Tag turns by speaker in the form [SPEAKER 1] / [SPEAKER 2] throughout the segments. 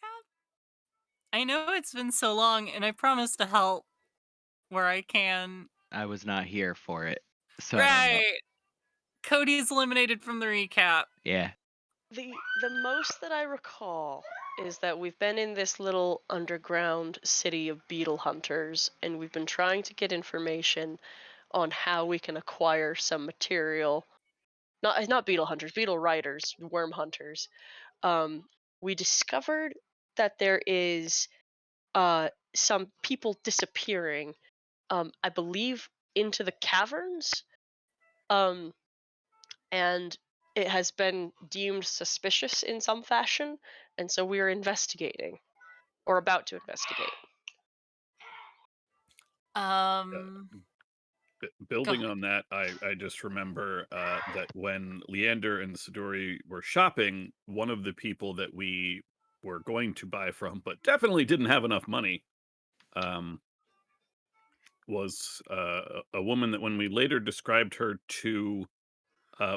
[SPEAKER 1] recap? I know it's been so long, and I promise to help where I can.
[SPEAKER 2] I was not here for it, so I don't know.
[SPEAKER 1] Right. Cody's eliminated from the recap.
[SPEAKER 2] Yeah.
[SPEAKER 3] The most that I recall is that we've been in this little underground city of beetle hunters, and we've been trying to get information on how we can acquire some material. Not beetle hunters, beetle riders, worm hunters. Um, we discovered that there is some people disappearing. I believe into the caverns. Um, and it has been deemed suspicious in some fashion, and so we are investigating or about to investigate.
[SPEAKER 1] Um, go
[SPEAKER 4] Building
[SPEAKER 1] ahead.
[SPEAKER 4] on that, I just remember that when Leander and Siduri were shopping, one of the people that we were going to buy from, but definitely didn't have enough money, um, was a woman that when we later described her to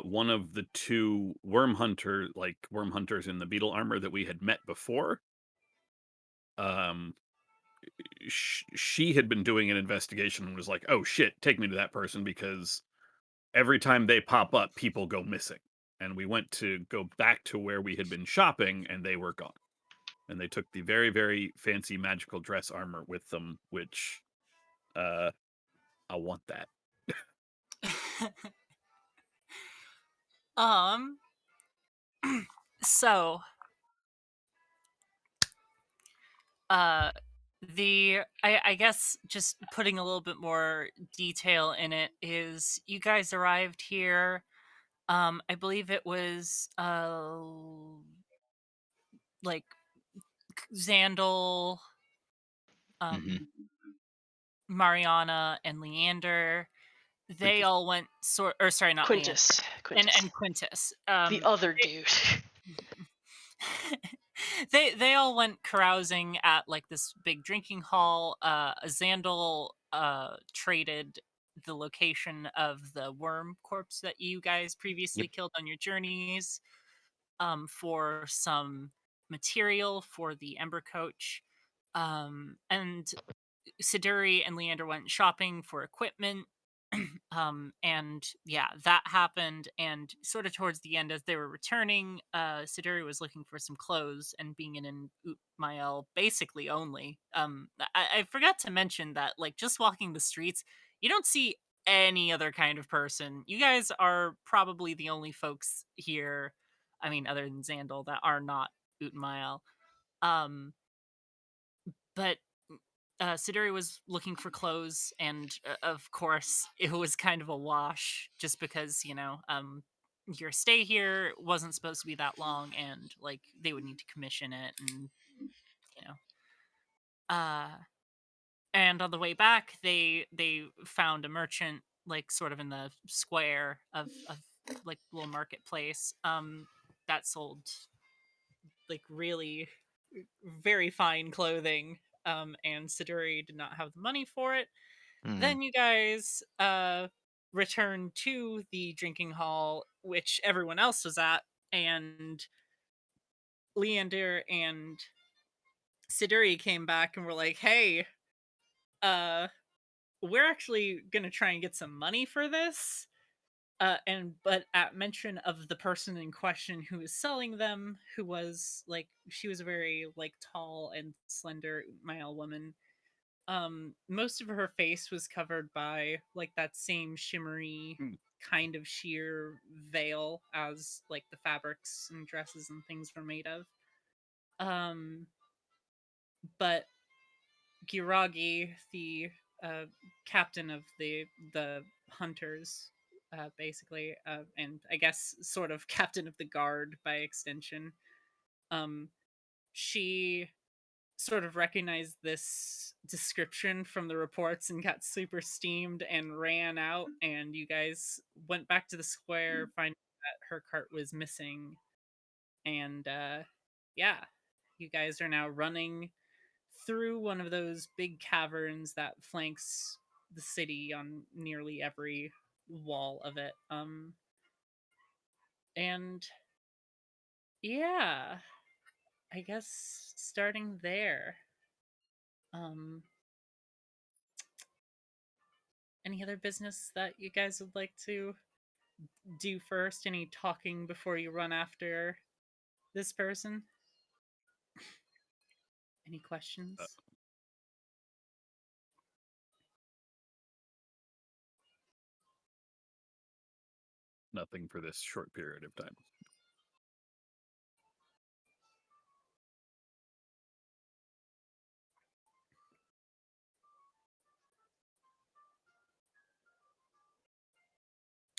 [SPEAKER 4] one of the two worm hunters in the beetle armor that we had met before, um, she had been doing an investigation and was like, "Oh shit, take me to that person because every time they pop up, people go missing." And we went to go back to where we had been shopping, and they were gone. And they took the very, very fancy magical dress armor with them, which uh, I want that.
[SPEAKER 1] um, so, uh, I guess just putting a little bit more detail in it is you guys arrived here. I believe it was, like Xandal,
[SPEAKER 2] Mhm.
[SPEAKER 1] um, Mariana, and Leander. They
[SPEAKER 4] Quintus.
[SPEAKER 1] all went or sorry, not Leander,
[SPEAKER 3] Quintus,
[SPEAKER 1] and
[SPEAKER 3] Quintus,
[SPEAKER 1] Quintus.
[SPEAKER 3] the other dude.
[SPEAKER 1] They all went carousing at like this big drinking hall. Xandal traded the location of the worm corpse that you guys previously
[SPEAKER 2] Yep.
[SPEAKER 1] killed on your journeys for some material for the Ember Coach. And Siduri and Leander went shopping for equipment. And yeah, that happened. And sort of towards the end, as they were returning, Siduri was looking for some clothes and being in an Utmael basically only. I forgot to mention that, like, just walking the streets, you don't see any other kind of person. You guys are probably the only folks here, I mean, other than Xandal, that are not Utmael. Um, but Siduri was looking for clothes, and of course, it was kind of a wash, just because your stay here wasn't supposed to be that long, and like they would need to commission it, and you know. Uh, and on the way back, they found a merchant, like sort of in the square of like little marketplace, that sold like really very fine clothing. And Siduri did not have the money for it.
[SPEAKER 2] Mhm.
[SPEAKER 1] Then you guys return to the drinking hall, which everyone else was at, and Leander and Siduri came back and were like, "Hey, uh, we're actually gonna try and get some money for this." And but at mention of the person in question who was selling them, who was like she was a very like tall and slender male woman. Most of her face was covered by like that same shimmery
[SPEAKER 4] Hmm.
[SPEAKER 1] kind of sheer veil as like the fabrics and dresses and things were made of. Um, but Giragi, the captain of the hunters, basically, and I guess sort of captain of the guard by extension, um, she sort of recognized this description from the reports and got super steamed and ran out, and you guys went back to the square finding that her cart was missing. And yeah, you guys are now running through one of those big caverns that flanks the city on nearly every wall of it. And yeah, I guess starting there. Any other business that you guys would like to do first? Any talking before you run after this person? Any questions?
[SPEAKER 4] Nothing for this short period of time.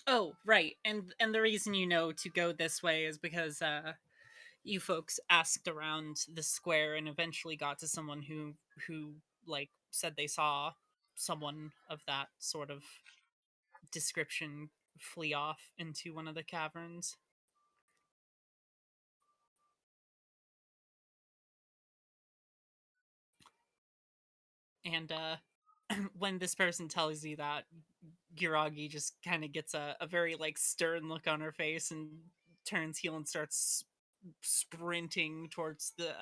[SPEAKER 1] Oh, right. And the reason you know to go this way is because you folks asked around the square and eventually got to someone who like said they saw someone of that sort of description flee off into one of the caverns. And when this person tells you that, Giragi just kind of gets a very like stern look on her face and turns heel and starts sprinting towards the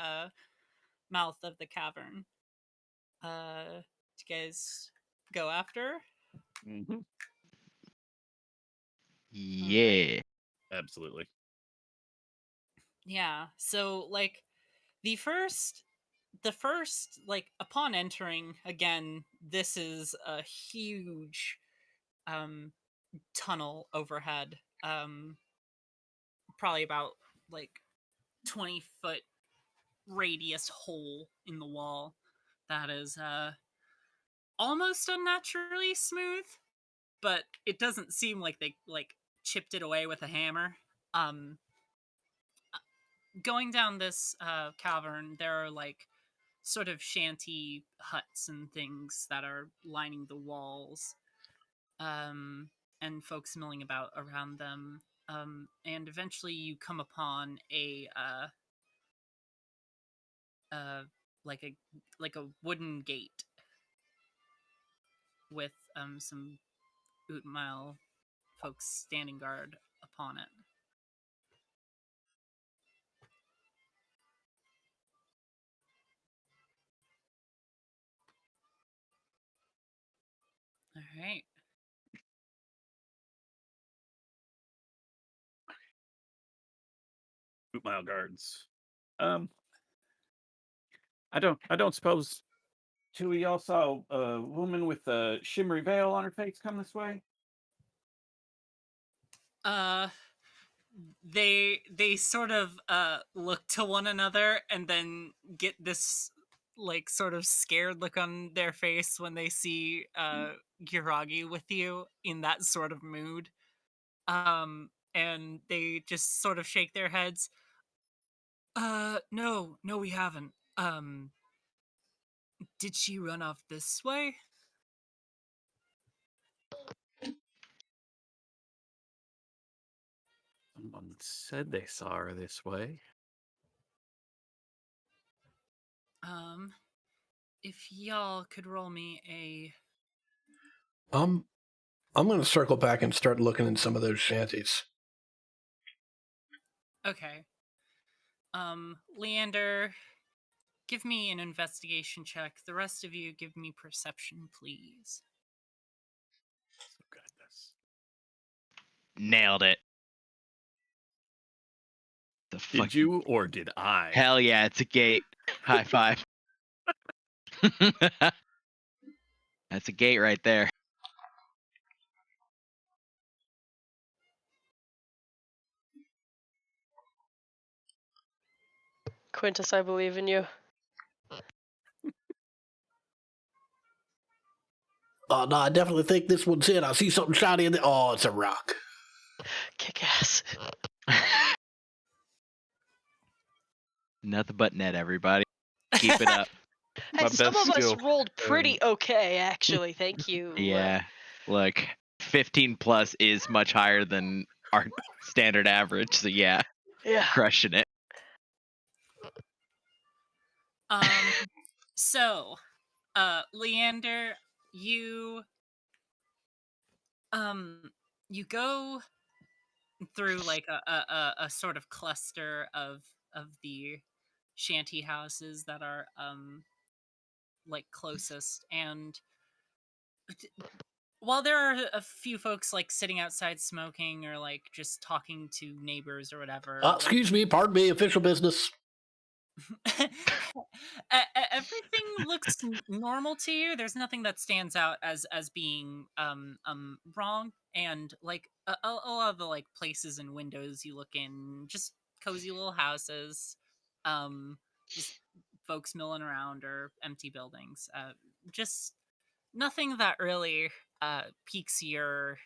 [SPEAKER 1] mouth of the cavern. Do you guys go after?
[SPEAKER 4] Mm-hmm.
[SPEAKER 2] Yeah.
[SPEAKER 4] Absolutely.
[SPEAKER 1] Yeah. So like the first like upon entering again, this is a huge tunnel overhead. Probably about like 20-foot radius hole in the wall that is almost unnaturally smooth, but it doesn't seem like they like chipped it away with a hammer. Um Going down this cavern, there are like sort of shanty huts and things that are lining the walls, um, and folks milling about around them. And eventually, you come upon a like a wooden gate with some Utmile folks standing guard upon it. All right.
[SPEAKER 4] Mile guards. I don't suppose two of y'all saw a woman with a shimmery veil on her face come this way?
[SPEAKER 1] Uh, they sort of look to one another and then get this like sort of scared look on their face when they see Giragi with you in that sort of mood. And they just sort of shake their heads. No, we haven't. Did she run off this way?
[SPEAKER 4] Someone said they saw her this way.
[SPEAKER 1] If y'all could roll me a
[SPEAKER 5] I'm going to circle back and start looking in some of those shanties.
[SPEAKER 1] okay. Leander, give me an investigation check. The rest of you give me perception, please.
[SPEAKER 4] Oh, goodness.
[SPEAKER 2] Nailed it. The
[SPEAKER 4] Did you or did I?
[SPEAKER 2] Hell yeah, it's a gate. High five. That's a gate right there.
[SPEAKER 3] Quintus, I believe in you.
[SPEAKER 5] Oh, no, I definitely think this one's it. I see something shiny in there. Oh, it's a rock.
[SPEAKER 3] Kick ass.
[SPEAKER 2] Nothing but net, everybody. Keep it up.
[SPEAKER 3] Hey, some of us
[SPEAKER 6] skill.
[SPEAKER 3] rolled pretty okay, actually. Thank you.
[SPEAKER 2] Yeah. Look, 15 plus is much higher than our standard average, so yeah,
[SPEAKER 3] Yeah.
[SPEAKER 2] crushing it.
[SPEAKER 1] So, Leander, you you go through like a sort of cluster of the shanty houses that are like closest. And while there are a few folks like sitting outside smoking or like just talking to neighbors or whatever, like,
[SPEAKER 5] Excuse me, pardon me, official business.
[SPEAKER 1] everything looks normal to you. There's nothing that stands out as being wrong. And like a lot of the like places and windows you look in, just cozy little houses, just folks milling around or empty buildings. Just nothing that really piques your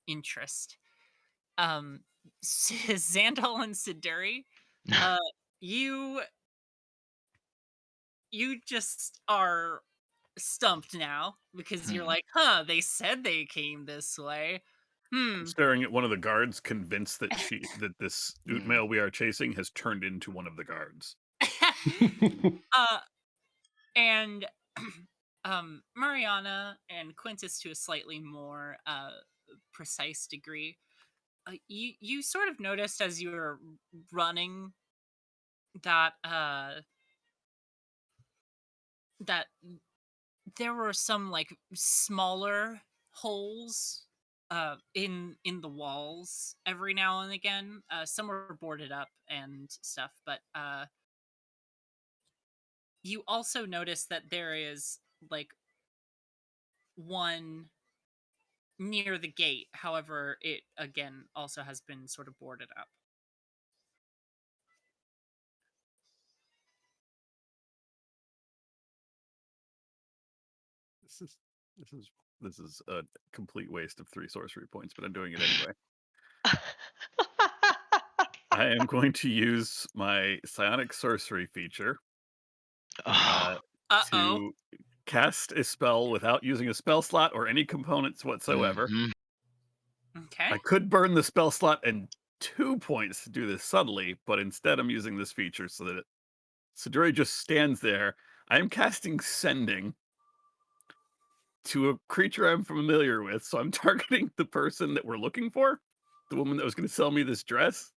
[SPEAKER 1] interest. Xandal and Siduri, uh, you just are stumped now because you're like, huh, they said they came this way.
[SPEAKER 4] Staring at one of the guards, convinced that this oot male we are chasing has turned into one of the guards.
[SPEAKER 1] uh and Mariana and Quintus, to a slightly more precise degree, you sort of noticed as you were running that that there were some like smaller holes in the walls every now and again. Some were boarded up and stuff, but you also notice that there is like one near the gate. However, it again also has been sort of boarded up.
[SPEAKER 4] This is a complete waste of 3 sorcery points, but I'm doing it anyway. I am going to use my psionic sorcery feature to cast a spell without using a spell slot or any components whatsoever.
[SPEAKER 1] Okay.
[SPEAKER 4] I could burn the spell slot and 2 points to do this subtly, but instead I'm using this feature so that Siduri just stands there. I am casting Sending to a creature I'm familiar with, so I'm targeting the person that we're looking for, the woman that was going to sell me this dress.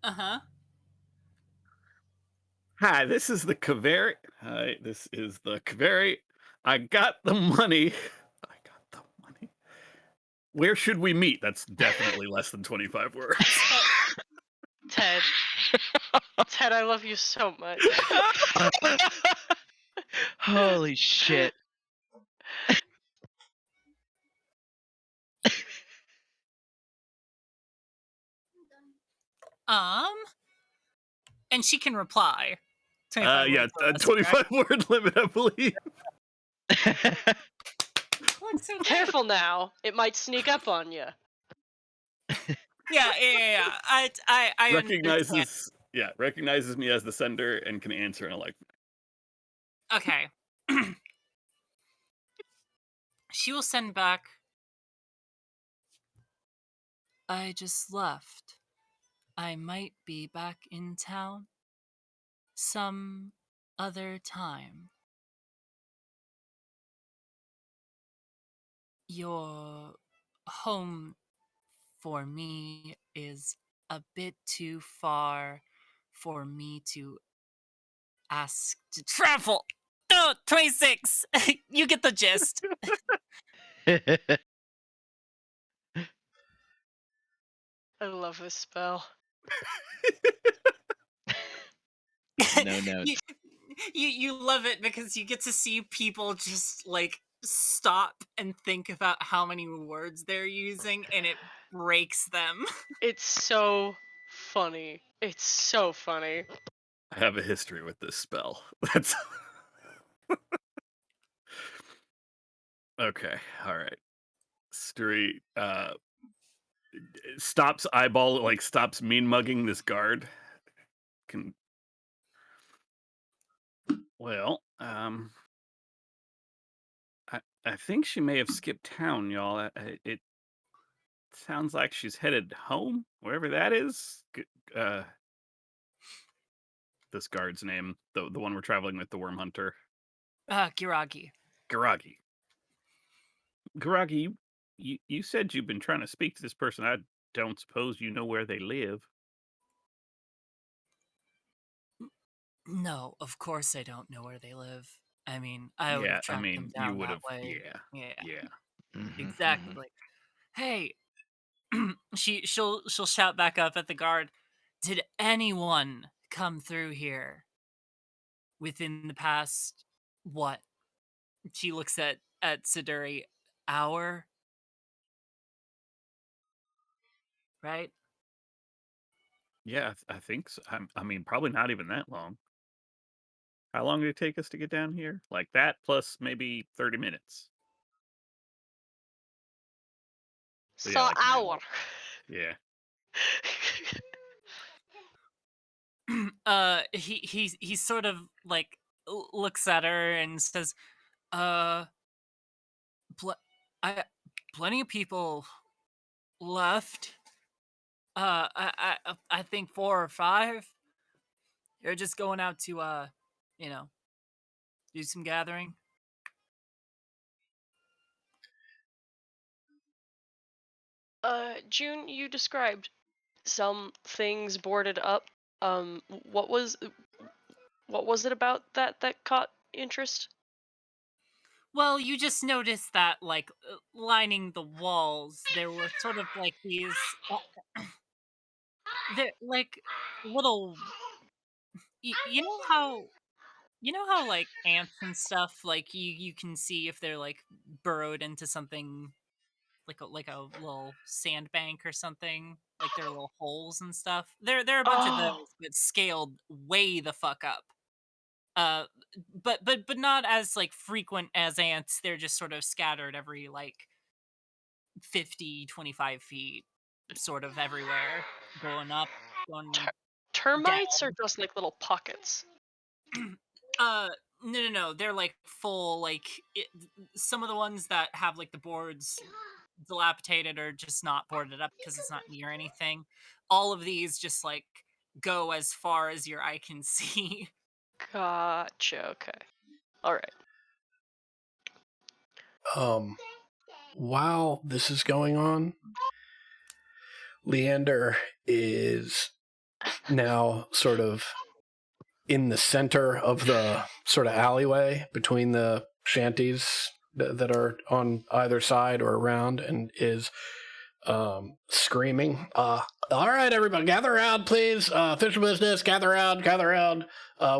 [SPEAKER 1] Uh-huh.
[SPEAKER 4] Hi, this is the Kaveri. Hi, this is the Kaveri. I got the money. I got the money. Where should we meet? That's definitely less than 25 words.
[SPEAKER 3] Ted. Ted, I love you so much.
[SPEAKER 2] Holy shit.
[SPEAKER 1] And she can reply. 25
[SPEAKER 4] Yeah,
[SPEAKER 1] words or less,
[SPEAKER 4] 25 word limit, I believe.
[SPEAKER 1] Look, so
[SPEAKER 3] Careful now. It might sneak up on you.
[SPEAKER 1] yeah. I
[SPEAKER 4] recognizes recognizes me as the sender and can answer in a like.
[SPEAKER 1] Okay. She will send back. I just left. I might be back in town some other time. Your home for me is a bit too far for me to ask to travel. Oh, 26. You get the gist.
[SPEAKER 3] I love this spell.
[SPEAKER 2] No notes.
[SPEAKER 1] You love it because you get to see people just like stop and think about how many words they're using, and it breaks them.
[SPEAKER 3] It's so funny. It's so funny.
[SPEAKER 4] I have a history with this spell. That's okay. All right. Street stops stops mean mugging this guard. I think she may have skipped town, y'all. It sounds like she's headed home, wherever that is. This guard's name, the one we're traveling with, the worm hunter.
[SPEAKER 1] Giragi.
[SPEAKER 4] Giragi, you said you've been trying to speak to this person. I don't suppose you know where they live.
[SPEAKER 1] No, of course I don't know where they live. I mean, I would
[SPEAKER 4] Yeah,
[SPEAKER 1] have
[SPEAKER 4] I
[SPEAKER 1] tracked them
[SPEAKER 4] mean, you
[SPEAKER 1] down
[SPEAKER 4] would
[SPEAKER 1] that
[SPEAKER 4] have.
[SPEAKER 1] way.
[SPEAKER 4] Yeah,
[SPEAKER 1] Yeah,
[SPEAKER 4] yeah.
[SPEAKER 1] exactly. Hey, she'll shout back up at the guard. Did anyone come through here within the past what? She looks at Siduri. Hour, right?
[SPEAKER 4] Yeah, I think so. I mean, probably not even that long. How long did it take us to get down here? Like that plus maybe 30 minutes. So yeah,
[SPEAKER 3] So
[SPEAKER 4] like an hour.
[SPEAKER 3] hour.
[SPEAKER 4] Yeah.
[SPEAKER 1] He sort of like looks at her and says, "Uh, pl- I plenty of people left. I think 4 or 5. You're just going out to you know, do some gathering."
[SPEAKER 3] June, you described some things boarded up. What was it about that caught interest?
[SPEAKER 1] Well, you just noticed that like lining the walls, there were sort of like these, they're like little. You know how like ants and stuff, like you can see if they're like burrowed into something like a little sandbank or something, like their little holes and stuff. There are a bunch of
[SPEAKER 3] Oh,
[SPEAKER 1] those, but scaled way the fuck up. Uh, but not as like frequent as ants. They're just sort of scattered every like 50, 25 feet, sort of everywhere, going up, going down.
[SPEAKER 3] termites are just like little pockets.
[SPEAKER 1] uh no, they're like full, like some of the ones that have like the boards dilapidated or just not boarded up because it's not near anything. All of these just like go as far as your eye can see.
[SPEAKER 3] Gotcha. Okay. All right.
[SPEAKER 5] While this is going on, Leander is now sort of in the center of the sort of alleyway between the shanties that are on either side or around, and is screaming, all right, everybody, gather around, please. Official business, gather around.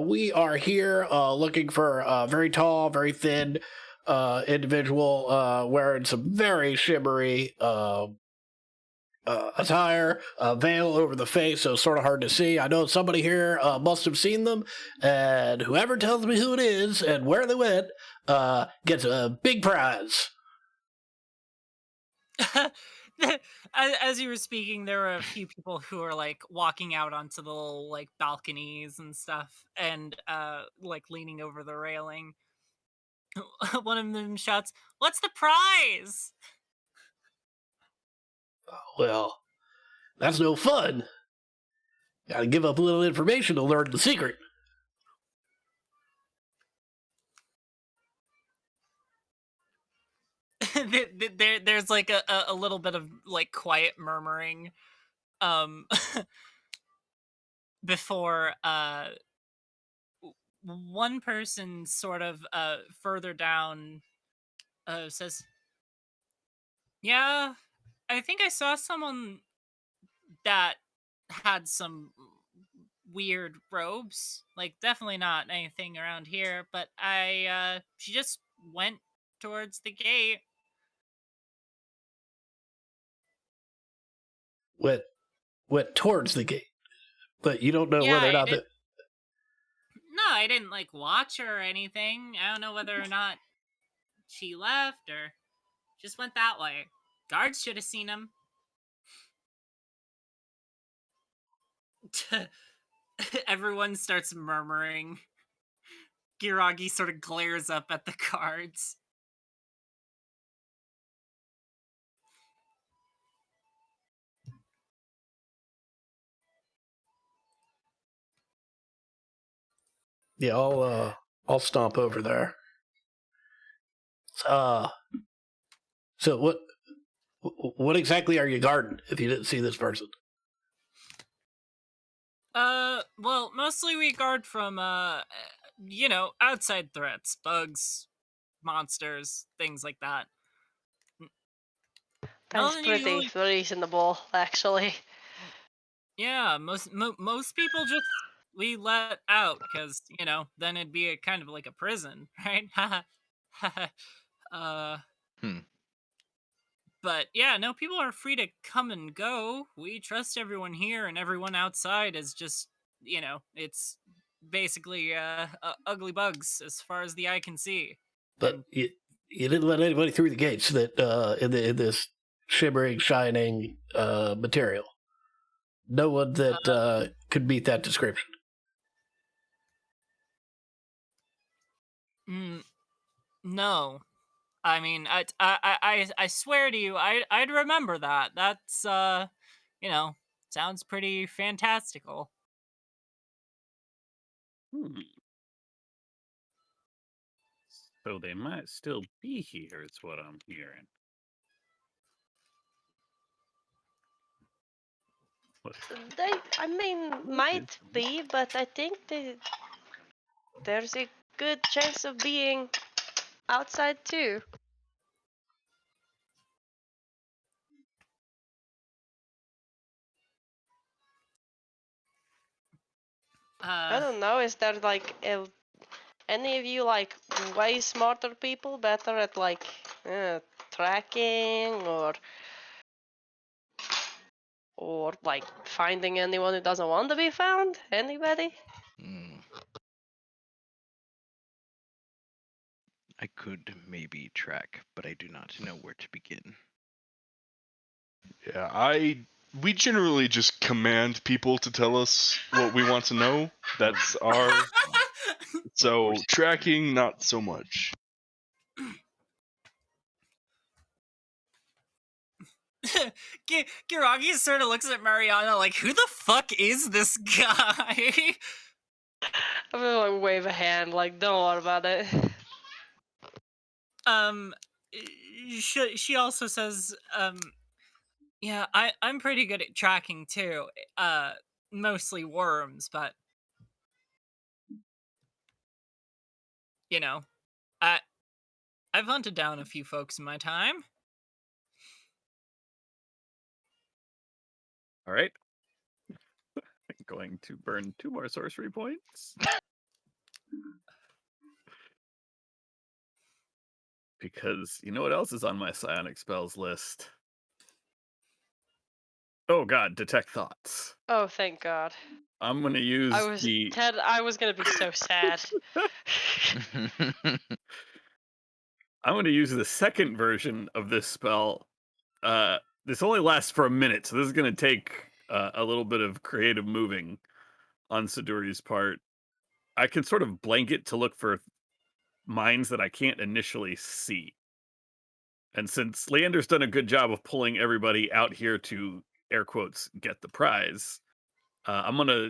[SPEAKER 5] We are here looking for a very tall, very thin individual wearing some very shimmery attire, veil over the face, so it's sort of hard to see. I know somebody here must have seen them, and whoever tells me who it is and where they went gets a big prize.
[SPEAKER 1] As you were speaking, there were a few people who were like walking out onto the little like balconies and stuff, and like leaning over the railing. One of them shouts, "What's the prize?"
[SPEAKER 5] Well, that's no fun. Gotta give up a little information to learn the secret.
[SPEAKER 1] There's like a little bit of like quiet murmuring um before one person sort of further down says, "Yeah, I think I saw someone that had some weird robes. Like definitely not anything around here, but I she just went towards the gate."
[SPEAKER 5] Went towards the gate, but you don't know
[SPEAKER 1] Yeah,
[SPEAKER 5] whether or
[SPEAKER 1] I
[SPEAKER 5] not
[SPEAKER 1] did.
[SPEAKER 5] that.
[SPEAKER 1] No, I didn't like watch her or anything. I don't know whether or not she left or just went that way. Guards should have seen him. Everyone starts murmuring. Giragi sort of glares up at the guards.
[SPEAKER 5] Yeah, I'll stomp over there. Uh, so what exactly are you guarding if you didn't see this person?
[SPEAKER 1] Well, mostly we guard from, outside threats, bugs, monsters, things like that.
[SPEAKER 3] That's
[SPEAKER 1] Nothing
[SPEAKER 3] pretty
[SPEAKER 1] usually.
[SPEAKER 3] reasonable, actually.
[SPEAKER 1] Yeah, most people just we let out because then it'd be a kind of like a prison, right? uh,
[SPEAKER 2] Hmm.
[SPEAKER 1] but yeah, no, people are free to come and go. We trust everyone here, and everyone outside is just it's basically ugly bugs as far as the eye can see.
[SPEAKER 5] But
[SPEAKER 1] And
[SPEAKER 5] you didn't let anybody through the gates that in this shimmering, shining material. No one that could meet that description.
[SPEAKER 1] no, I mean, I swear to you, I'd remember that. That's you know, sounds pretty fantastical.
[SPEAKER 4] Hmm. So they might still be here, is what I'm hearing. What?
[SPEAKER 3] They, I mean, might be, but I think there's a good chance of being outside too. I
[SPEAKER 1] Uh,
[SPEAKER 3] don't know. Is there like any of you like way smarter people, better at like tracking or like finding anyone who doesn't want to be found? Anybody?
[SPEAKER 2] Mm. I could maybe track, but I do not know where to begin.
[SPEAKER 6] Yeah, we generally just command people to tell us what we want to know. That's our so tracking not so much.
[SPEAKER 1] Kiragi sort of looks at Mariana like, who the fuck is this guy?
[SPEAKER 3] I'm gonna like wave a hand, like don't worry about it.
[SPEAKER 1] um, she also says, yeah, I'm pretty good at tracking too. Mostly worms, but you know, I I've hunted down a few folks in my time.
[SPEAKER 4] All right. Going to burn 2 more sorcery points. Because you know what else is on my psionic spells list? Oh god, detect thoughts.
[SPEAKER 3] Oh, thank God.
[SPEAKER 4] I'm gonna use
[SPEAKER 3] Ted, I was gonna be so sad.
[SPEAKER 4] I'm gonna use the second version of this spell. This only lasts for a minute, so this is gonna take a little bit of creative moving on Siduri's part. I can sort of blanket to look for mines that I can't initially see. And since Leander's done a good job of pulling everybody out here to air quotes get the prize, I'm gonna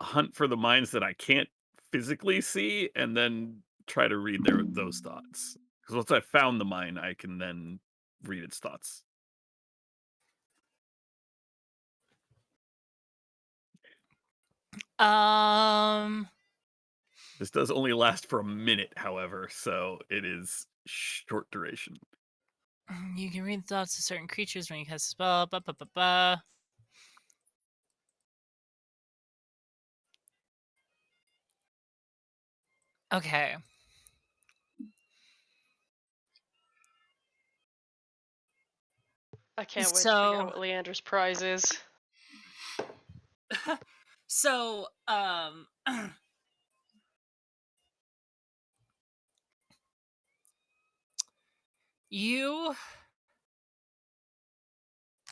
[SPEAKER 4] hunt for the mines that I can't physically see, and then try to read those thoughts. Because once I've found the mine, I can then read its thoughts.
[SPEAKER 1] Um,
[SPEAKER 4] This does only last for a minute, however, so it is short duration.
[SPEAKER 1] you can read the thoughts of certain creatures when you cast a spell. Ba ba ba ba. Okay.
[SPEAKER 3] I can't wait to figure out
[SPEAKER 1] So,
[SPEAKER 3] what Leander's prize is.
[SPEAKER 1] so, you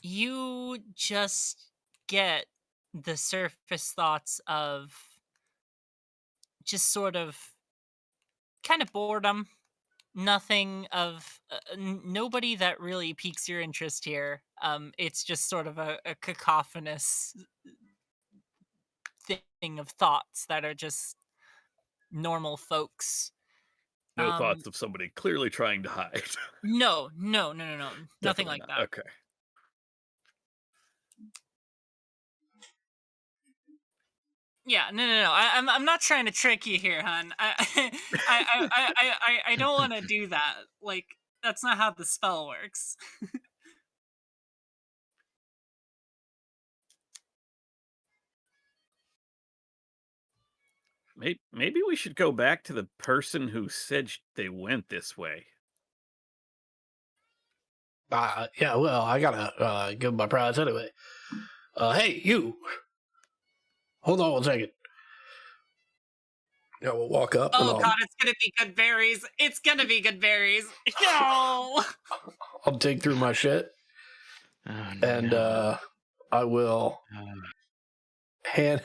[SPEAKER 1] you just get the surface thoughts of just sort of kind of boredom. Nothing of nobody that really piques your interest here. It's just sort of a cacophonous thing of thoughts that are just normal folks.
[SPEAKER 4] No thoughts of somebody clearly trying to hide.
[SPEAKER 1] No, nothing
[SPEAKER 4] Definitely
[SPEAKER 1] like
[SPEAKER 4] not.
[SPEAKER 1] that.
[SPEAKER 4] Okay.
[SPEAKER 1] Yeah, no. I'm not trying to trick you here, hon. I don't want to do that. Like, that's not how the spell works.
[SPEAKER 4] Maybe we should go back to the person who said they went this way.
[SPEAKER 5] Yeah, well, I gotta give my prize anyway. Hey, you. Hold on 1 second. Yeah, we'll walk up and
[SPEAKER 1] Oh god, it's gonna be good berries. It's gonna be good berries. No.
[SPEAKER 5] I'll dig through my shit
[SPEAKER 2] Oh,
[SPEAKER 5] and
[SPEAKER 2] no.
[SPEAKER 5] I will hand.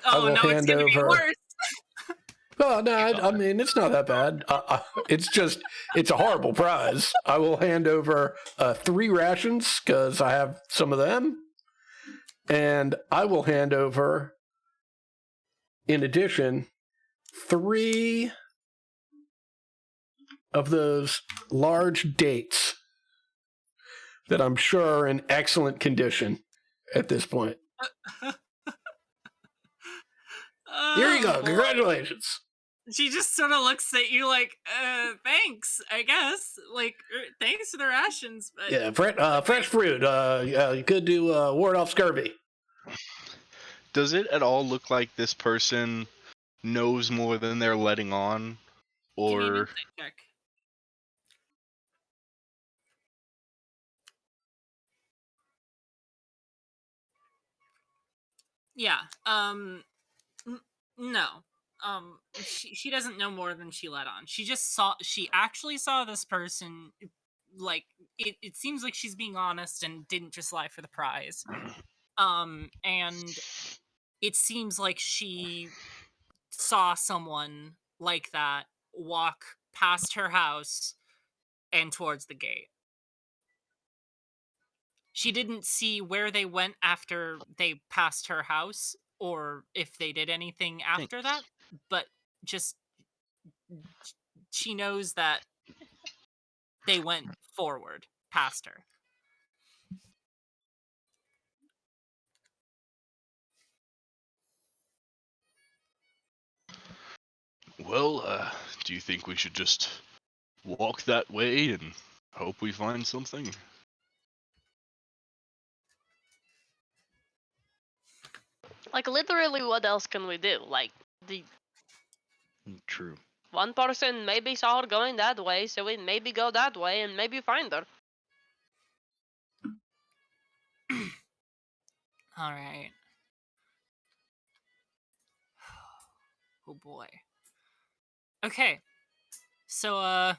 [SPEAKER 1] Oh
[SPEAKER 5] will
[SPEAKER 1] no, it's
[SPEAKER 5] hand
[SPEAKER 1] gonna be
[SPEAKER 5] over-
[SPEAKER 1] worse.
[SPEAKER 5] Well, no, I mean, it's not that bad. It's a horrible prize. I will hand over 3 rations because I have some of them. And I will hand over, in addition, 3 of those large dates that I'm sure are in excellent condition at this point. Here you go.
[SPEAKER 1] boy.
[SPEAKER 5] Congratulations.
[SPEAKER 1] She just sort of looks at you like, thanks, I guess. Like, thanks for the rations, but
[SPEAKER 5] Yeah, fresh fruit. Good to ward off scurvy.
[SPEAKER 6] Does it at all look like this person knows more than they're letting on?
[SPEAKER 1] give me an
[SPEAKER 6] Or
[SPEAKER 1] insight check. Yeah. No. She doesn't know more than she let on. She actually saw this person, like, it seems like she's being honest and didn't just lie for the prize. And it seems like she saw someone like that walk past her house and towards the gate. She didn't see where they went after they passed her house or if they did anything after that, but just she knows that they went forward past her.
[SPEAKER 6] well, do you think we should just walk that way and hope we find something?
[SPEAKER 3] Like, literally, what else can we do? Like, the
[SPEAKER 2] True.
[SPEAKER 3] one person maybe saw her going that way, so we maybe go that way and maybe find her.
[SPEAKER 1] All right. Oh boy. Okay. So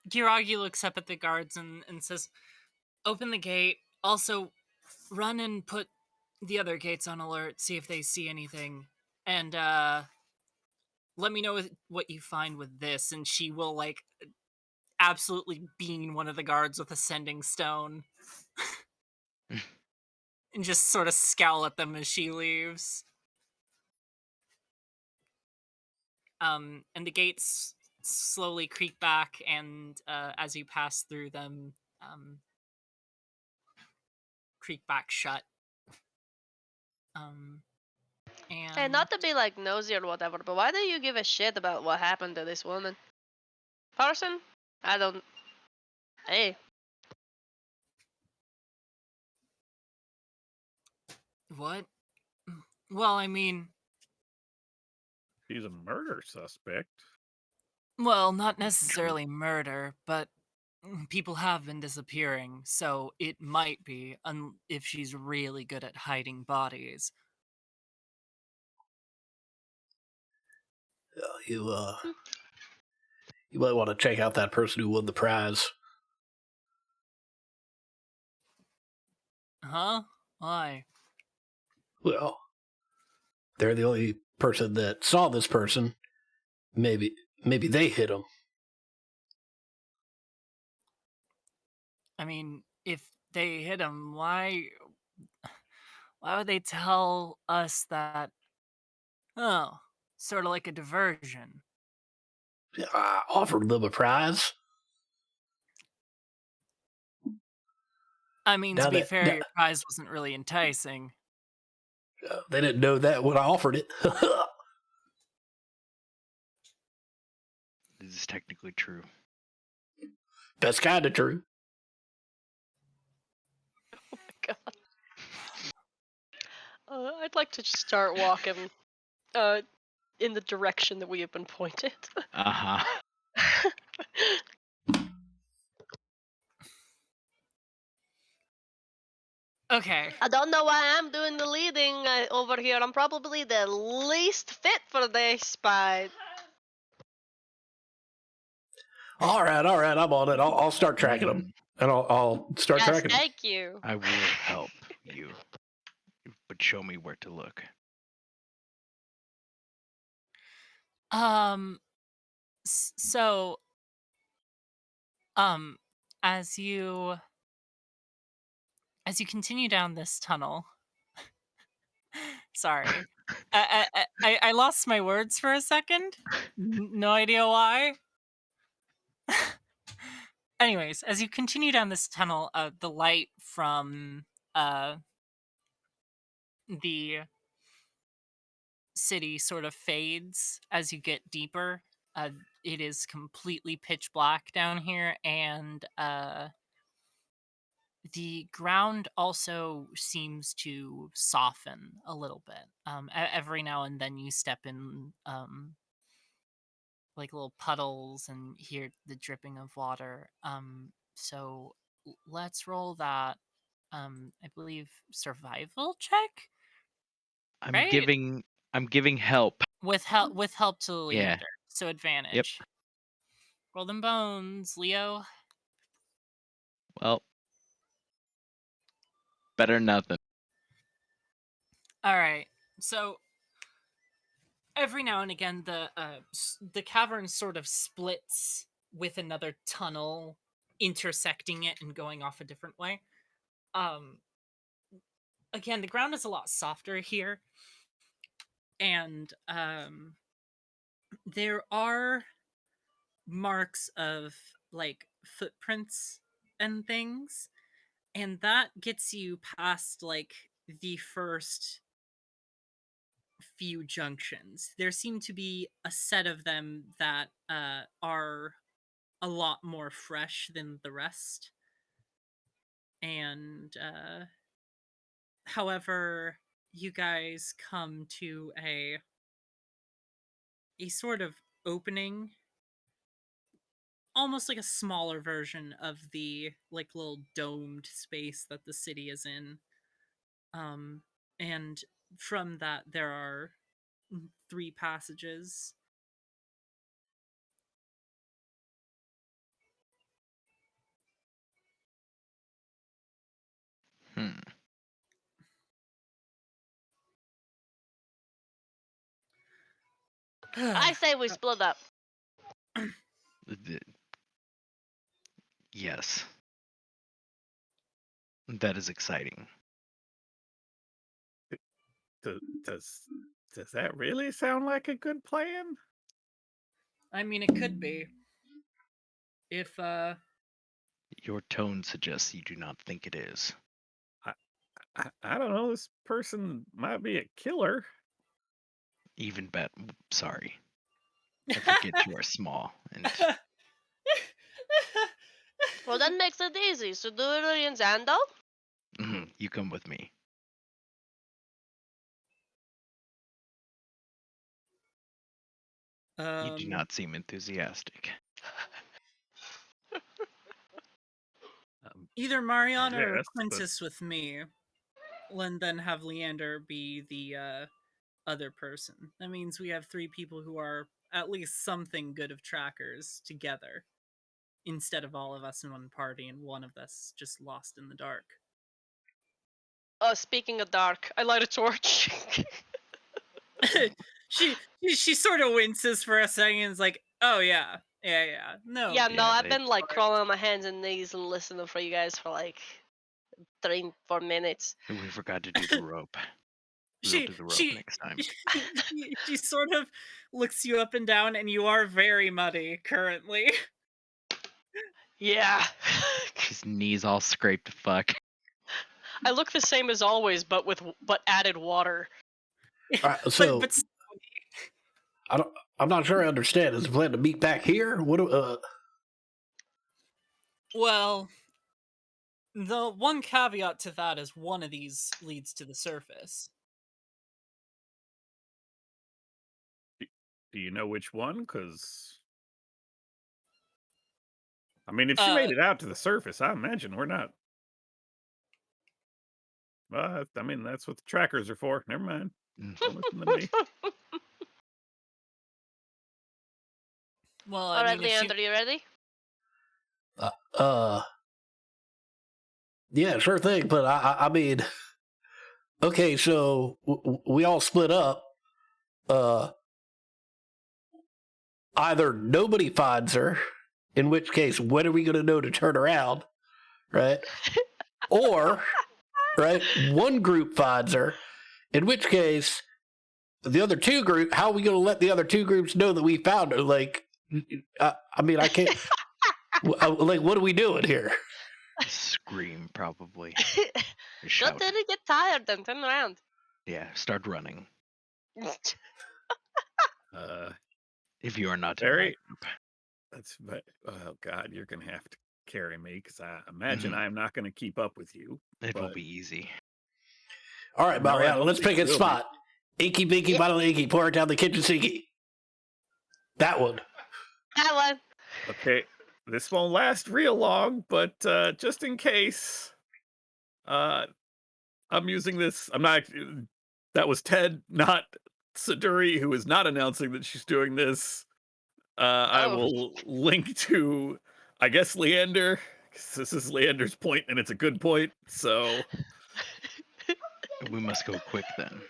[SPEAKER 1] Giragi looks up at the guards and says, "Open the gate. Also, run and put the other gates on alert. See if they see anything. And let me know what you find with this." And she will, like, absolutely bean one of the guards with a sending stone. And just sort of scowl at them as she leaves. And the gates slowly creak back, and as you pass through them, creak back shut.
[SPEAKER 3] And not to be like nosy or whatever, but why do you give a shit about what happened to this woman? Parson? I don't. Hey.
[SPEAKER 1] What? Well, I mean,
[SPEAKER 4] She's a murder suspect.
[SPEAKER 1] well, not necessarily murder, but people have been disappearing, so it might be, if she's really good at hiding bodies.
[SPEAKER 5] You might want to check out that person who won the prize.
[SPEAKER 1] Huh? Why?
[SPEAKER 5] Well, they're the only person that saw this person. Maybe they hit him.
[SPEAKER 1] I mean, if they hit him, why would they tell us that? Oh, sort of like a diversion.
[SPEAKER 5] I offered them a prize.
[SPEAKER 1] I mean,
[SPEAKER 5] Now
[SPEAKER 1] to be
[SPEAKER 5] that-
[SPEAKER 1] fair,
[SPEAKER 5] now-
[SPEAKER 1] your prize wasn't really enticing.
[SPEAKER 5] They didn't know that when I offered it.
[SPEAKER 2] This is technically true.
[SPEAKER 5] That's kind of true.
[SPEAKER 3] God. I'd like to just start walking in the direction that we have been pointed.
[SPEAKER 2] Uh-huh.
[SPEAKER 1] Okay.
[SPEAKER 3] I don't know why I'm doing the leading over here. I'm probably the least fit for this, but
[SPEAKER 5] All right, I'm on it. I'll start tracking them, and I'll start
[SPEAKER 3] yes,
[SPEAKER 5] tracking them.
[SPEAKER 3] thank you.
[SPEAKER 2] I will help you, but show me where to look.
[SPEAKER 1] So as you continue down this tunnel, sorry, I lost my words for a second. No idea why. Anyways, as you continue down this tunnel, the light from the city sort of fades as you get deeper. It is completely pitch black down here, and the ground also seems to soften a little bit. Every now and then you step in like little puddles and hear the dripping of water. So let's roll that. I believe survival check.
[SPEAKER 2] I'm
[SPEAKER 1] Right?
[SPEAKER 2] giving help.
[SPEAKER 1] With help to
[SPEAKER 2] Yeah.
[SPEAKER 1] Leander. So advantage. Roll them bones, Leo.
[SPEAKER 2] Well, better than nothing.
[SPEAKER 1] All right. So every now and again, the cavern sort of splits with another tunnel intersecting it and going off a different way. Again, the ground is a lot softer here, and there are marks of like footprints and things, and that gets you past like the first few junctions. There seem to be a set of them that are a lot more fresh than the rest. And however, you guys come to a sort of opening, almost like a smaller version of the like little domed space that the city is in. And from that there are 3 passages.
[SPEAKER 3] I say we split up.
[SPEAKER 2] Yes. That is exciting.
[SPEAKER 4] Does that really sound like a good plan?
[SPEAKER 1] I mean, it could be. If
[SPEAKER 2] Your tone suggests you do not think it is.
[SPEAKER 4] I don't know. This person might be a killer.
[SPEAKER 2] Even bet. Sorry. I forget you are small. And
[SPEAKER 3] Well, that makes it easy. So do it in Zando.
[SPEAKER 2] you come with me. You do not seem enthusiastic.
[SPEAKER 1] Either Mariana or
[SPEAKER 4] Yes, but-
[SPEAKER 1] Quintus with me, and then have Leander be the other person. That means we have 3 people who are at least something good of trackers together, instead of all of us in one party and one of us just lost in the dark.
[SPEAKER 3] Speaking of dark, I light a torch.
[SPEAKER 1] she sort of winces for a second and is like, oh yeah. No.
[SPEAKER 3] Yeah, no, I've
[SPEAKER 2] they-
[SPEAKER 3] been like crawling on my hands and knees and listening for you guys for like 3-4 minutes.
[SPEAKER 2] We forgot to do the rope. We'll do the rope next time.
[SPEAKER 1] She sort of looks you up and down, and you are very muddy currently.
[SPEAKER 3] Yeah.
[SPEAKER 2] His knees all scraped to fuck.
[SPEAKER 3] I look the same as always, but added water.
[SPEAKER 5] So
[SPEAKER 1] but
[SPEAKER 5] I'm not sure I understand. Is the plan to meet back here?
[SPEAKER 1] well, the one caveat to that is one of these leads to the surface.
[SPEAKER 4] Do you know which one? Because I mean, if she made it out to the surface, I imagine we're not. I mean, that's what the trackers are for. Never mind. Don't listen to me.
[SPEAKER 1] Well,
[SPEAKER 3] All right, Leander, you ready?
[SPEAKER 5] Yeah, sure thing. But I mean, okay, so we all split up. Either nobody finds her, in which case, when are we going to know to turn around, right? Or, right, one group finds her, in which case, the other two group, how are we going to let the other two groups know that we found her? Like, I mean, I can't. Like, what are we doing here?
[SPEAKER 2] Scream, probably. Or
[SPEAKER 3] Just
[SPEAKER 2] shout.
[SPEAKER 3] didn't get tired and turn around.
[SPEAKER 2] Yeah, start running. If you are not in my
[SPEAKER 4] Barry,
[SPEAKER 2] group.
[SPEAKER 4] oh God, you're gonna have to carry me because I imagine I'm not gonna keep up with you.
[SPEAKER 2] It will
[SPEAKER 4] but-
[SPEAKER 2] be easy.
[SPEAKER 5] All right,
[SPEAKER 4] No, I
[SPEAKER 5] Mariano,
[SPEAKER 4] don't
[SPEAKER 5] let's
[SPEAKER 4] think
[SPEAKER 5] pick a
[SPEAKER 4] it will
[SPEAKER 5] spot. Inky, binky, bottle, inky, pour it down the kitchen sinky. That one.
[SPEAKER 3] That one.
[SPEAKER 4] Okay, this won't last real long, but just in case, I'm using this. I'm not. That was Ted, not Siduri, who is not announcing that she's doing this. I
[SPEAKER 3] Oh.
[SPEAKER 4] will link to, I guess, Leander, because this is Leander's point, and it's a good point. So,
[SPEAKER 2] We must go quick then.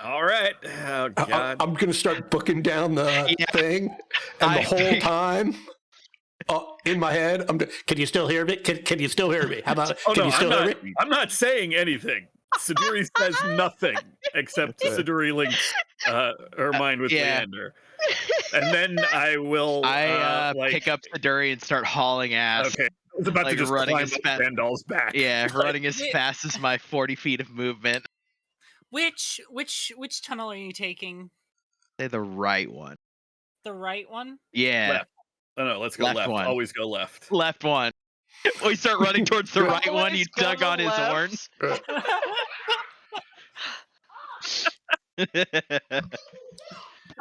[SPEAKER 4] all right. Oh God.
[SPEAKER 5] I'm going to start booking down the thing, and the whole time, in my head, can you still hear me? Can you still hear me? How about,
[SPEAKER 4] Oh
[SPEAKER 5] can
[SPEAKER 4] no,
[SPEAKER 5] you still hear me?
[SPEAKER 4] I'm not saying anything. Siduri says nothing except Siduri links her mind with Leander, and then I will
[SPEAKER 2] pick up Siduri and start hauling ass.
[SPEAKER 4] Okay, I was about to just
[SPEAKER 2] running
[SPEAKER 4] climb
[SPEAKER 2] as
[SPEAKER 4] up
[SPEAKER 2] fast.
[SPEAKER 4] Randall's back.
[SPEAKER 2] Yeah, running as fast as my 40 feet of movement.
[SPEAKER 1] Which tunnel are you taking?
[SPEAKER 2] Say the right one.
[SPEAKER 1] The right one?
[SPEAKER 2] Yeah.
[SPEAKER 4] Left. Oh no, let's go left.
[SPEAKER 2] One.
[SPEAKER 4] Always go left.
[SPEAKER 2] Left one. We start running towards the right one. You
[SPEAKER 3] Always
[SPEAKER 2] dug
[SPEAKER 3] go
[SPEAKER 2] on his
[SPEAKER 3] left.
[SPEAKER 2] horns.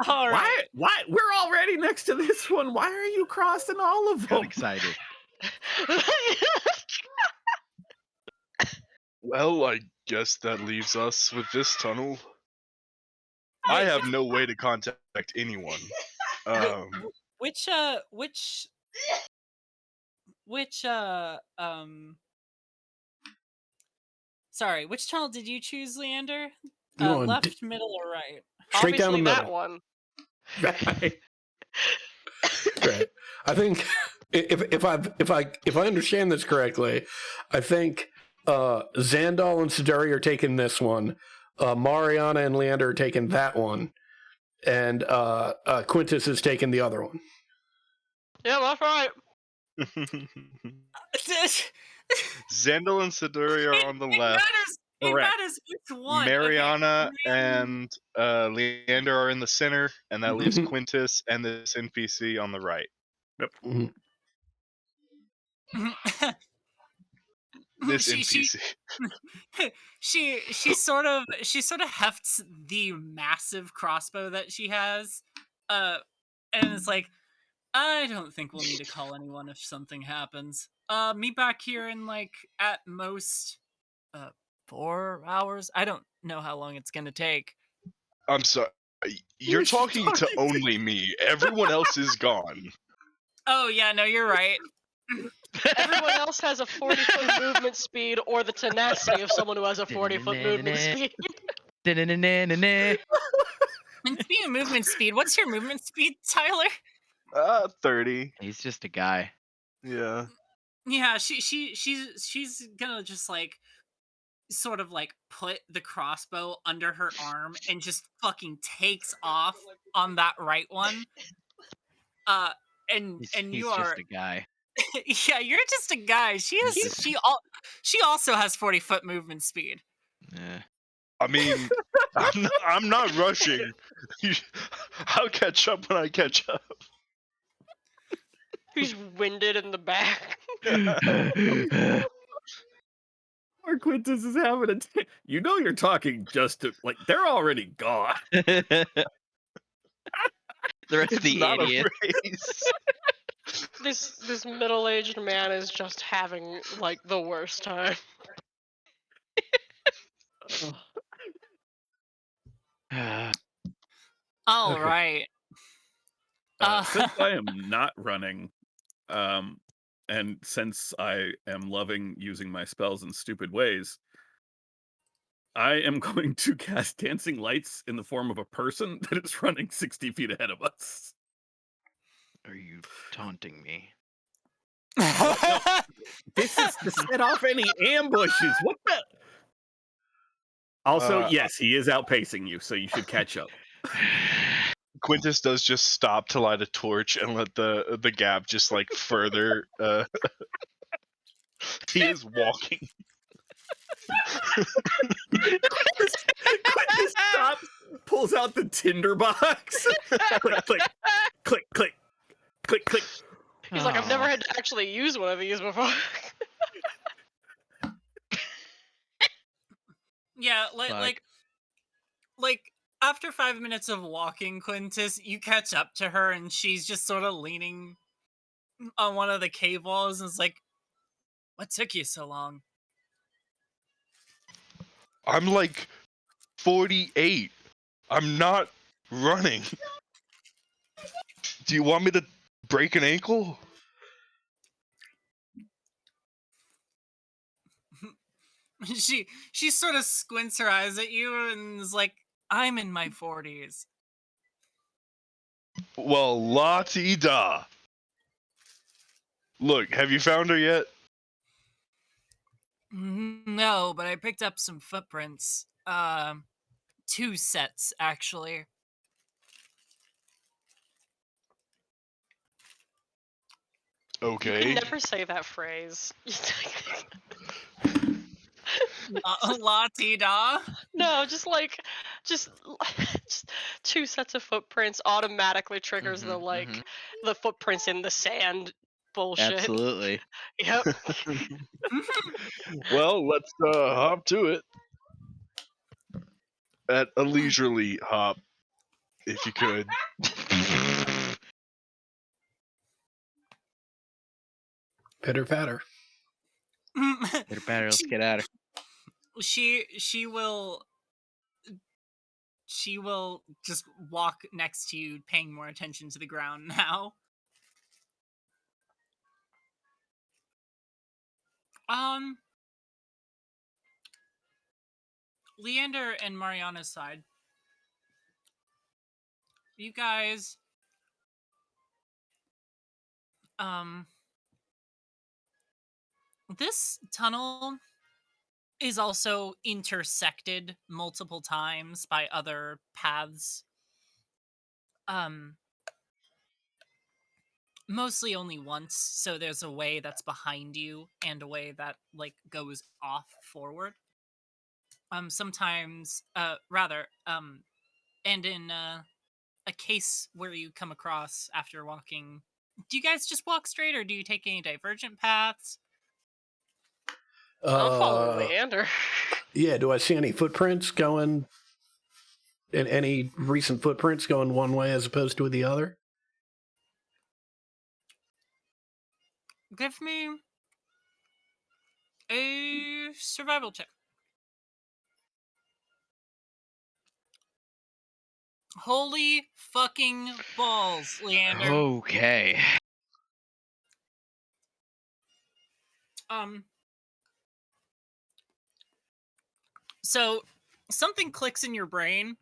[SPEAKER 1] All right.
[SPEAKER 4] Why? We're already next to this one. Why are you crossing all of
[SPEAKER 2] Got
[SPEAKER 4] them?
[SPEAKER 2] excited.
[SPEAKER 6] Well, I guess that leaves us with this tunnel. I have no way to contact anyone.
[SPEAKER 1] Which sorry, which tunnel did you choose, Leander?
[SPEAKER 5] You want
[SPEAKER 1] Left, middle, or right?
[SPEAKER 5] straight down the
[SPEAKER 3] Obviously
[SPEAKER 5] middle.
[SPEAKER 3] that one.
[SPEAKER 5] Right. Right. I think if I understand this correctly, I think Xandal and Siduri are taking this one, Mariana and Leander are taking that one, and Quintus is taking the other one.
[SPEAKER 3] Yeah, that's right.
[SPEAKER 6] Xandal and Siduri are on the left.
[SPEAKER 1] It
[SPEAKER 4] Correct.
[SPEAKER 1] matters which one.
[SPEAKER 6] Mariana
[SPEAKER 1] Okay.
[SPEAKER 6] and Leander are in the center, and that leaves Quintus and this NPC on the right. This NPC.
[SPEAKER 1] She sort of hefts the massive crossbow that she has, and it's like, I don't think we'll need to call anyone if something happens. Meet back here in like at most 4 hours. I don't know how long it's gonna take.
[SPEAKER 6] I'm sorry. You're talking to only me. Everyone else is gone.
[SPEAKER 1] Oh yeah, no, you're right.
[SPEAKER 3] Everyone else has a 40-foot movement speed or the tenacity of someone who has a 40-foot movement speed.
[SPEAKER 1] And speaking of movement speed, what's your movement speed, Tyler?
[SPEAKER 6] 30.
[SPEAKER 2] He's just a guy.
[SPEAKER 6] Yeah.
[SPEAKER 1] Yeah, she's gonna just like sort of like put the crossbow under her arm and just fucking takes off on that right one. And
[SPEAKER 2] He's
[SPEAKER 1] you are
[SPEAKER 2] just a guy.
[SPEAKER 1] Yeah, you're just a guy. She also has 40-foot movement speed.
[SPEAKER 2] Yeah.
[SPEAKER 6] I mean, I'm not rushing. I'll catch up when I catch up.
[SPEAKER 3] He's winded in the back.
[SPEAKER 4] Or Quintus is having a you know you're talking just to like they're already gone.
[SPEAKER 2] The rest of
[SPEAKER 6] It's
[SPEAKER 2] the
[SPEAKER 6] not
[SPEAKER 2] idiot.
[SPEAKER 6] a race.
[SPEAKER 3] This middle-aged man is just having like the worst time.
[SPEAKER 1] All
[SPEAKER 5] Okay.
[SPEAKER 1] right.
[SPEAKER 4] Since I am not running, and since I am loving using my spells in stupid ways, I am going to cast Dancing Lights in the form of a person that is running 60 feet ahead of us.
[SPEAKER 2] Are you taunting me?
[SPEAKER 4] This is to set off any ambushes. What the? Also, yes, he is outpacing you, so you should catch up.
[SPEAKER 6] Quintus does just stop to light a torch and let the gap just like further. He is walking.
[SPEAKER 4] Quintus stops, pulls out the tinder box. Click, click, click, click, click, click.
[SPEAKER 3] He's like, I've never
[SPEAKER 2] Aw.
[SPEAKER 3] had to actually use one of these before.
[SPEAKER 1] Yeah,
[SPEAKER 2] Fuck.
[SPEAKER 1] like after 5 minutes of walking, Quintus, you catch up to her and she's just sort of leaning on one of the cave walls and is like, "What took you so long?"
[SPEAKER 6] I'm like 48. I'm not running. Do you want me to break an ankle?
[SPEAKER 1] She sort of squints her eyes at you and is like, "I'm in my 40s."
[SPEAKER 6] Well, la-ti-da. Look, have you found her yet?
[SPEAKER 1] No, but I picked up some footprints. 2 sets actually.
[SPEAKER 3] You
[SPEAKER 6] Okay.
[SPEAKER 3] can never say that phrase.
[SPEAKER 1] La-ti-da.
[SPEAKER 3] No, just like, just 2 sets of footprints automatically triggers the
[SPEAKER 2] Mhm.
[SPEAKER 3] the footprints in the sand bullshit.
[SPEAKER 2] Absolutely.
[SPEAKER 3] Yep.
[SPEAKER 6] Well, let's hop to it. At a leisurely hop, if you could.
[SPEAKER 5] Pitter patter.
[SPEAKER 2] Better, better, let's get at her.
[SPEAKER 1] she will just walk next to you, paying more attention to the ground now. Leander and Mariana's side, you guys this tunnel is also intersected multiple times by other paths. Mostly only once, so there's a way that's behind you and a way that like goes off forward. Sometimes and in a case where you come across after walking, do you guys just walk straight or do you take any divergent paths?
[SPEAKER 3] I'm following Leander.
[SPEAKER 5] Yeah, do I see any footprints going, any recent footprints going one way as opposed to the other?
[SPEAKER 1] Give me a survival check. Holy fucking balls, Leander.
[SPEAKER 2] Okay.
[SPEAKER 1] So something clicks in your brain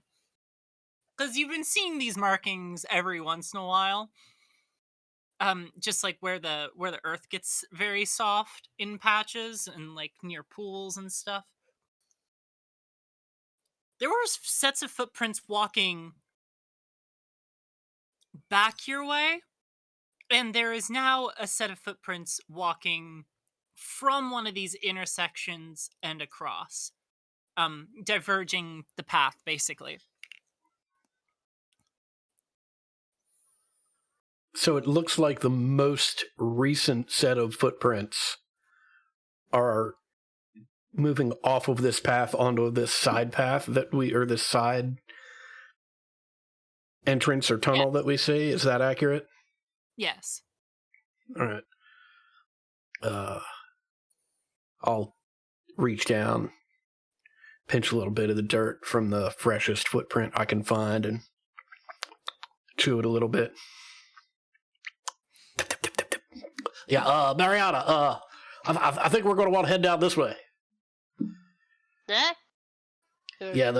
[SPEAKER 1] because you've been seeing these markings every once in a while. Just like where the earth gets very soft in patches and like near pools and stuff. There were sets of footprints walking back your way, And there is now a set of footprints walking from one of these intersections and across, diverging the path, basically.
[SPEAKER 5] So it looks like the most recent set of footprints are moving off of this path onto this side path or this side entrance or tunnel that we see. Is that accurate?
[SPEAKER 1] Yes.
[SPEAKER 5] All right. I'll reach down, pinch a little bit of the dirt from the freshest footprint I can find, and chew it a little bit. Yeah, Mariana, I think we're going to want to head down this way.
[SPEAKER 3] Eh?
[SPEAKER 5] Yeah,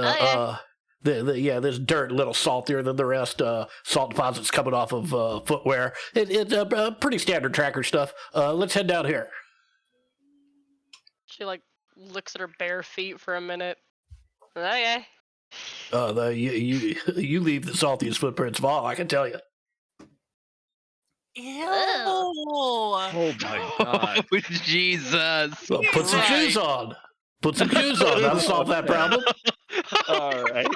[SPEAKER 5] this dirt a little saltier than the rest. Salt deposits coming off of footwear. It's pretty standard tracker stuff. Let's head down here.
[SPEAKER 3] She like looks at her bare feet for a minute. Okay.
[SPEAKER 5] You leave the saltiest footprints of all, I can tell you.
[SPEAKER 1] Ew.
[SPEAKER 4] Oh my god.
[SPEAKER 2] Oh, Jesus.
[SPEAKER 5] Well, put some shoes on. Put some shoes on. That'll solve that problem.
[SPEAKER 4] All right.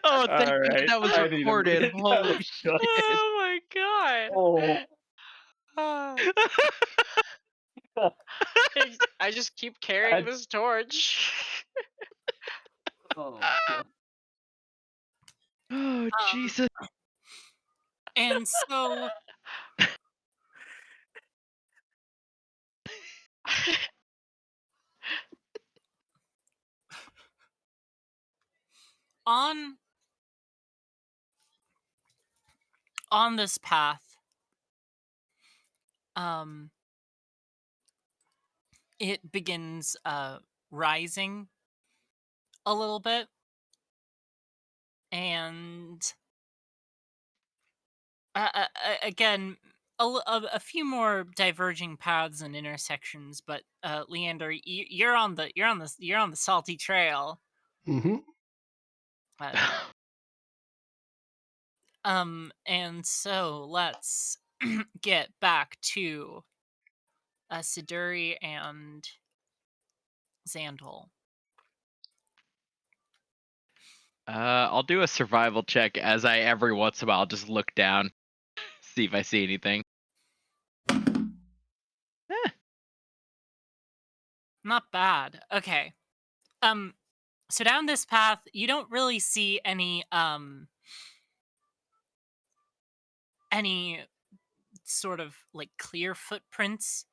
[SPEAKER 2] Oh, thank
[SPEAKER 4] All
[SPEAKER 2] you.
[SPEAKER 4] right.
[SPEAKER 2] That was
[SPEAKER 4] I need a
[SPEAKER 2] recorded.
[SPEAKER 4] minute.
[SPEAKER 2] Holy shit.
[SPEAKER 3] Oh my god.
[SPEAKER 4] Oh.
[SPEAKER 3] I just keep carrying this torch.
[SPEAKER 4] Oh.
[SPEAKER 2] Oh, Jesus.
[SPEAKER 1] And so on this path, it begins rising a little bit, and again, a few more diverging paths and intersections. But Leander, you're on the salty trail.
[SPEAKER 5] Mm-hmm.
[SPEAKER 1] And so let's get back to Siduri and Xandol.
[SPEAKER 2] I'll do a survival check as I every once in a while just look down, see if I see anything.
[SPEAKER 1] Not bad. Okay. So down this path, you don't really see any sort of like clear footprints.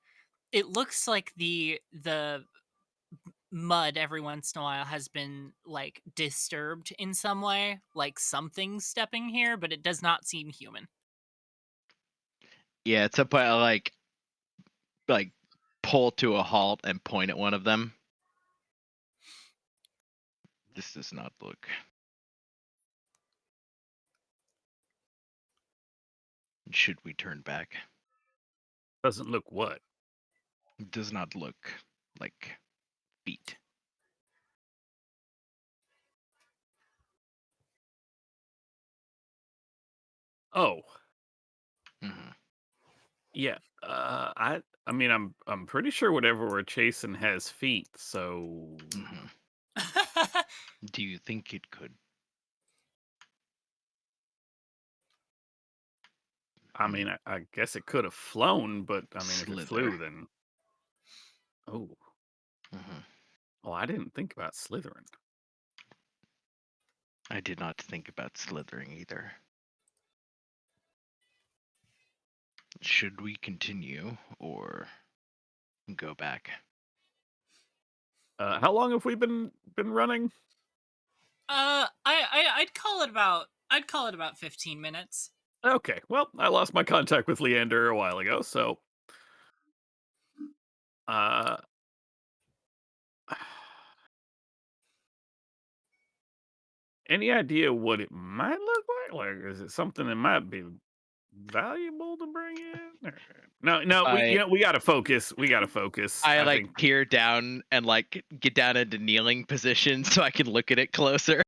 [SPEAKER 1] It looks like the mud every once in a while has been like disturbed in some way, like something's stepping here, but it does not seem human.
[SPEAKER 2] Yeah, it's up I like pull to a halt and point at one of them. This does not look. Should we turn back?
[SPEAKER 4] Doesn't look what?
[SPEAKER 2] It does not look like feet.
[SPEAKER 4] Oh.
[SPEAKER 2] Mm-hmm.
[SPEAKER 4] Yeah. I mean I'm pretty sure whatever we're chasing has feet, so
[SPEAKER 2] Mm-hmm. Do you think it could?
[SPEAKER 4] I mean I guess it could have flown, but I mean if it
[SPEAKER 2] Slither.
[SPEAKER 4] flew then Oh.
[SPEAKER 2] Mm-hmm.
[SPEAKER 4] Oh, I didn't think about slithering.
[SPEAKER 2] I did not think about slithering either. Should we continue or go back?
[SPEAKER 4] How long have we been running?
[SPEAKER 1] I'd call it about 15 minutes.
[SPEAKER 4] Okay. Well, I lost my contact with Leander a while ago, so any idea what it might look like? Like, is it something that might be valuable to bring in? No. We gotta focus.
[SPEAKER 2] I like
[SPEAKER 4] think.
[SPEAKER 2] peer down and like get down into kneeling position so I can look at it closer.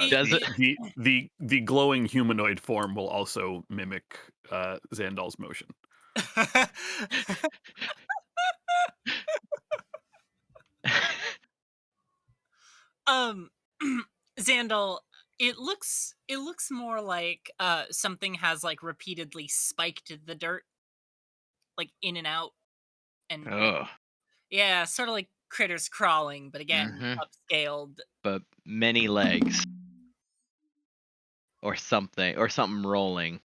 [SPEAKER 2] Does it?
[SPEAKER 4] The glowing humanoid form will also mimic Xandal's motion.
[SPEAKER 1] um Xandal, it looks more like something has like repeatedly spiked the dirt like in and out and
[SPEAKER 2] Oh,
[SPEAKER 1] yeah, sort of like critters crawling, but again,
[SPEAKER 2] Mhm.
[SPEAKER 1] upscaled.
[SPEAKER 2] but many legs or something rolling.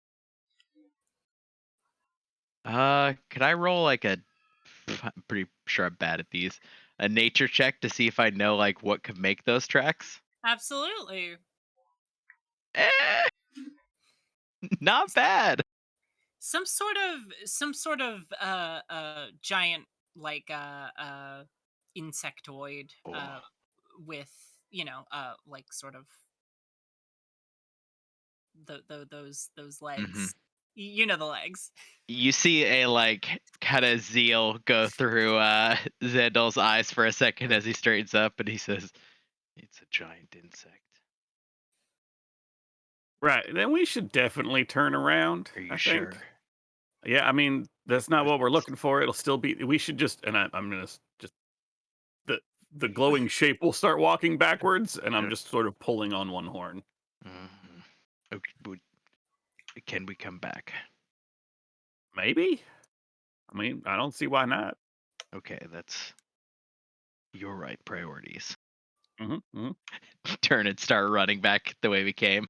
[SPEAKER 2] Could I roll like a? I'm pretty sure I'm bad at these. A nature check to see if I know like what could make those tracks.
[SPEAKER 1] Absolutely.
[SPEAKER 2] Eh, not bad.
[SPEAKER 1] Some sort of giant like insectoid
[SPEAKER 2] Oh.
[SPEAKER 1] with like sort of those
[SPEAKER 2] Mhm.
[SPEAKER 1] legs. You know the legs.
[SPEAKER 2] You see a like kind of zeal go through Xandal's eyes for a second as he straightens up and he says, "It's a giant insect."
[SPEAKER 4] Right. Then we should definitely turn around.
[SPEAKER 2] Are you
[SPEAKER 4] I
[SPEAKER 2] sure?
[SPEAKER 4] think. Yeah. I mean, that's not what we're looking for. It'll still be. We should just. And I'm gonna just the glowing shape will start walking backwards, and I'm just sort of pulling on one horn.
[SPEAKER 2] Mhm. Okay, but can we come back?
[SPEAKER 4] Maybe. I mean, I don't see why not.
[SPEAKER 2] Okay, you're right. Priorities.
[SPEAKER 4] Mm-hmm.
[SPEAKER 2] Turn and start running back the way we came.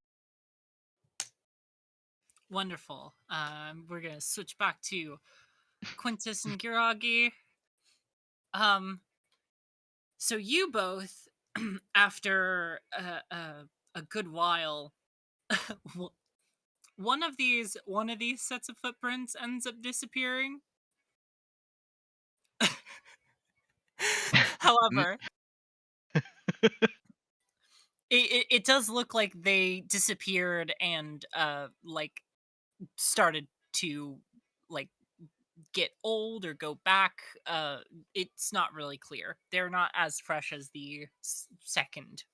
[SPEAKER 1] Wonderful. We're gonna switch back to Quintus and Giragi. So you both, after a good while, one of these sets of footprints ends up disappearing. However, it does look like they disappeared and like started to like get old or go back. It's not really clear. They're not as fresh as the second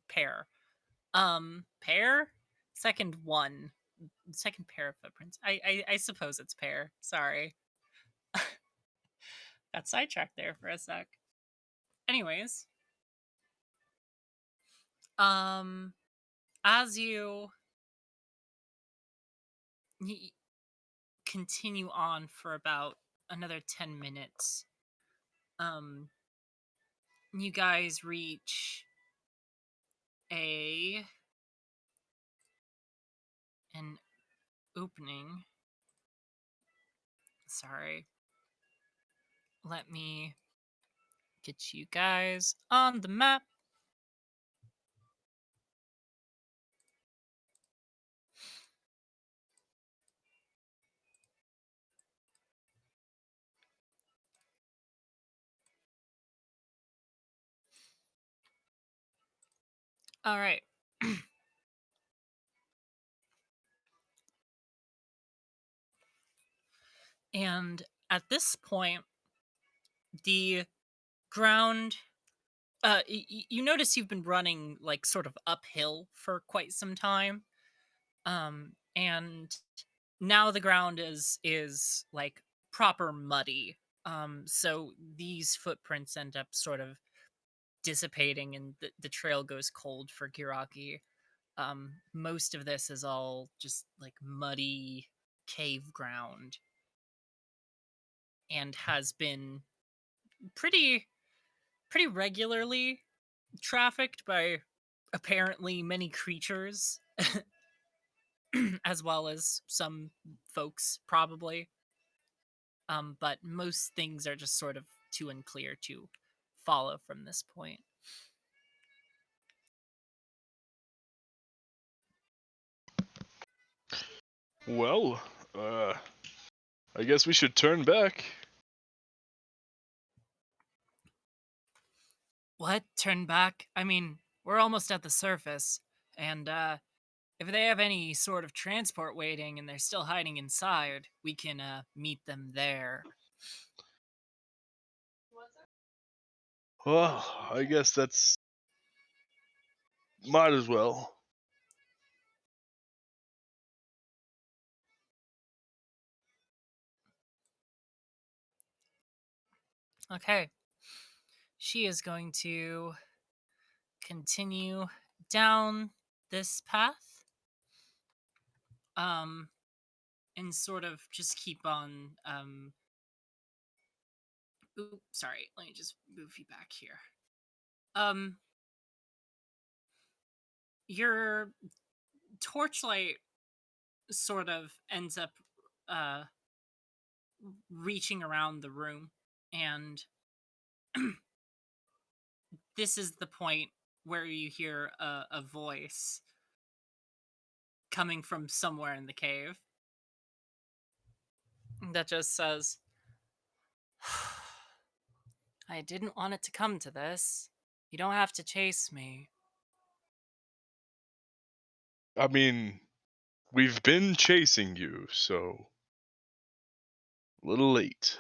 [SPEAKER 1] pair. Pair? Second one. Second pair of footprints. I suppose it's pair. Sorry. Got sidetracked there for a sec. Anyways, as y- continue on for about another 10 minutes, um, you guys reach a an opening. Sorry. Let me get you guys on the map. All right. And at this point, the ground you notice you've been running like sort of uphill for quite some time. And now the ground is like proper muddy. So these footprints end up sort of dissipating and the trail goes cold for Giraki. Most of this is all just like muddy cave ground and has been pretty pretty regularly trafficked by apparently many creatures as well as some folks probably. But most things are just sort of too unclear to follow from this point.
[SPEAKER 6] Well, I guess we should turn back.
[SPEAKER 1] What? Turn back? I mean, we're almost at the surface, and if they have any sort of transport waiting and they're still hiding inside, we can meet them there.
[SPEAKER 6] Well, I guess Might as well.
[SPEAKER 1] Okay. She is going to continue down this path. And sort of just keep on sorry, let me just move you back here. Your torchlight sort of ends up reaching around the room, and this is the point where you hear a voice coming from somewhere in the cave that just says, I didn't want it to come to this. You don't have to chase me.
[SPEAKER 6] I mean, we've been chasing you, so a little late.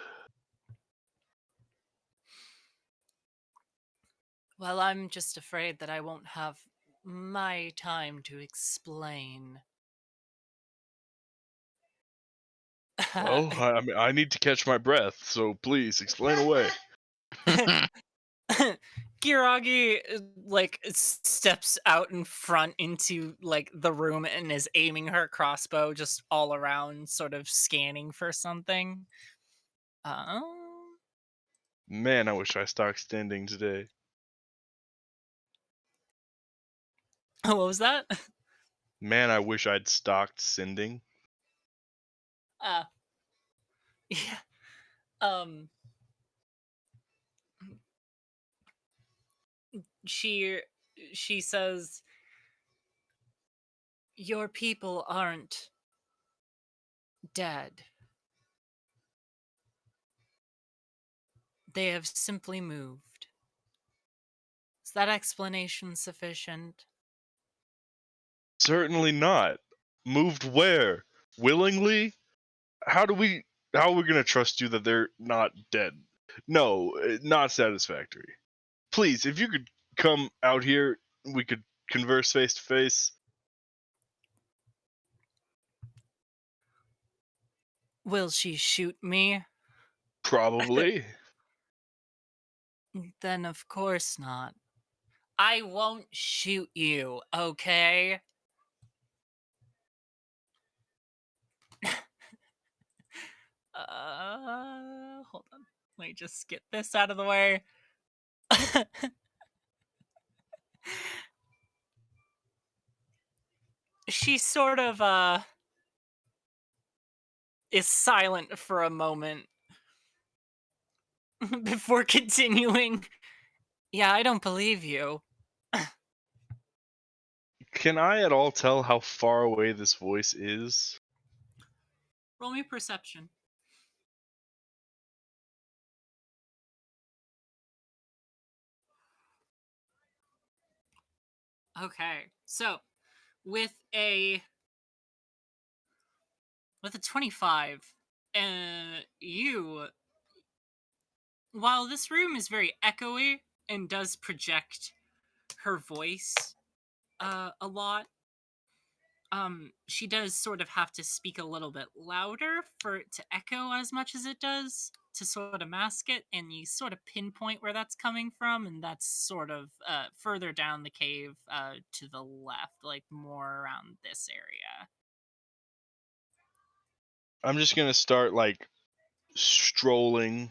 [SPEAKER 1] Well, I'm just afraid that I won't have my time to explain.
[SPEAKER 6] Well, I mean, I need to catch my breath, so please explain away.
[SPEAKER 1] Kiragi like steps out in front into like the room and is aiming her crossbow just all around, sort of scanning for something.
[SPEAKER 6] Man, I wish I stopped standing today.
[SPEAKER 1] What was that?
[SPEAKER 6] Man, I wish I'd stocked sending.
[SPEAKER 1] Yeah. She says, your people aren't dead. They have simply moved. Is that explanation sufficient?
[SPEAKER 6] Certainly not. Moved where? Willingly? How are we gonna trust you that they're not dead? No, not satisfactory. Please, if you could come out here, we could converse face to face.
[SPEAKER 1] Will she shoot me?
[SPEAKER 6] Probably.
[SPEAKER 1] Then of course not. I won't shoot you, okay? Hold on. Let me just get this out of the way. She sort of is silent for a moment before continuing. Yeah, I don't believe you.
[SPEAKER 6] Can I at all tell how far away this voice is?
[SPEAKER 1] Roll me perception. Okay, so with a 25, you, while this room is very echoey and does project her voice a lot, she does sort of have to speak a little bit louder for it to echo as much as it does to sort of mask it, and you sort of pinpoint where that's coming from, and that's sort of further down the cave to the left, like more around this area.
[SPEAKER 6] I'm just gonna start like strolling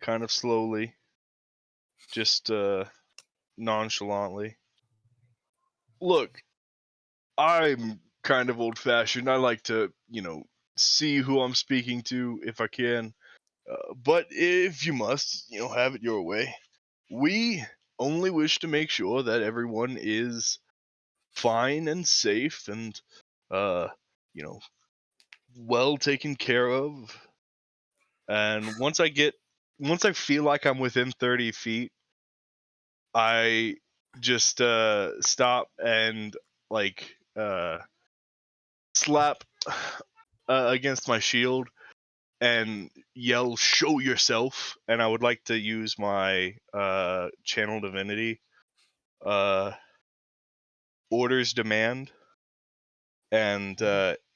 [SPEAKER 6] kind of slowly. Just nonchalantly. Look, I'm kind of old fashioned. I like to, see who I'm speaking to if I can. But if you must, have it your way. We only wish to make sure that everyone is fine and safe and, well taken care of. And once I feel like I'm within 30 feet, I just stop and like slap against my shield and yell, "Show yourself!" And I would like to use my channel divinity orders demand, and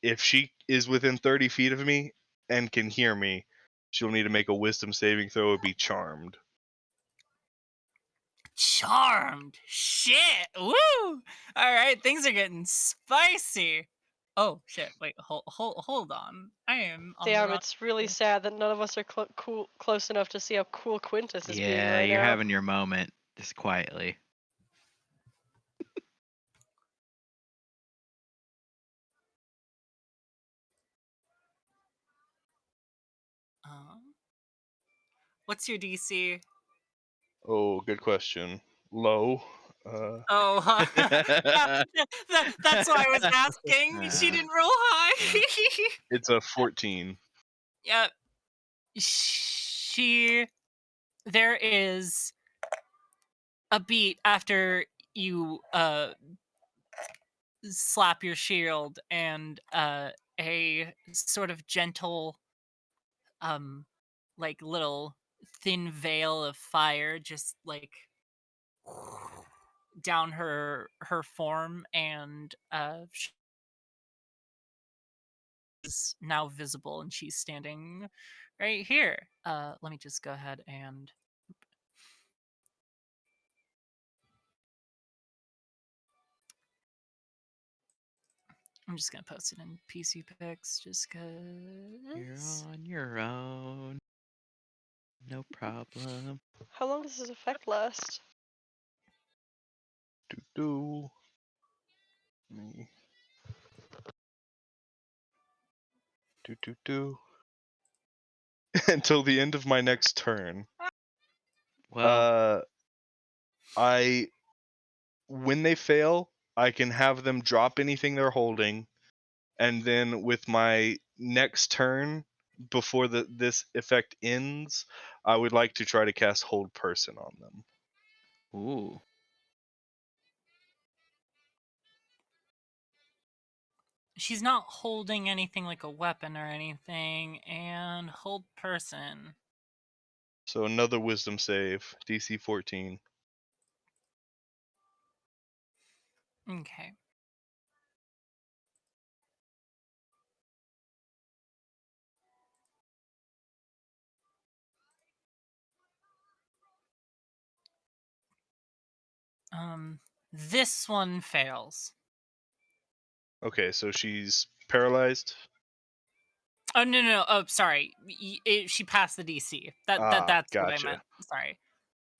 [SPEAKER 6] if she is within 30 feet of me and can hear me, she'll need to make a wisdom saving throw or be charmed.
[SPEAKER 1] Charmed. Shit. Woo. All right, things are getting spicy. Oh shit. Wait. Hold on. I am on the
[SPEAKER 3] Damn,
[SPEAKER 1] wrong.
[SPEAKER 3] it's really sad that none of us are close enough to see how cool Quintus is being
[SPEAKER 2] Yeah,
[SPEAKER 3] right
[SPEAKER 2] you're
[SPEAKER 3] now.
[SPEAKER 2] having your moment, just quietly.
[SPEAKER 1] What's your DC?
[SPEAKER 6] Oh, good question. Low.
[SPEAKER 1] Oh, that's why I was asking. She didn't roll high.
[SPEAKER 6] It's a 14.
[SPEAKER 1] Yep. There is a beat after you slap your shield, and a sort of gentle like little thin veil of fire just like down her form, and is now visible, and she's standing right here. Let me just go ahead and I'm just gonna post it in PC Pics just
[SPEAKER 2] You're
[SPEAKER 1] cause.
[SPEAKER 2] on your own. No problem.
[SPEAKER 3] How long does this effect last?
[SPEAKER 6] Do. Me. Do. Until the end of my next turn.
[SPEAKER 2] Well,
[SPEAKER 6] When they fail, I can have them drop anything they're holding, and then with my next turn, before this effect ends, I would like to try to cast Hold Person on them.
[SPEAKER 2] ooh.
[SPEAKER 1] She's not holding anything like a weapon or anything, and hold person.
[SPEAKER 6] So another Wisdom save, DC 14.
[SPEAKER 1] Okay. This one fails.
[SPEAKER 6] Okay, so she's paralyzed.
[SPEAKER 1] Oh no! Oh, sorry. She passed the DC. That's what I
[SPEAKER 6] Gotcha.
[SPEAKER 1] meant. Sorry.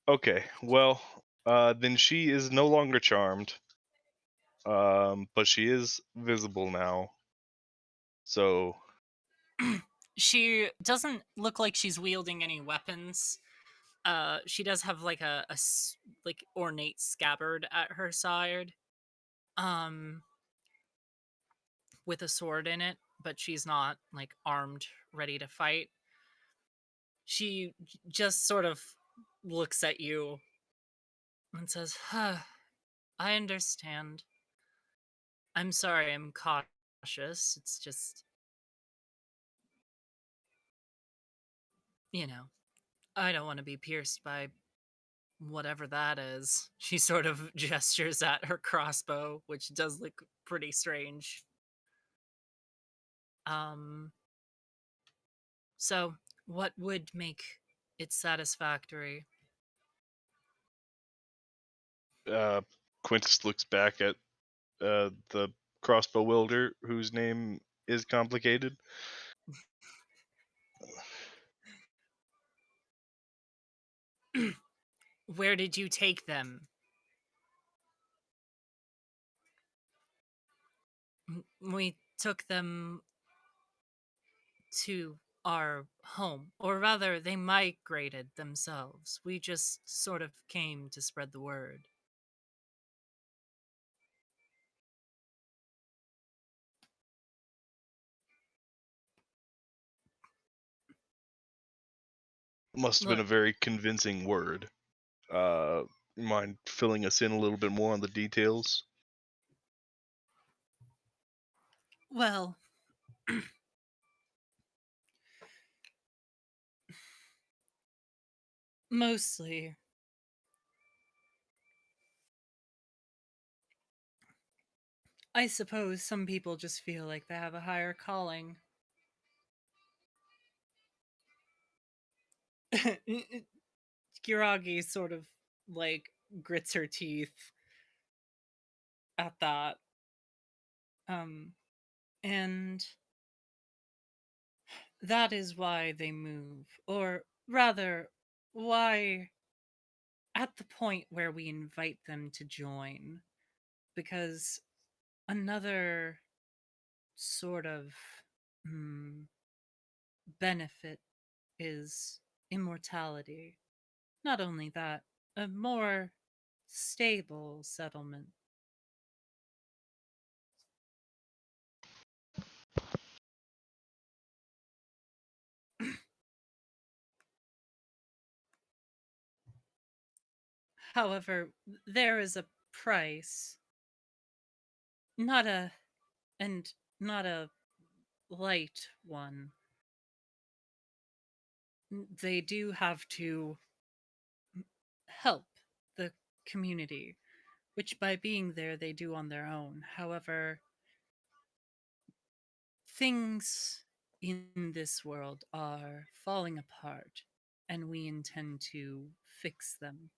[SPEAKER 6] Okay, well, then she is no longer charmed. But she is visible now. So
[SPEAKER 1] She doesn't look like she's wielding any weapons. She does have like a like ornate scabbard at her side, with a sword in it, but she's not like armed, ready to fight. She just sort of looks at you and says, "Huh, I understand. I'm sorry, I'm cautious. It's just, you know, I don't want to be pierced by whatever that is." She sort of gestures at her crossbow, which does look pretty strange. So what would make it satisfactory?
[SPEAKER 6] Quintus looks back at the crossbow wielder, whose name is complicated.
[SPEAKER 1] Where did you take them? We took them to our home, or rather, they migrated themselves. We just sort of came to spread the word.
[SPEAKER 6] Must have been a very convincing word. Mind filling us in a little bit more on the details?
[SPEAKER 1] Well, mostly I suppose some people just feel like they have a higher calling. Kiragi sort of like grits her teeth at that. And that is why they move, or rather, why at the point where we invite them to join, because another sort of benefit is immortality. Not only that, a more stable settlement. However, there is a price, not a and not a light one. They do have to help the community, which by being there they do on their own. However, things in this world are falling apart, and we intend to fix them.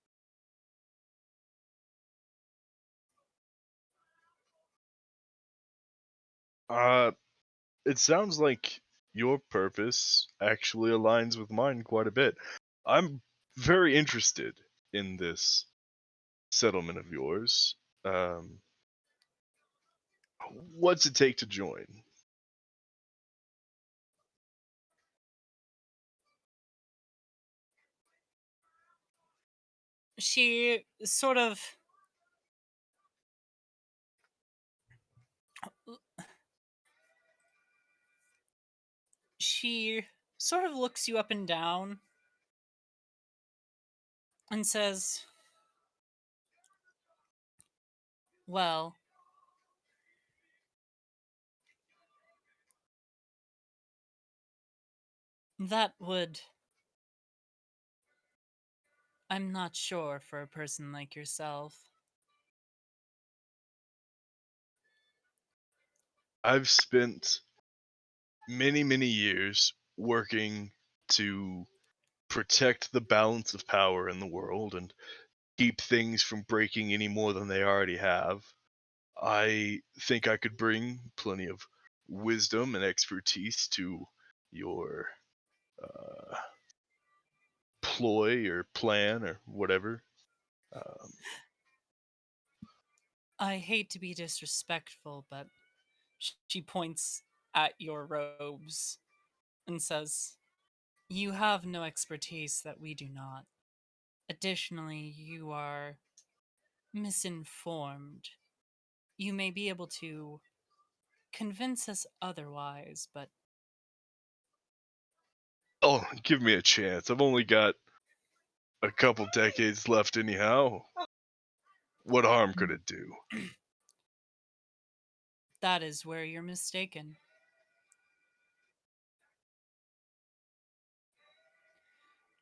[SPEAKER 6] It sounds like your purpose actually aligns with mine quite a bit. I'm very interested in this settlement of yours. What's it take to join?
[SPEAKER 1] She sort of looks you up and down and says, well, that would, I'm not sure for a person like yourself.
[SPEAKER 6] I've spent many, many years working to protect the balance of power in the world and keep things from breaking any more than they already have. I think I could bring plenty of wisdom and expertise to your uh, ploy or plan or whatever. Um,
[SPEAKER 1] I hate to be disrespectful, but she points at your robes and says, you have no expertise that we do not. Additionally, you are misinformed. You may be able to convince us otherwise, but
[SPEAKER 6] oh, give me a chance. I've only got a couple decades left, anyhow. What harm could it do?
[SPEAKER 1] that is where you're mistaken.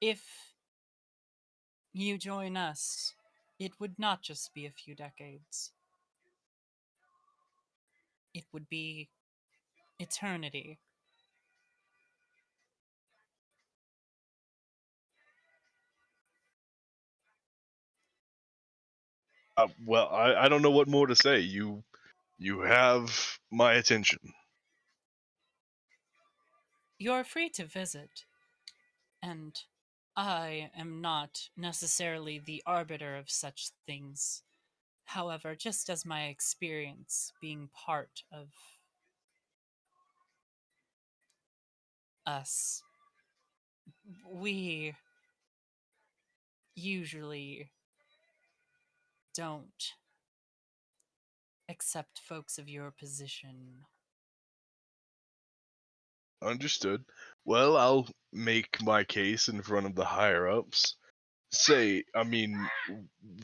[SPEAKER 1] If you join us, it would not just be a few decades. It would be eternity.
[SPEAKER 6] Well, I don't know what more to say. You have my attention.
[SPEAKER 1] You're free to visit, and I am not necessarily the arbiter of such things. However, just as my experience being part of us, we usually don't accept folks of your position.
[SPEAKER 6] Understood. Well, I'll make my case in front of the higher ups. Say, I mean,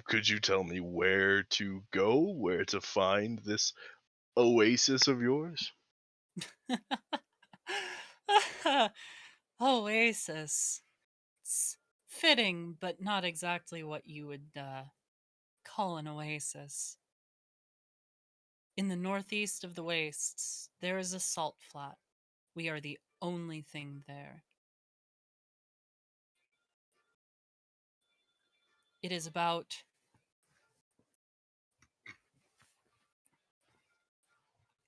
[SPEAKER 6] could you tell me where to go, where to find this oasis of yours?
[SPEAKER 1] Oasis. It's fitting, but not exactly what you would call an oasis. In the northeast of the wastes, there is a salt flat. We are the only thing there. It is about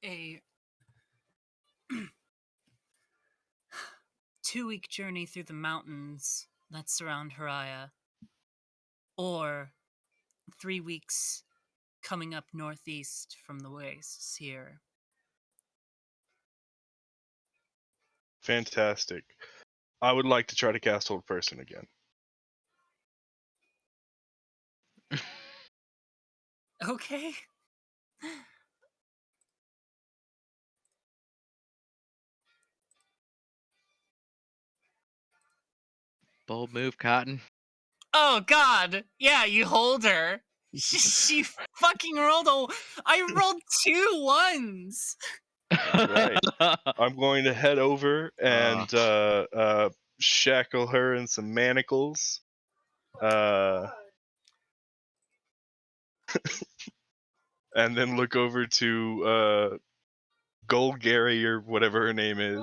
[SPEAKER 1] a 2-week journey through the mountains that surround Haraya, or 3 weeks coming up northeast from the wastes here.
[SPEAKER 6] Fantastic. I would like to try to cast Hold Person again.
[SPEAKER 1] Okay.
[SPEAKER 2] Bold move, Cotton.
[SPEAKER 1] Oh God! Yeah, you hold her. She fucking rolled I rolled 2 ones.
[SPEAKER 6] Right. I'm going to head over and shackle her in some manacles. And then look over to Golgari or whatever her name is.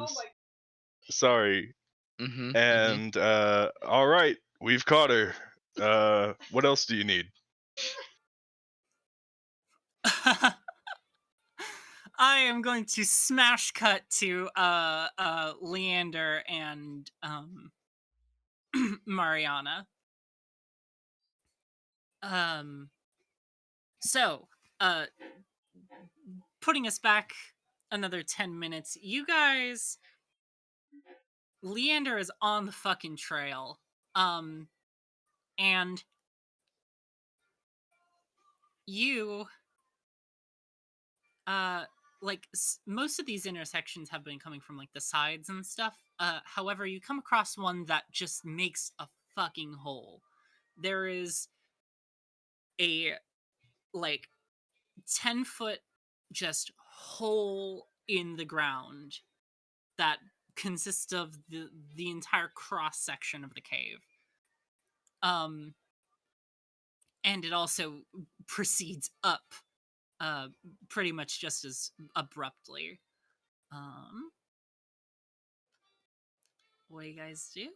[SPEAKER 6] Sorry.
[SPEAKER 2] Mm-hmm.
[SPEAKER 6] And all right, we've caught her. What else do you need?
[SPEAKER 1] I am going to smash cut to Leander and Mariana. So, putting us back another 10 minutes, you guys, Leander is on the fucking trail. And you, like, most of these intersections have been coming from, like, the sides and stuff. However, you come across one that just makes a fucking hole. There is a, like, 10-foot just hole in the ground that consists of the entire cross section of the cave. And it also proceeds up pretty much just as abruptly. What do you guys do?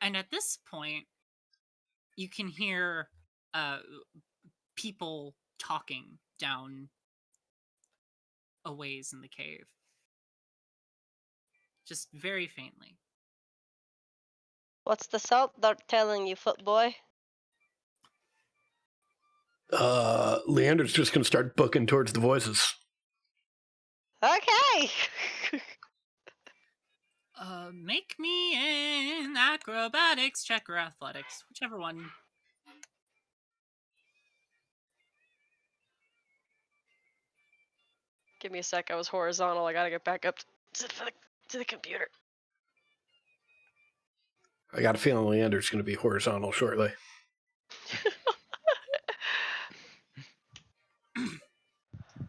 [SPEAKER 1] And at this point, you can hear people talking down a ways in the cave. Just very faintly.
[SPEAKER 7] What's the salt they're telling you, footboy?
[SPEAKER 5] Leander's just gonna start booking towards the voices.
[SPEAKER 7] Okay.
[SPEAKER 1] Make me an acrobatics check or athletics, whichever one.
[SPEAKER 3] Give me a sec. I was horizontal. I gotta get back up to the computer.
[SPEAKER 5] I got a feeling Leander's gonna be horizontal shortly.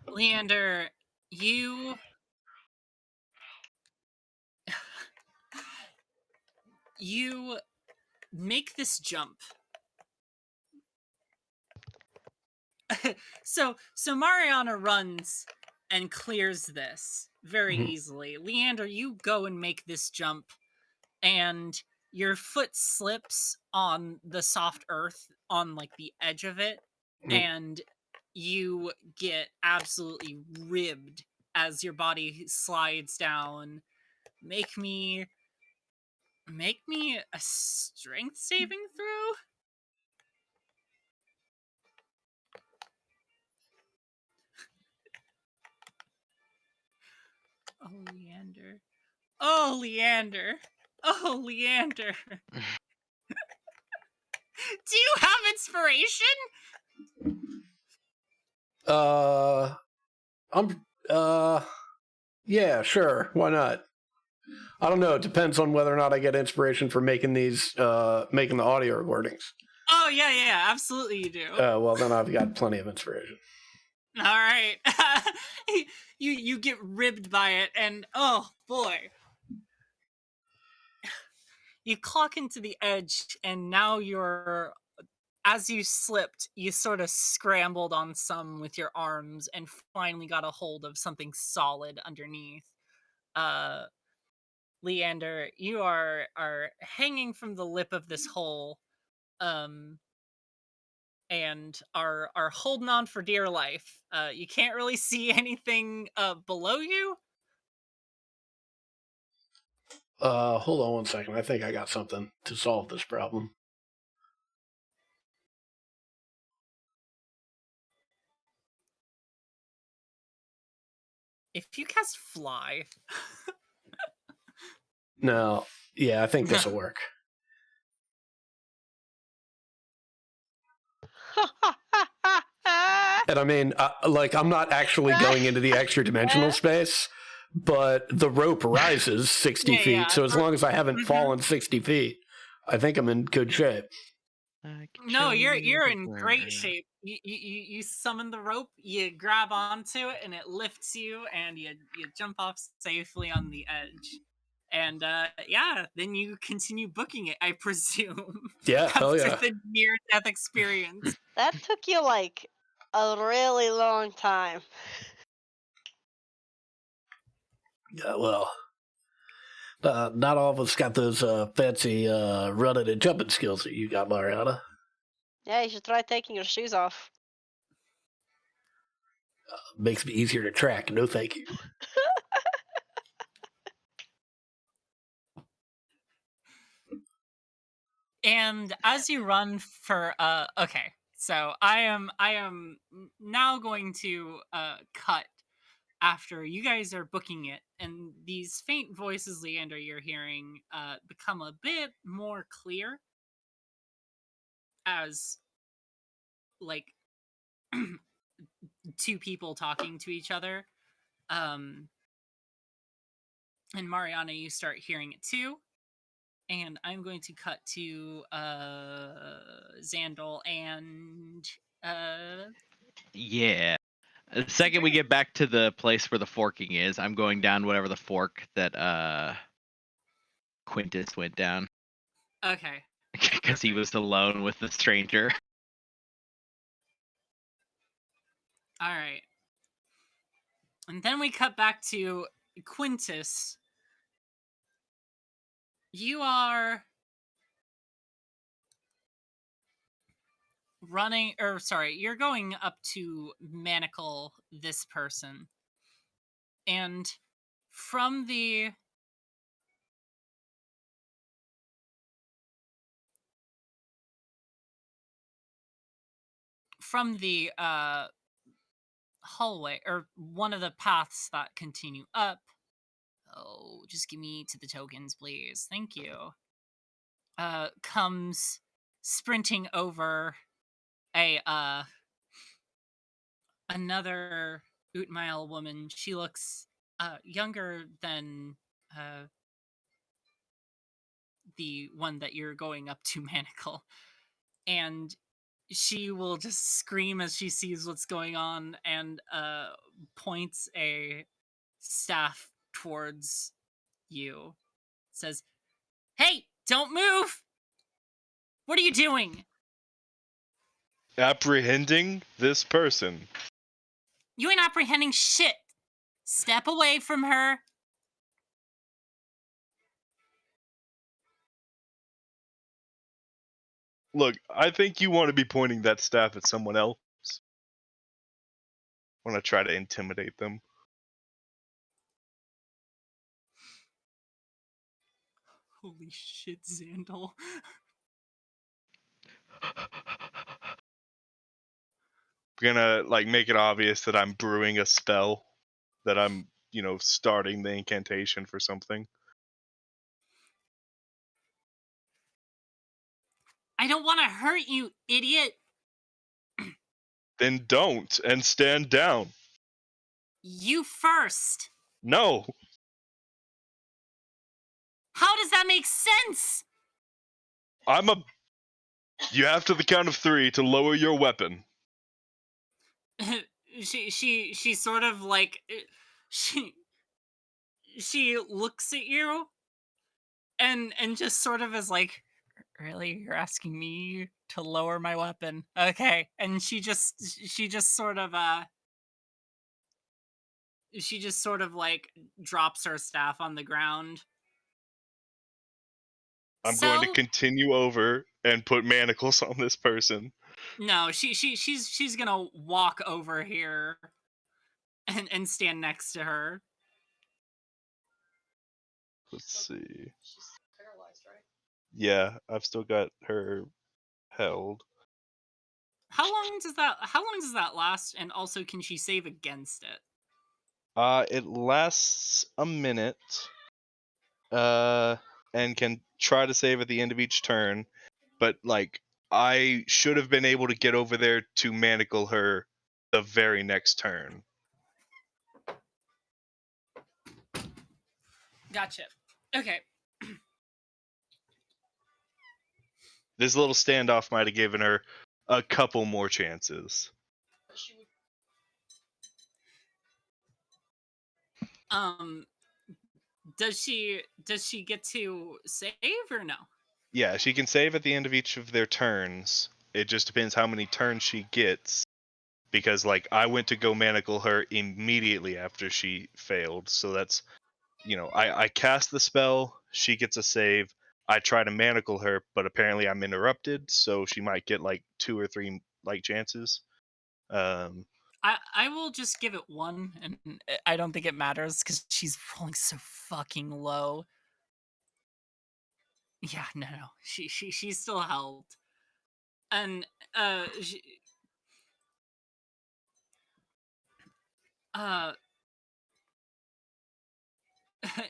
[SPEAKER 1] Leander, you make this jump. so Mariana runs and clears this very easily. Leander, you go and make this jump, and your foot slips on the soft earth on, like, the edge of it, and you get absolutely ribbed as your body slides down. Make me a strength saving throw. Oh, Leander. Oh, Leander. Oh, Leander. Do you have inspiration?
[SPEAKER 5] Yeah, sure. Why not? I don't know. It depends on whether or not I get inspiration for making these, making the audio recordings.
[SPEAKER 1] Oh, yeah, absolutely you do.
[SPEAKER 5] Well, then I've got plenty of inspiration.
[SPEAKER 1] All right. you get ribbed by it, and oh boy. You clock into the edge, and now you're as you slipped, you sort of scrambled on some with your arms and finally got a hold of something solid underneath. Uh, Leander, you are hanging from the lip of this hole, um, and are holding on for dear life. You can't really see anything below you.
[SPEAKER 5] Hold on one second. I think I got something to solve this problem.
[SPEAKER 1] If you cast fly,
[SPEAKER 5] No, yeah, I think this will work. And I mean, I'm not actually going into the extra dimensional space, but the rope rises 60 feet.
[SPEAKER 1] yeah.
[SPEAKER 5] So as long as I haven't
[SPEAKER 1] Mhm.
[SPEAKER 5] fallen 60 feet, I think I'm in good shape.
[SPEAKER 2] I can
[SPEAKER 1] No,
[SPEAKER 2] show
[SPEAKER 1] you're
[SPEAKER 2] you the
[SPEAKER 1] in
[SPEAKER 2] world.
[SPEAKER 1] great shape. You summon the rope, you grab onto it, and it lifts you, and you jump off safely on the edge. And yeah, then you continue booking it, I presume.
[SPEAKER 5] Yeah, hell
[SPEAKER 1] after
[SPEAKER 5] yeah.
[SPEAKER 1] the near death experience.
[SPEAKER 7] That took you like a really long time.
[SPEAKER 5] Yeah, well, not all of us got those fancy running and jumping skills that you got, Mariana.
[SPEAKER 7] Yeah, you should try taking your shoes off.
[SPEAKER 5] Makes me easier to track. No, thank you.
[SPEAKER 1] And as you run for okay, so I am now going to cut after you guys are booking it, and these faint voices, Leander, you're hearing become a bit more clear as like two people talking to each other. And Mariana, you start hearing it too. And I'm going to cut to Xandal and
[SPEAKER 2] Yeah. The second we get back to the place where the forking is, I'm going down whatever the fork that Quintus went down
[SPEAKER 1] okay.
[SPEAKER 2] because he was alone with the stranger.
[SPEAKER 1] All right. And then we cut back to Quintus. You are running, or sorry, you're going up to manacle this person. And from the hallway, or one of the paths that continue up. Oh, just give me to the tokens, please. Thank you. Comes sprinting over a another Utmail woman. She looks younger than the one that you're going up to manacle. And she will just scream as she sees what's going on and points a staff towards you. Says, "Hey, don't move! What are you doing?
[SPEAKER 6] Apprehending this person.
[SPEAKER 1] You ain't apprehending shit. Step away from her."
[SPEAKER 6] Look, I think you want to be pointing that staff at someone else. Want to try to intimidate them.
[SPEAKER 1] Holy shit, Xandal.
[SPEAKER 6] Gonna like make it obvious that I'm brewing a spell, that I'm, starting the incantation for something.
[SPEAKER 1] I don't want to hurt you, idiot.
[SPEAKER 6] Then don't, and stand down.
[SPEAKER 1] You first.
[SPEAKER 6] No.
[SPEAKER 1] How does that make sense?
[SPEAKER 6] You have to the count of 3 to lower your weapon.
[SPEAKER 1] she sort of like she looks at you and just sort of is like, Really? You're asking me to lower my weapon? Okay. And she just sort of like drops her staff on the ground.
[SPEAKER 6] I'm going to
[SPEAKER 1] So
[SPEAKER 6] continue over and put manacles on this person.
[SPEAKER 1] no, she's gonna walk over here and stand next to her.
[SPEAKER 6] Let's see. Yeah, I've still got her held.
[SPEAKER 1] How long does that last? And also, can she save against it?
[SPEAKER 6] It lasts a minute. And can try to save at the end of each turn, but like I should have been able to get over there to manacle her the very next turn.
[SPEAKER 1] Gotcha. Okay.
[SPEAKER 6] This little standoff might have given her a couple more chances.
[SPEAKER 1] Does she get to save or no?
[SPEAKER 6] Yeah, she can save at the end of each of their turns. It just depends how many turns she gets. Because like I went to go manacle her immediately after she failed. So that's I cast the spell, she gets a save. I try to manacle her, but apparently I'm interrupted, so she might get like 2 or 3 like chances.
[SPEAKER 1] I will just give it one, and I don't think it matters because she's rolling so fucking low. Yeah, no, she's still held, and she, uh,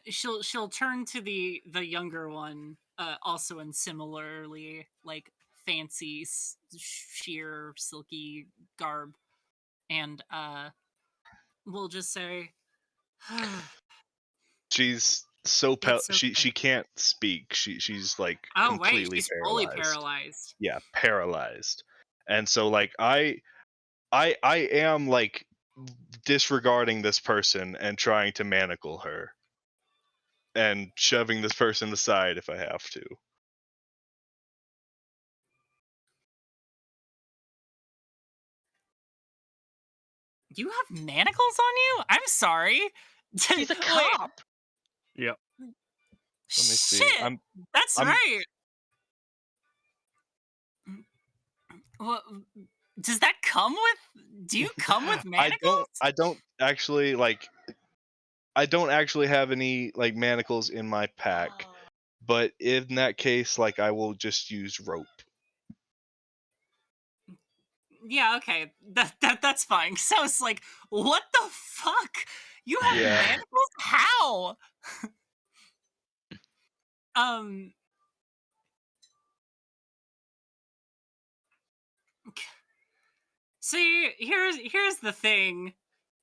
[SPEAKER 1] she'll turn to the younger one, also in similarly like fancy sheer silky garb, and we'll just say,
[SPEAKER 6] She's so
[SPEAKER 1] it's
[SPEAKER 6] she
[SPEAKER 1] okay.
[SPEAKER 6] can't speak. She's like
[SPEAKER 1] Oh wait,
[SPEAKER 6] completely
[SPEAKER 1] she's fully
[SPEAKER 6] paralyzed.
[SPEAKER 1] paralyzed.
[SPEAKER 6] Yeah, paralyzed. And so like I am like disregarding this person and trying to manacle her and shoving this person aside if I have to.
[SPEAKER 1] You have manacles on you? I'm sorry.
[SPEAKER 3] He's a
[SPEAKER 1] Wait,
[SPEAKER 3] cop.
[SPEAKER 4] Yep.
[SPEAKER 6] Let me see.
[SPEAKER 1] shit. That's
[SPEAKER 6] I'm
[SPEAKER 1] right. Well, does that come with? Do you come with manacles?
[SPEAKER 6] I don't actually like I don't actually have any like manacles in my pack, but in that case like I will just use rope.
[SPEAKER 1] Yeah, okay. That's fine. So I was like, what the fuck? You have
[SPEAKER 6] Yeah.
[SPEAKER 1] manacles? How? um. See, here's the thing.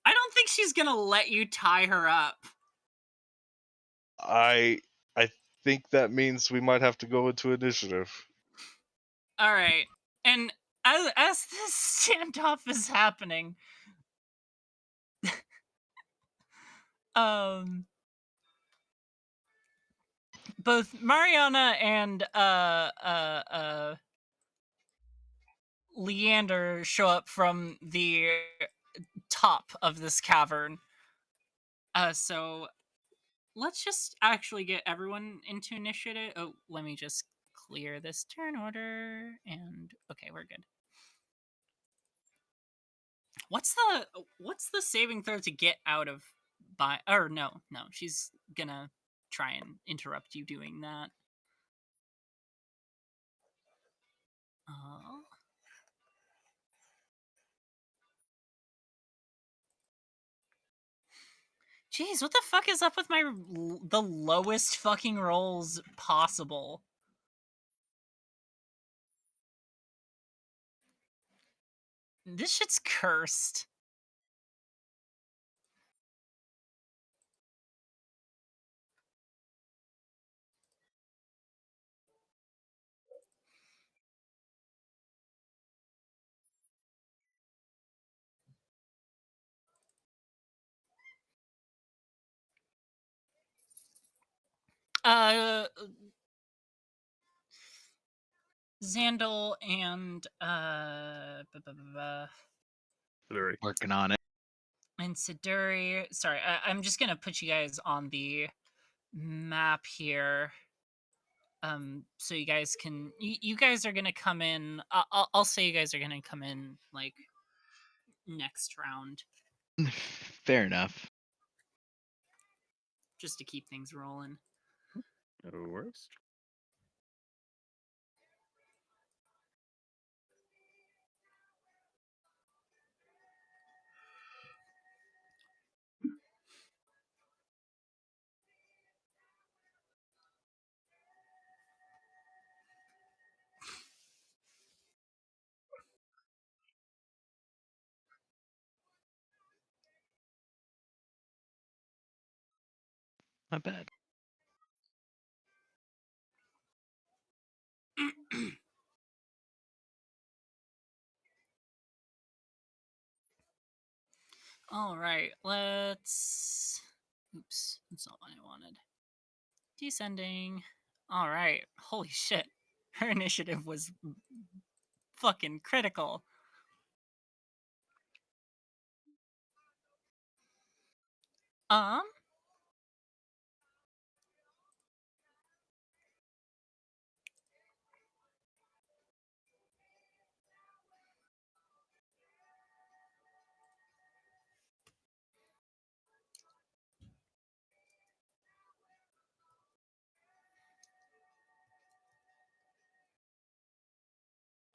[SPEAKER 1] I don't think she's gonna let you tie her up.
[SPEAKER 6] I think that means we might have to go into initiative.
[SPEAKER 1] All right, and as this standoff is happening, both Mariana and Leander show up from the top of this cavern. So let's just actually get everyone into initiative. Oh, let me just clear this turn order, and okay, we're good. What's the saving throw to get out of by? Or no, she's gonna try and interrupt you doing that. Uh, Jeez, what the fuck is up with the lowest fucking rolls possible? This shit's cursed. Uh, Xandal and
[SPEAKER 4] Literally.
[SPEAKER 2] Working on it.
[SPEAKER 1] and Siduri. Sorry, I'm just gonna put you guys on the map here. So you guys can. You guys are gonna come in. I'll say you guys are gonna come in like next round,
[SPEAKER 2] Fair enough.
[SPEAKER 1] just to keep things rolling.
[SPEAKER 4] No worries.
[SPEAKER 2] Not bad.
[SPEAKER 1] All right, let's. Oops, that's not what I wanted. Descending. All right. Holy shit. Her initiative was fucking critical. Um.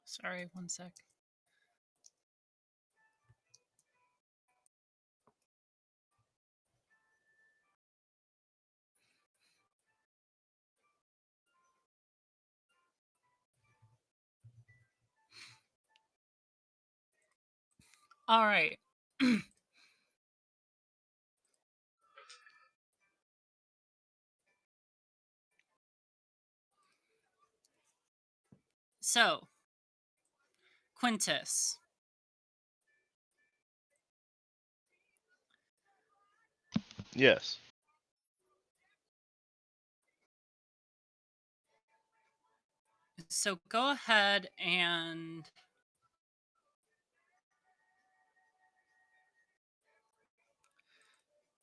[SPEAKER 1] Sorry, one sec. All right. So, Quintus.
[SPEAKER 6] Yes.
[SPEAKER 1] So go ahead and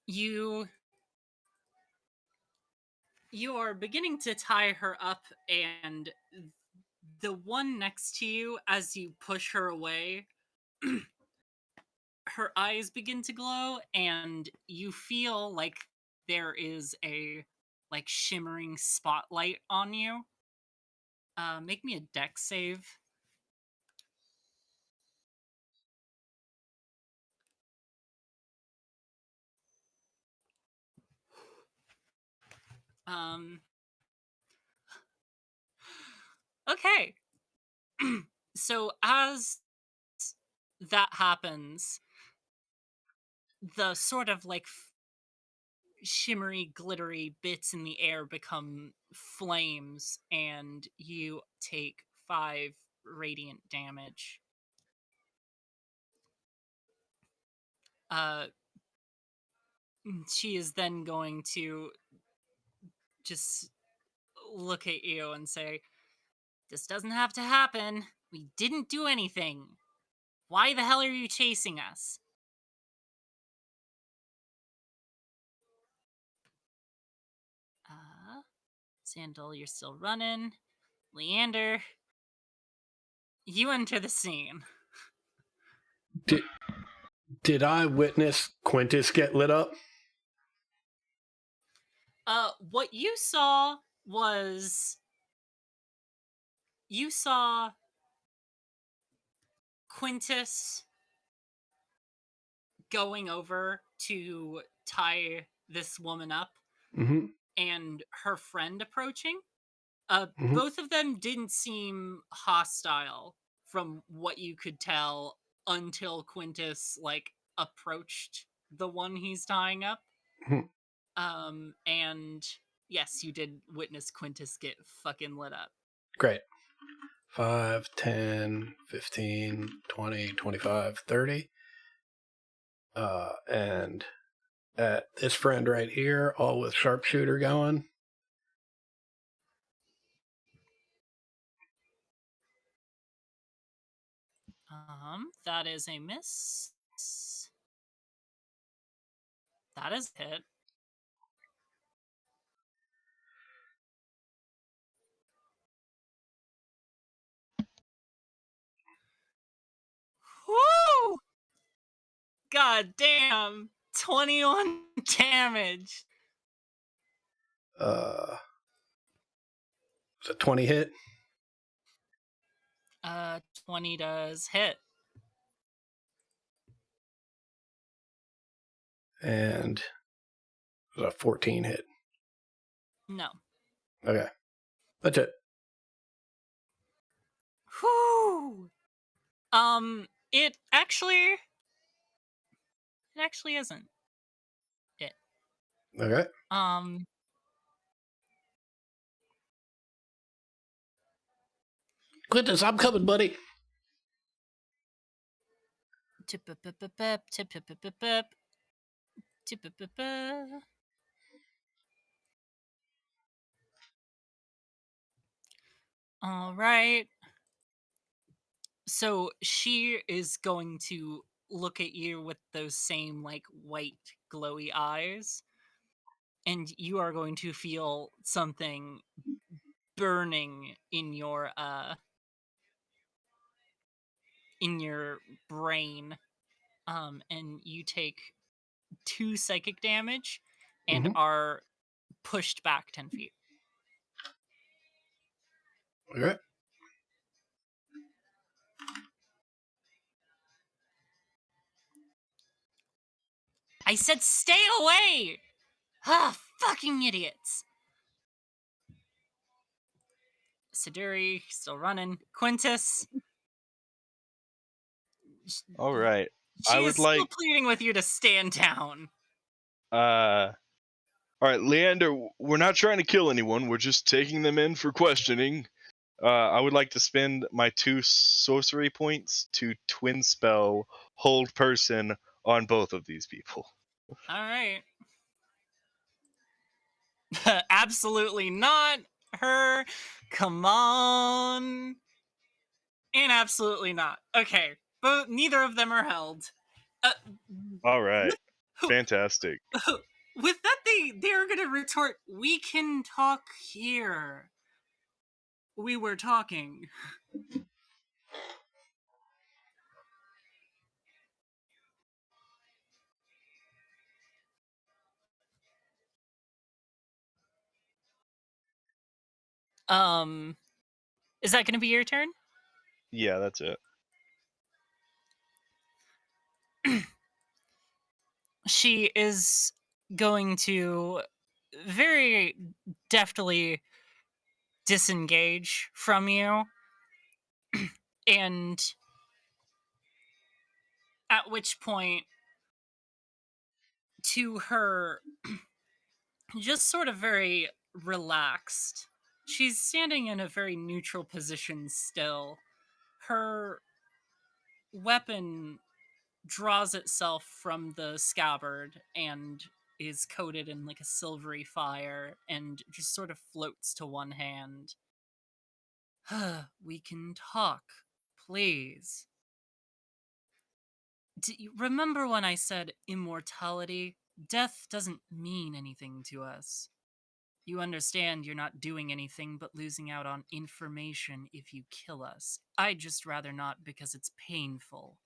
[SPEAKER 1] you are beginning to tie her up, and the one next to you, as you push her away, her eyes begin to glow, and you feel like there is a like shimmering spotlight on you. Make me a dex save. Okay. So as that happens, the sort of like shimmery, glittery bits in the air become flames, and you take 5 radiant damage. She is then going to just look at you and say, "This doesn't have to happen. We didn't do anything. Why the hell are you chasing us?" Sandal, you're still running. Leander, you enter the scene.
[SPEAKER 5] Did I witness Quintus get lit up?
[SPEAKER 1] What you saw was you saw Quintus going over to tie this woman up,
[SPEAKER 5] Mm-hmm.
[SPEAKER 1] and her friend approaching.
[SPEAKER 5] Mm-hmm.
[SPEAKER 1] Both of them didn't seem hostile from what you could tell until Quintus like approached the one he's tying up. And yes, you did witness Quintus get fucking lit up.
[SPEAKER 5] Great. 5, 10, 15, 20, 25, 30. And at this friend right here, all with sharpshooter going.
[SPEAKER 1] That is a miss. That is a hit. Woo! God damn! 21 damage.
[SPEAKER 5] Is a 20 hit?
[SPEAKER 1] 20 does hit.
[SPEAKER 5] And is a 14 hit?
[SPEAKER 1] No.
[SPEAKER 5] Okay. That's it.
[SPEAKER 1] Whew! It actually isn't.
[SPEAKER 5] Okay. Quintus, I'm coming, buddy.
[SPEAKER 1] Tip-a-pip-a-pip, tip-a-pip-a-pip, tip-a-pip-a. All right. So she is going to look at you with those same like white glowy eyes, and you are going to feel something burning in your brain. And you take 2 psychic damage and
[SPEAKER 5] Mhm.
[SPEAKER 1] are pushed back 10 feet.
[SPEAKER 5] Okay.
[SPEAKER 1] I said stay away! Ah, fucking idiots. Siduri still running. Quintus.
[SPEAKER 6] All right.
[SPEAKER 1] She
[SPEAKER 6] I
[SPEAKER 1] is
[SPEAKER 6] would
[SPEAKER 1] still
[SPEAKER 6] like.
[SPEAKER 1] pleading with you to stand down.
[SPEAKER 6] All right, Leander. We're not trying to kill anyone. We're just taking them in for questioning. I would like to spend my 2 sorcery points to twin spell hold person on both of these people.
[SPEAKER 1] All right. Absolutely not her. Come on. And absolutely not. Okay. But neither of them are held.
[SPEAKER 6] All right.
[SPEAKER 1] With,
[SPEAKER 6] Fantastic.
[SPEAKER 1] with that, they're gonna retort, we can talk here. We were talking. Is that gonna be your turn?
[SPEAKER 6] Yeah, that's it.
[SPEAKER 1] She is going to very deftly disengage from you, and at which point, to her, just sort of very relaxed, she's standing in a very neutral position still. Her weapon draws itself from the scabbard and is coated in like a silvery fire and just sort of floats to one hand. We can talk, please. Remember when I said immortality? Death doesn't mean anything to us. You understand you're not doing anything but losing out on information if you kill us. I'd just rather not because it's painful.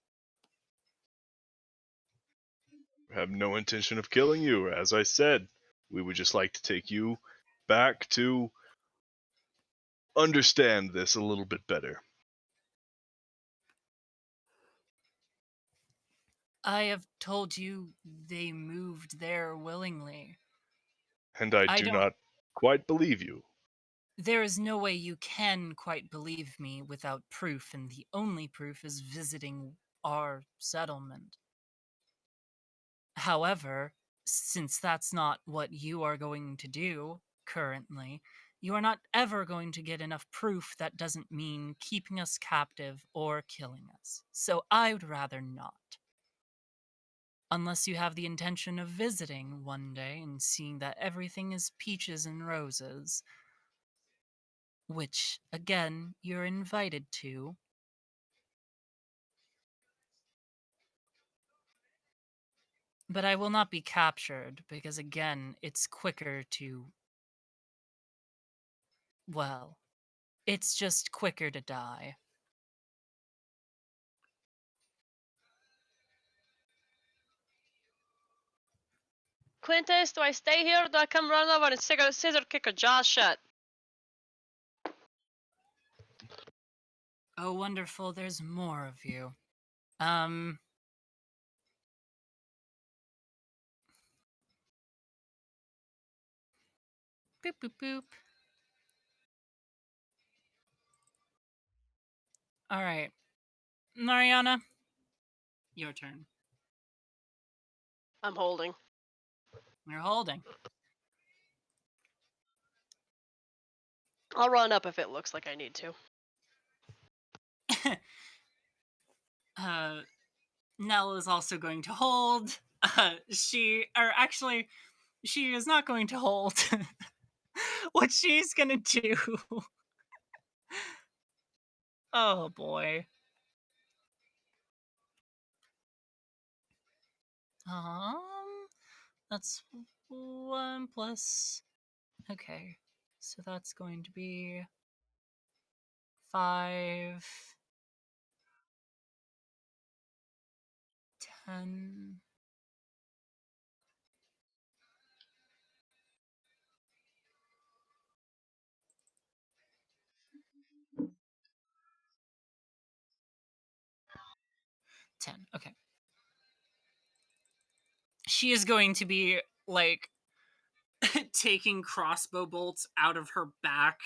[SPEAKER 6] I have no intention of killing you. As I said, we would just like to take you back to understand this a little bit better.
[SPEAKER 1] I have told you they moved there willingly.
[SPEAKER 6] And I do not quite believe you.
[SPEAKER 1] There is no way you can quite believe me without proof, and the only proof is visiting our settlement. However, since that's not what you are going to do currently, you are not ever going to get enough proof that doesn't mean keeping us captive or killing us. So I would rather not. Unless you have the intention of visiting one day and seeing that everything is peaches and roses, which, again, you're invited to. But I will not be captured, because again, it's quicker to... Well, it's just quicker to die.
[SPEAKER 3] Quintus, do I stay here or do I come run over and scissor kick her jaw shut?
[SPEAKER 1] Oh, wonderful, there's more of you. Boop, boop, boop. Alright. Mariana, your turn.
[SPEAKER 3] I'm holding.
[SPEAKER 1] You're holding.
[SPEAKER 3] I'll run up if it looks like I need to.
[SPEAKER 1] Nell is also going to hold. She is not going to hold. What she's gonna do... Oh boy. That's 1 plus... Okay, so that's going to be 5, 10... Okay. She is going to be, like, taking crossbow bolts out of her back,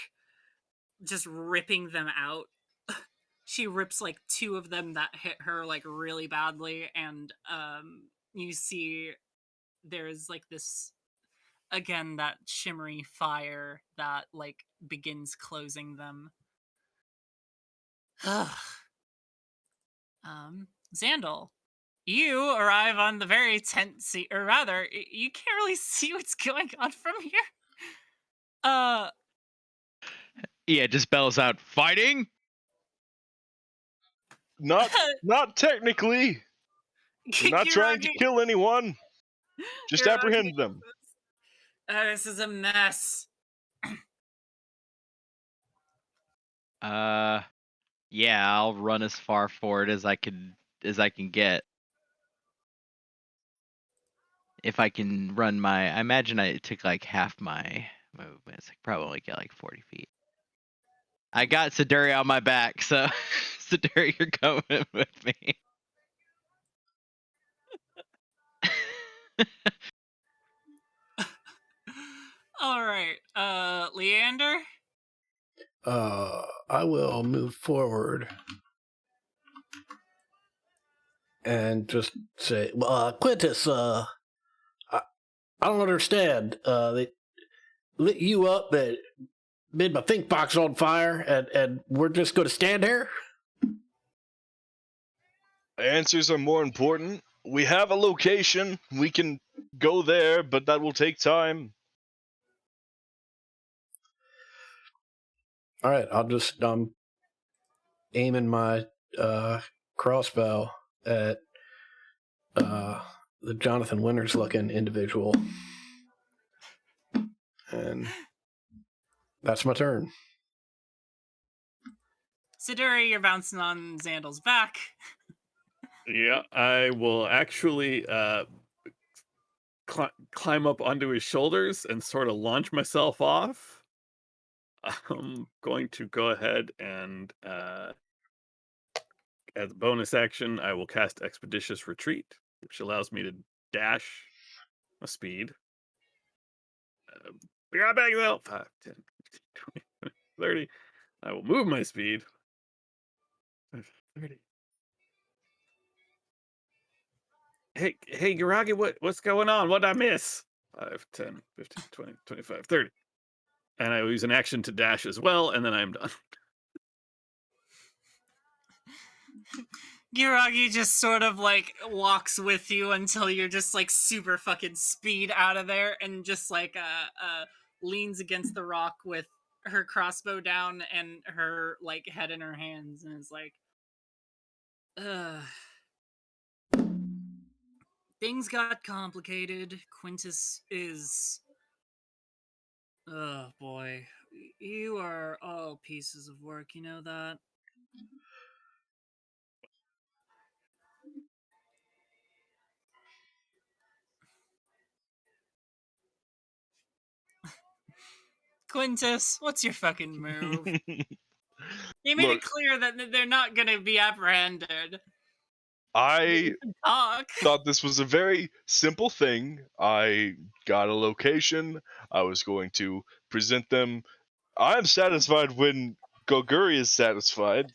[SPEAKER 1] just ripping them out. She rips, like, 2 of them that hit her, like, really badly, and, you see there's, like, this, again, that shimmery fire that, like, begins closing them. Xandal, you arrive on the very tent seat, or rather, you can't really see what's going on from here.
[SPEAKER 2] Yeah, just bells out, fighting?
[SPEAKER 6] Not technically. We're not trying to kill anyone. Just apprehend them.
[SPEAKER 1] This is a mess.
[SPEAKER 2] Yeah, I'll run as far forward as I can get. If I can run I imagine it took like half my movements. I could probably get like 40 feet. I got Siduri on my back, so Siduri, you're coming with me.
[SPEAKER 1] All right, Leander?
[SPEAKER 5] I will move forward and just say, Quintus, I don't understand. They lit you up, that made my think box on fire, and we're just going to stand here?
[SPEAKER 6] Answers are more important. We have a location. We can go there, but that will take time.
[SPEAKER 5] All right, I'll just aiming my crossbow at the Jonathan Winters looking individual, and that's my turn.
[SPEAKER 1] Siduri, you're bouncing on Xandal's back.
[SPEAKER 4] Yeah, I will actually climb up onto his shoulders and sort of launch myself off. I'm going to go ahead and, as a bonus action, I will cast Expeditious Retreat, which allows me to dash my speed. Be right back, though. 5, 10, 15, 20, 30. I will move my speed. 30. Hey, Yuragi, what's going on? What'd I miss? 5, 10, 15, 20, 25, 30. And I will use an action to dash as well, and then I'm done.
[SPEAKER 1] Yuragi just sort of, like, walks with you until you're just, like, super fucking speed out of there, and just, like, leans against the rock with her crossbow down and her, like, head in her hands, and is like, ugh. things got complicated. Quintus is... Oh, boy. You are all pieces of work, you know that? Quintus, what's your fucking move? You made
[SPEAKER 6] Look,
[SPEAKER 1] it clear that they're not gonna be apprehended.
[SPEAKER 6] I
[SPEAKER 1] Talk.
[SPEAKER 6] thought this was a very simple thing. I got a location. I was going to present them. I'm satisfied when Goguri is satisfied.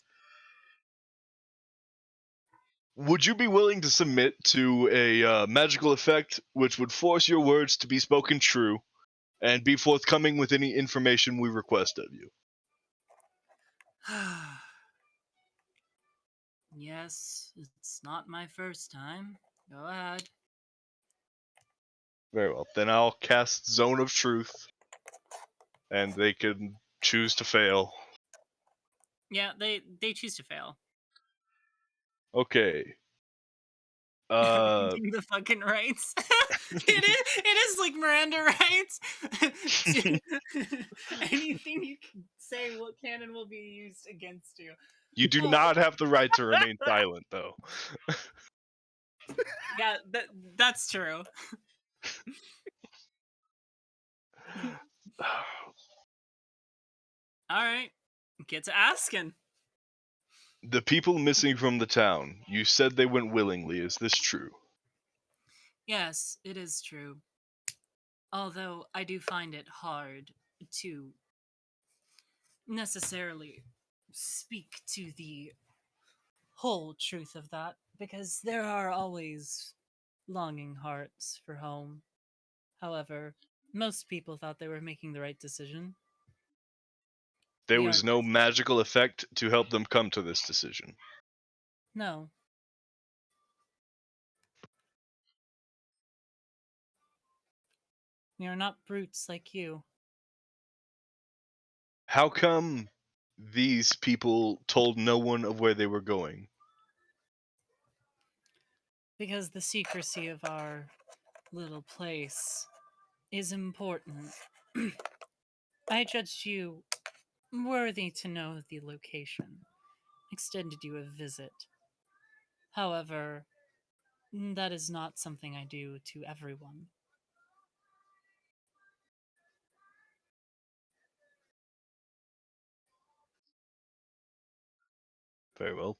[SPEAKER 6] Would you be willing to submit to a magical effect which would force your words to be spoken true and be forthcoming with any information we request of you?
[SPEAKER 1] Yes, it's not my first time. Go ahead.
[SPEAKER 6] Very well. Then I'll cast Zone of Truth, and they can choose to fail.
[SPEAKER 1] Yeah, they choose to fail.
[SPEAKER 6] Okay.
[SPEAKER 1] The fucking rights. it is like Miranda rights. Anything you can say, what canon will be used against you.
[SPEAKER 6] You do not have the right to remain silent, though.
[SPEAKER 1] Yeah, that's true. All right, get to asking.
[SPEAKER 6] The people missing from the town, you said they went willingly. Is this true?
[SPEAKER 1] Yes, it is true. Although I do find it hard to necessarily speak to the whole truth of that, because there are always longing hearts for home. However, most people thought they were making the right decision.
[SPEAKER 6] There
[SPEAKER 1] We
[SPEAKER 6] was
[SPEAKER 1] aren't.
[SPEAKER 6] no magical effect to help them come to this decision.
[SPEAKER 1] No. We are not brutes like you.
[SPEAKER 6] How come these people told no one of where they were going?
[SPEAKER 1] Because the secrecy of our little place is important. I judged you worthy to know the location, extended you a visit. However, that is not something I do to everyone.
[SPEAKER 6] Very well.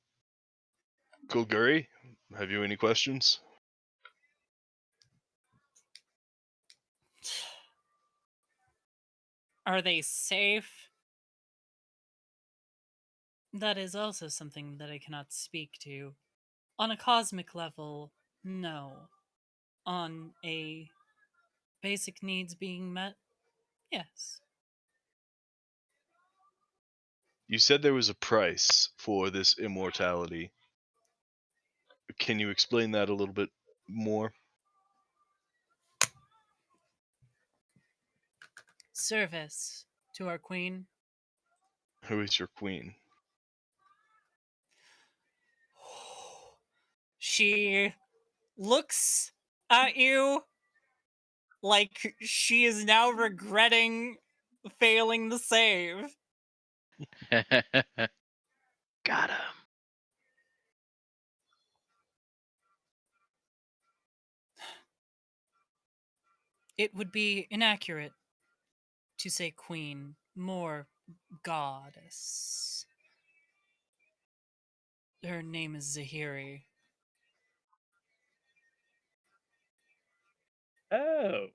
[SPEAKER 6] Kulguri, have you any questions?
[SPEAKER 1] Are they safe? That is also something that I cannot speak to. On a cosmic level, no. On a basic needs being met, yes.
[SPEAKER 6] You said there was a price for this immortality. Can you explain that a little bit more?
[SPEAKER 1] Service to our queen.
[SPEAKER 6] Who is your queen?
[SPEAKER 1] She looks at you like she is now regretting failing the save.
[SPEAKER 2] Got him.
[SPEAKER 1] It would be inaccurate to say queen, more goddess. Her name is Zahiri.
[SPEAKER 4] Oh.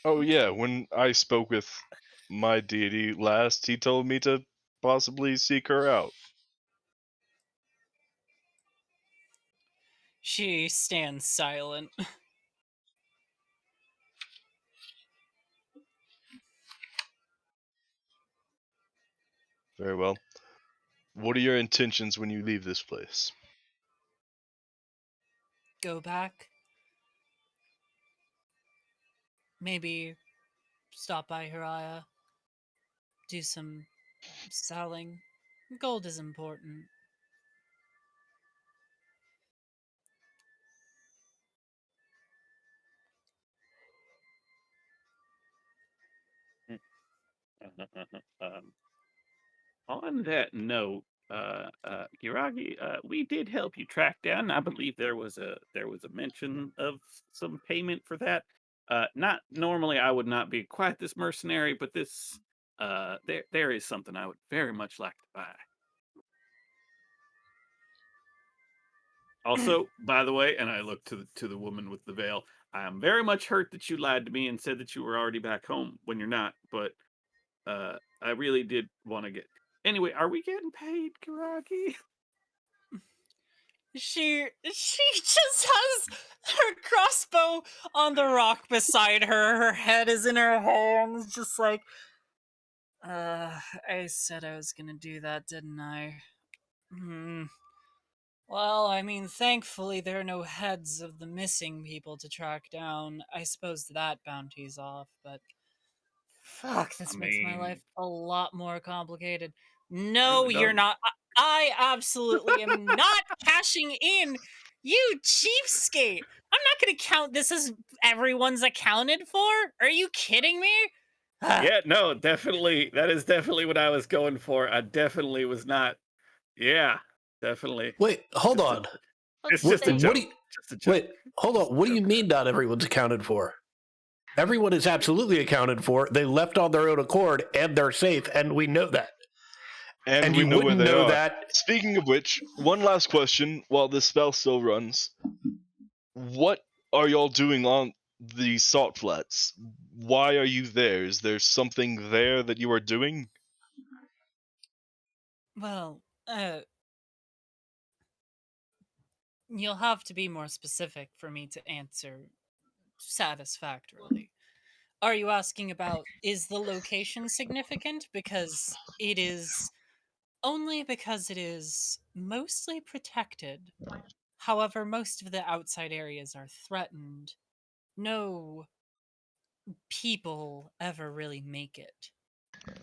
[SPEAKER 6] Oh yeah, when I spoke with my deity last, he told me to possibly seek her out.
[SPEAKER 1] She stands silent.
[SPEAKER 6] Very well. What are your intentions when you leave this place?
[SPEAKER 1] Go back. Maybe stop by Hiraya. Do some selling. Gold is important.
[SPEAKER 4] On that note, Kiragi, we did help you track down. I believe there was a mention of some payment for that. Not normally, I would not be quite this mercenary, but this there is something I would very much like to buy. Also, by the way, and I look to the woman with the veil. I am very much hurt that you lied to me and said that you were already back home when you're not. But I really did want to get. Anyway, are we getting paid, Kiragi?
[SPEAKER 1] She just has her crossbow on the rock beside her. Her head is in her hands, just like, I said I was gonna do that, didn't I? Well, I mean, thankfully there are no heads of the missing people to track down. I suppose that bounty's off, but fuck, this makes my life a lot more complicated. No,
[SPEAKER 4] Really
[SPEAKER 1] you're
[SPEAKER 4] does.
[SPEAKER 1] not. I absolutely am not cashing in. You cheapskate! I'm not gonna count this as everyone's accounted for. Are you kidding me?
[SPEAKER 4] Yeah, no, definitely. That is definitely what I was going for. I definitely was not. Yeah, definitely.
[SPEAKER 5] Wait, hold
[SPEAKER 4] Just a-
[SPEAKER 5] on.
[SPEAKER 4] It's
[SPEAKER 3] Let's
[SPEAKER 4] just a
[SPEAKER 3] think.
[SPEAKER 4] joke.
[SPEAKER 5] What do you,
[SPEAKER 4] Just a joke.
[SPEAKER 5] wait, hold on. What do you
[SPEAKER 4] Joke.
[SPEAKER 5] mean not everyone's accounted for? Everyone is absolutely accounted for. They left on their own accord, and they're safe, and we know that.
[SPEAKER 6] And
[SPEAKER 5] And
[SPEAKER 6] we
[SPEAKER 5] you
[SPEAKER 6] know where
[SPEAKER 5] wouldn't
[SPEAKER 6] they
[SPEAKER 5] know
[SPEAKER 6] are.
[SPEAKER 5] that.
[SPEAKER 6] Speaking of which, one last question while this spell still runs. What are y'all doing on the salt flats? Why are you there? Is there something there that you are doing?
[SPEAKER 1] Well, you'll have to be more specific for me to answer satisfactorily. Are you asking about is the location significant? Because it is only because it is mostly protected. However, most of the outside areas are threatened. No people ever really make it.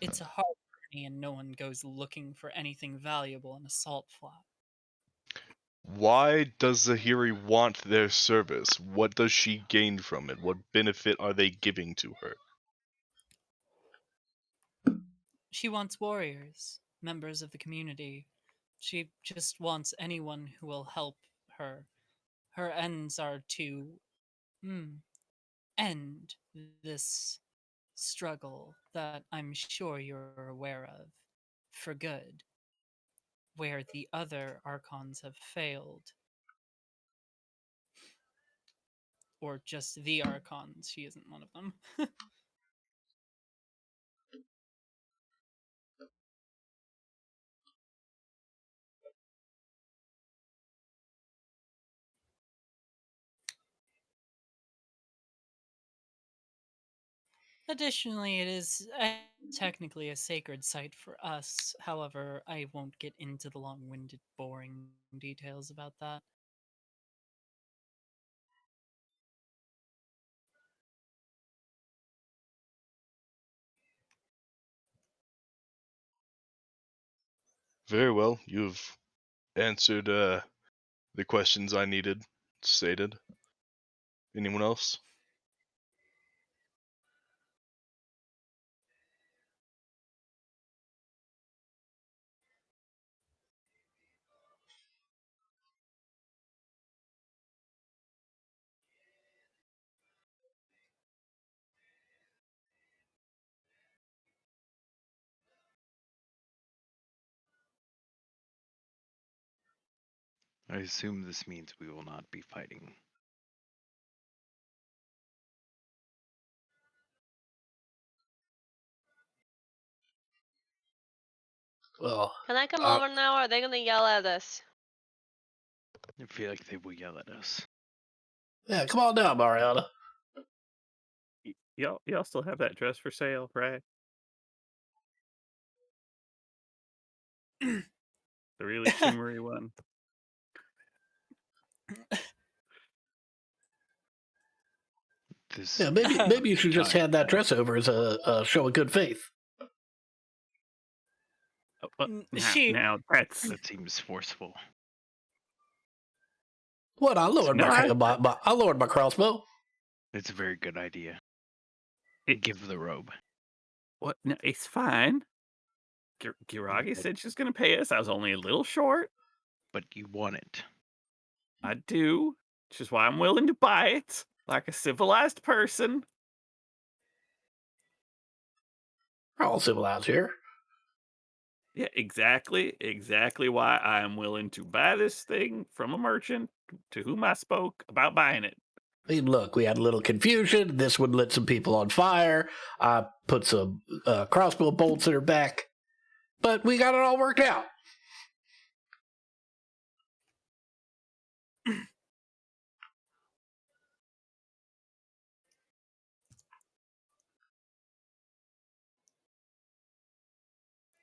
[SPEAKER 1] It's a hard journey and no one goes looking for anything valuable in a salt flat.
[SPEAKER 6] Why does Zahiri want their service? What does she gain from it? What benefit are they giving to her?
[SPEAKER 1] She wants warriors, members of the community. She just wants anyone who will help her. Her ends are to end this struggle that I'm sure you're aware of for good, where the other archons have failed. Or just the archons, she isn't one of them. Additionally, it is technically a sacred site for us. However, I won't get into the long-winded, boring details about that.
[SPEAKER 6] Very well, you've answered the questions I needed stated. Anyone else?
[SPEAKER 2] I assume this means we will not be fighting.
[SPEAKER 5] Well,
[SPEAKER 7] Can I come
[SPEAKER 5] Uh,
[SPEAKER 7] over now, or are they gonna yell at us?
[SPEAKER 2] I feel like they will yell at us.
[SPEAKER 5] yeah, come on down, Mariana.
[SPEAKER 4] Y'all still have that dress for sale, right? The really shimmery one.
[SPEAKER 2] This
[SPEAKER 5] Yeah, maybe you should just
[SPEAKER 2] time,
[SPEAKER 5] hand that dress over as a show of good faith.
[SPEAKER 4] Now that's
[SPEAKER 2] that seems forceful.
[SPEAKER 5] What? I lowered
[SPEAKER 4] No,
[SPEAKER 5] I lowered my crossbow.
[SPEAKER 2] It's a very good idea.
[SPEAKER 4] it,
[SPEAKER 2] Give the robe.
[SPEAKER 4] What? No, it's fine. Giragi said she's gonna pay us. I was only a little short.
[SPEAKER 2] But you want it.
[SPEAKER 4] I do. Which is why I'm willing to buy it. Like a civilized person.
[SPEAKER 5] We're all civilized here.
[SPEAKER 4] Yeah, exactly. Exactly why I am willing to buy this thing from a merchant to whom I spoke about buying it.
[SPEAKER 5] I mean, look, we had a little confusion. This would lit some people on fire. I put some crossbow bolts in her back. But we got it all worked out.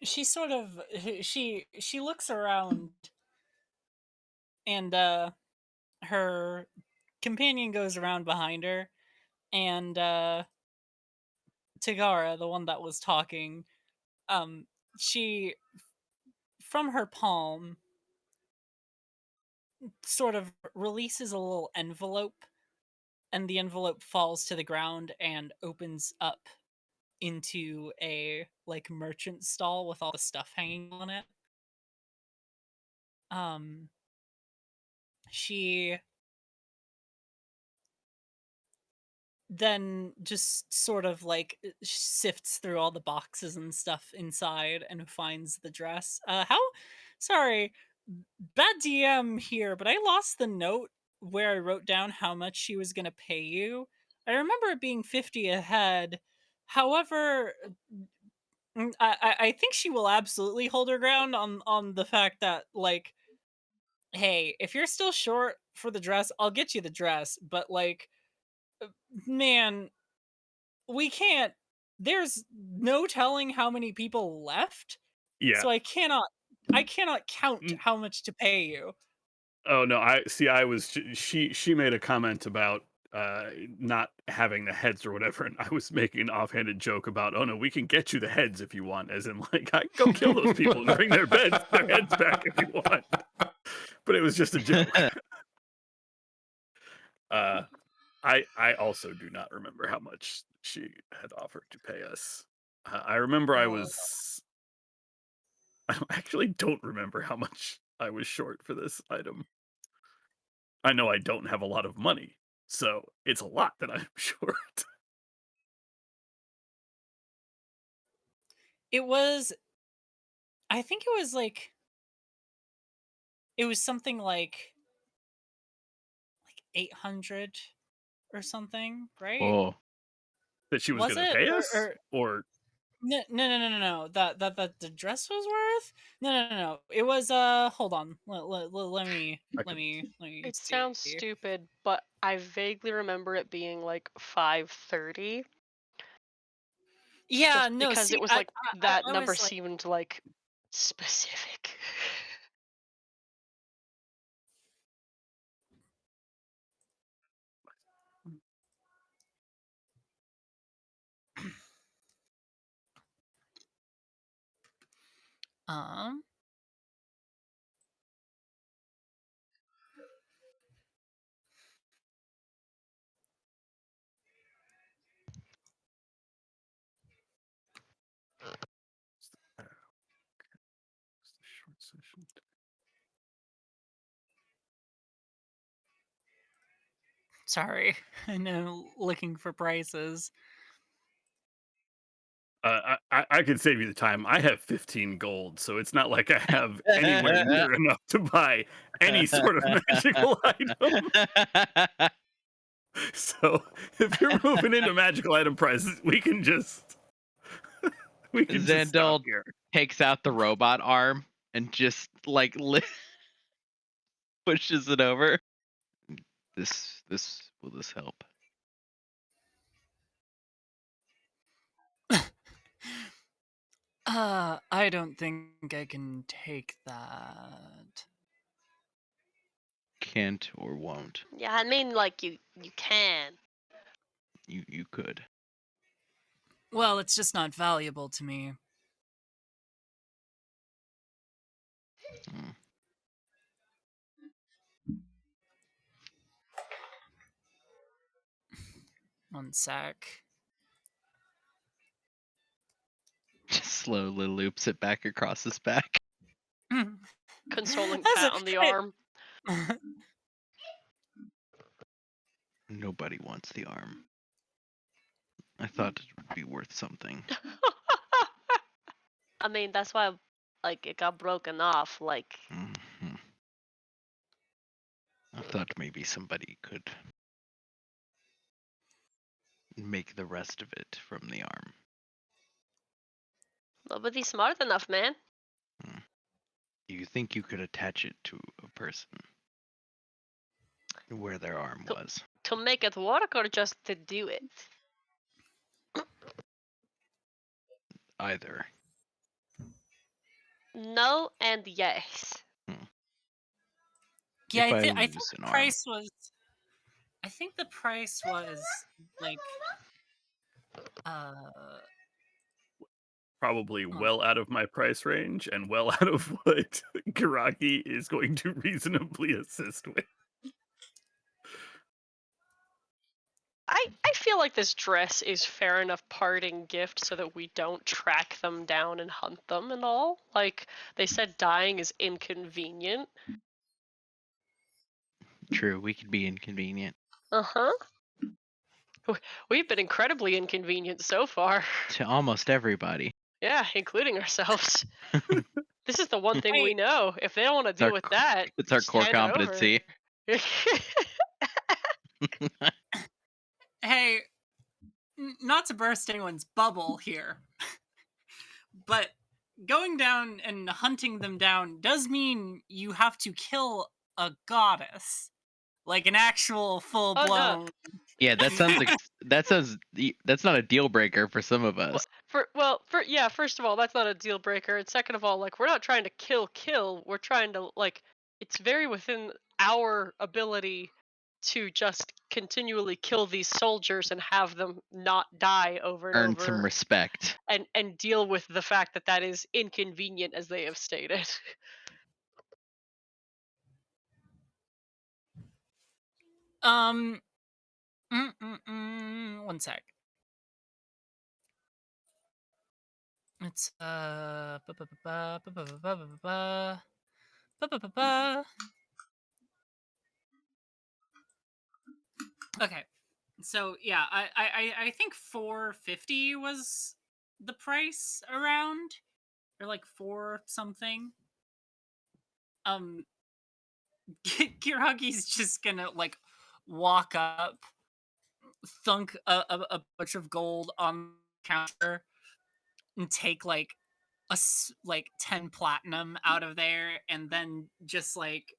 [SPEAKER 1] She sort of she looks around, and her companion goes around behind her, and Tagara, the one that was talking, she, from her palm, sort of releases a little envelope, and the envelope falls to the ground and opens up into a like merchant stall with all the stuff hanging on it. She then just sort of like sifts through all the boxes and stuff inside and finds the dress. How? Sorry, bad DM here, but I lost the note where I wrote down how much she was gonna pay you. I remember it being 50 ahead. However, I think she will absolutely hold her ground on the fact that, like, hey, if you're still short for the dress, I'll get you the dress, but like, man, we can't. There's no telling how many people left,
[SPEAKER 4] Yeah.
[SPEAKER 1] so I cannot count
[SPEAKER 4] Mm.
[SPEAKER 1] how much to pay you.
[SPEAKER 4] Oh no, I see. I was she made a comment about not having the heads or whatever, and I was making an offhanded joke about, oh no, we can get you the heads if you want, as in like, I go kill those people and bring their heads back if you want. But it was just a joke. I also do not remember how much she had offered to pay us. I remember I actually don't remember how much I was short for this item. I know I don't have a lot of money, so it's a lot that I'm short.
[SPEAKER 1] It was, I think it was like, it was something like 800 or something, right?
[SPEAKER 2] Oh,
[SPEAKER 4] That she was
[SPEAKER 1] Was
[SPEAKER 4] gonna
[SPEAKER 1] it?
[SPEAKER 4] pay us?
[SPEAKER 1] Or
[SPEAKER 4] Or
[SPEAKER 1] no. That the dress was worth? No. It was hold on. Let me
[SPEAKER 4] I could
[SPEAKER 3] It
[SPEAKER 1] see.
[SPEAKER 3] sounds stupid, but I vaguely remember it being like 530.
[SPEAKER 1] Yeah,
[SPEAKER 3] Just
[SPEAKER 1] no,
[SPEAKER 3] because
[SPEAKER 1] see,
[SPEAKER 3] it was like that
[SPEAKER 1] I
[SPEAKER 3] number
[SPEAKER 1] was like,
[SPEAKER 3] seemed like specific.
[SPEAKER 1] um
[SPEAKER 4] it's the short session.
[SPEAKER 1] sorry. I know, looking for prices.
[SPEAKER 4] I could save you the time. I have 15 gold, so it's not like I have anywhere near enough to buy any sort of magical item. So if you're moving into magical item prices, we can just just stop
[SPEAKER 2] Xandil
[SPEAKER 4] here.
[SPEAKER 2] takes out the robot arm and just like pushes it over. Will this help?
[SPEAKER 1] I don't think I can take that.
[SPEAKER 2] Can't or won't.
[SPEAKER 7] Yeah, I mean, like you can.
[SPEAKER 2] You could.
[SPEAKER 1] Well, it's just not valuable to me.
[SPEAKER 2] Hmm.
[SPEAKER 1] One sec.
[SPEAKER 2] slowly loops it back across his back.
[SPEAKER 3] Consoling
[SPEAKER 1] That's
[SPEAKER 3] pat
[SPEAKER 1] a-
[SPEAKER 3] on the arm.
[SPEAKER 2] Nobody wants the arm. I thought it would be worth something.
[SPEAKER 3] I mean, that's why, like, it got broken off. Like,
[SPEAKER 2] Mhm. I thought maybe somebody could make the rest of it from the arm.
[SPEAKER 3] nobody's smart enough, man.
[SPEAKER 2] You think you could attach it to a person where their arm
[SPEAKER 3] So-
[SPEAKER 2] was?
[SPEAKER 3] To make it work or just to do it?
[SPEAKER 2] Either.
[SPEAKER 3] No and yes.
[SPEAKER 1] Yeah,
[SPEAKER 2] If
[SPEAKER 1] I
[SPEAKER 2] I
[SPEAKER 1] think
[SPEAKER 2] lose
[SPEAKER 1] the
[SPEAKER 2] an arm.
[SPEAKER 1] price was. I think the price was like.
[SPEAKER 4] Probably well out of my price range and well out of what Kiragi is going to reasonably assist with.
[SPEAKER 3] I feel like this dress is fair enough parting gift so that we don't track them down and hunt them and all. Like, they said dying is inconvenient.
[SPEAKER 2] True, we could be inconvenient.
[SPEAKER 3] Uh-huh. We've been incredibly inconvenient so far.
[SPEAKER 2] To almost everybody.
[SPEAKER 3] Yeah, including ourselves. This is the one thing we
[SPEAKER 1] Hey.
[SPEAKER 3] know. If they don't want to deal
[SPEAKER 2] our
[SPEAKER 3] with
[SPEAKER 2] co-
[SPEAKER 3] that,
[SPEAKER 2] It's our
[SPEAKER 3] just
[SPEAKER 2] core
[SPEAKER 3] hand it over.
[SPEAKER 2] competency.
[SPEAKER 1] Hey, not to burst anyone's bubble here, but going down and hunting them down does mean you have to kill a goddess, like an actual full blown.
[SPEAKER 2] Yeah, that sounds that's not a deal breaker for some of us.
[SPEAKER 3] First of all, that's not a deal breaker. And second of all, like, we're not trying to kill. We're trying to, like, it's very within our ability to just continually kill these soldiers and have them not die over and
[SPEAKER 2] Earn
[SPEAKER 3] over,
[SPEAKER 2] some respect.
[SPEAKER 3] and deal with the fact that that is inconvenient, as they have stated.
[SPEAKER 1] One sec. It's Okay, so yeah, I think 450 was the price around, or like 4 something. Kiragi's just gonna like walk up, thunk a bunch of gold on the counter, and take like like 10 platinum out of there, and then just like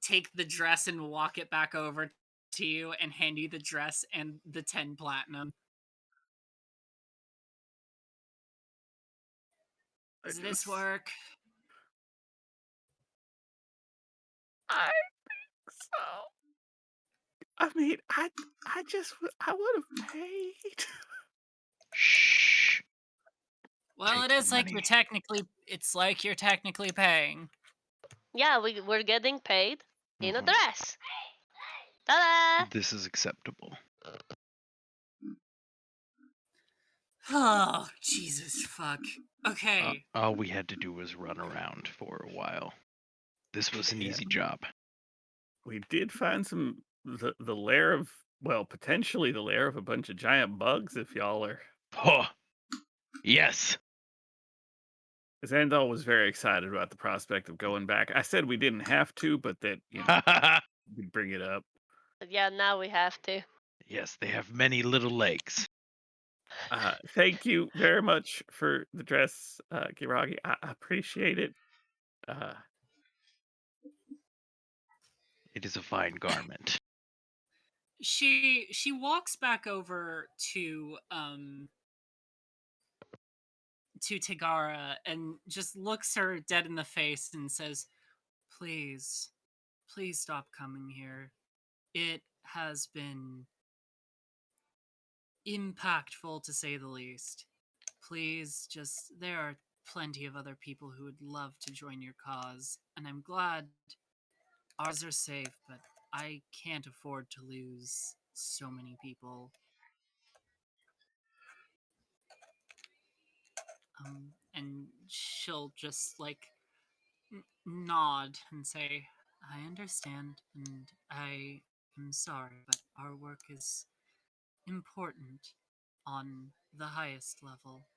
[SPEAKER 1] take the dress and walk it back over to you and hand you the dress and the 10 platinum. Does this work?
[SPEAKER 4] I think so. I mean, I would have paid.
[SPEAKER 2] Shh.
[SPEAKER 1] Well,
[SPEAKER 2] Take
[SPEAKER 1] it
[SPEAKER 2] the
[SPEAKER 1] is like
[SPEAKER 2] money.
[SPEAKER 1] it's like you're technically paying.
[SPEAKER 3] Yeah, we're getting paid in a
[SPEAKER 2] Mhm.
[SPEAKER 3] dress. Ta-da!
[SPEAKER 2] This is acceptable.
[SPEAKER 1] Oh, Jesus fuck. Okay.
[SPEAKER 2] All we had to do was run around for a while. This was an
[SPEAKER 4] Yeah.
[SPEAKER 2] easy job.
[SPEAKER 4] We did find the lair of, well, potentially the lair of a bunch of giant bugs if y'all are.
[SPEAKER 2] Oh, yes.
[SPEAKER 4] Xandal was very excited about the prospect of going back. I said we didn't have to, but that, you know, we'd bring it up.
[SPEAKER 3] But yeah, now we have to.
[SPEAKER 2] Yes, they have many little legs.
[SPEAKER 4] Thank you very much for the dress, Kiragi. I appreciate it.
[SPEAKER 2] It is a fine garment.
[SPEAKER 1] She walks back over to Tagara and just looks her dead in the face and says, please stop coming here. It has been impactful, to say the least. Please, just, there are plenty of other people who would love to join your cause, and I'm glad ours are safe, but I can't afford to lose so many people. And she'll just like nod and say, I understand, and I am sorry, but our work is important on the highest level.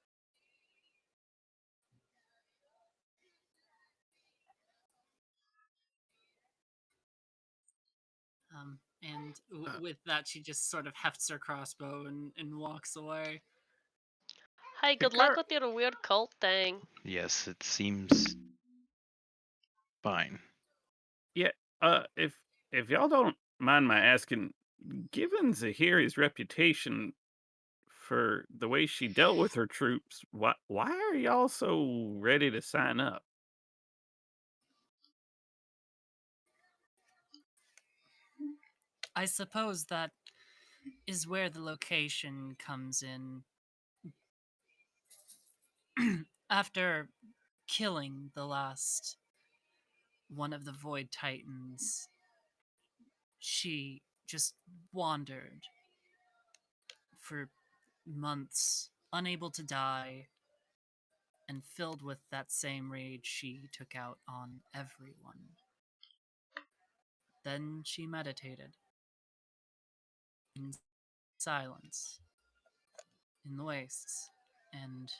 [SPEAKER 1] And with that, she just sort of hefts her crossbow and walks away.
[SPEAKER 3] Hey, good luck with your weird cult thing.
[SPEAKER 8] Yes, it seems fine.
[SPEAKER 4] Yeah, if y'all don't mind my asking, given Zahiri's reputation for the way she dealt with her troops, why are y'all so ready to sign up?
[SPEAKER 1] I suppose that is where the location comes in. After killing the last one of the Void Titans, she just wandered for months, unable to die, and filled with that same rage she took out on everyone. Then she meditated in silence in the wastes and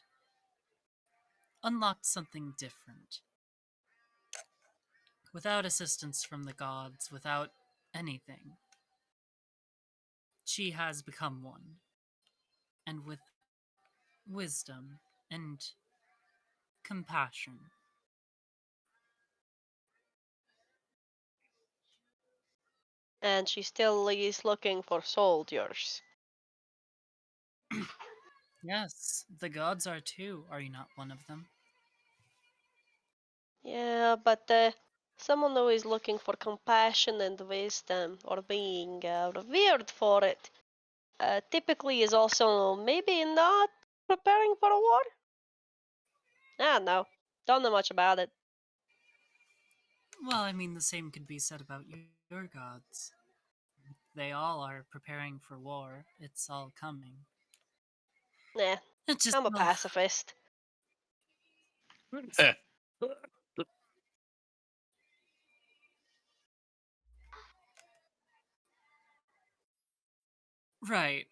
[SPEAKER 1] unlocked something different. Without assistance from the gods, without anything, she has become one. And with wisdom and compassion.
[SPEAKER 3] And she still is looking for soldiers.
[SPEAKER 1] Yes, the gods are too. Are you not one of them?
[SPEAKER 3] Yeah, but someone who is looking for compassion and wisdom, or being revered for it, typically is also maybe not preparing for a war? I don't know. Don't know much about it.
[SPEAKER 1] Well, I mean, the same could be said about your gods. They all are preparing for war. It's all coming.
[SPEAKER 3] Nah,
[SPEAKER 1] It's just,
[SPEAKER 3] I'm a
[SPEAKER 1] well,
[SPEAKER 3] pacifist.
[SPEAKER 1] right.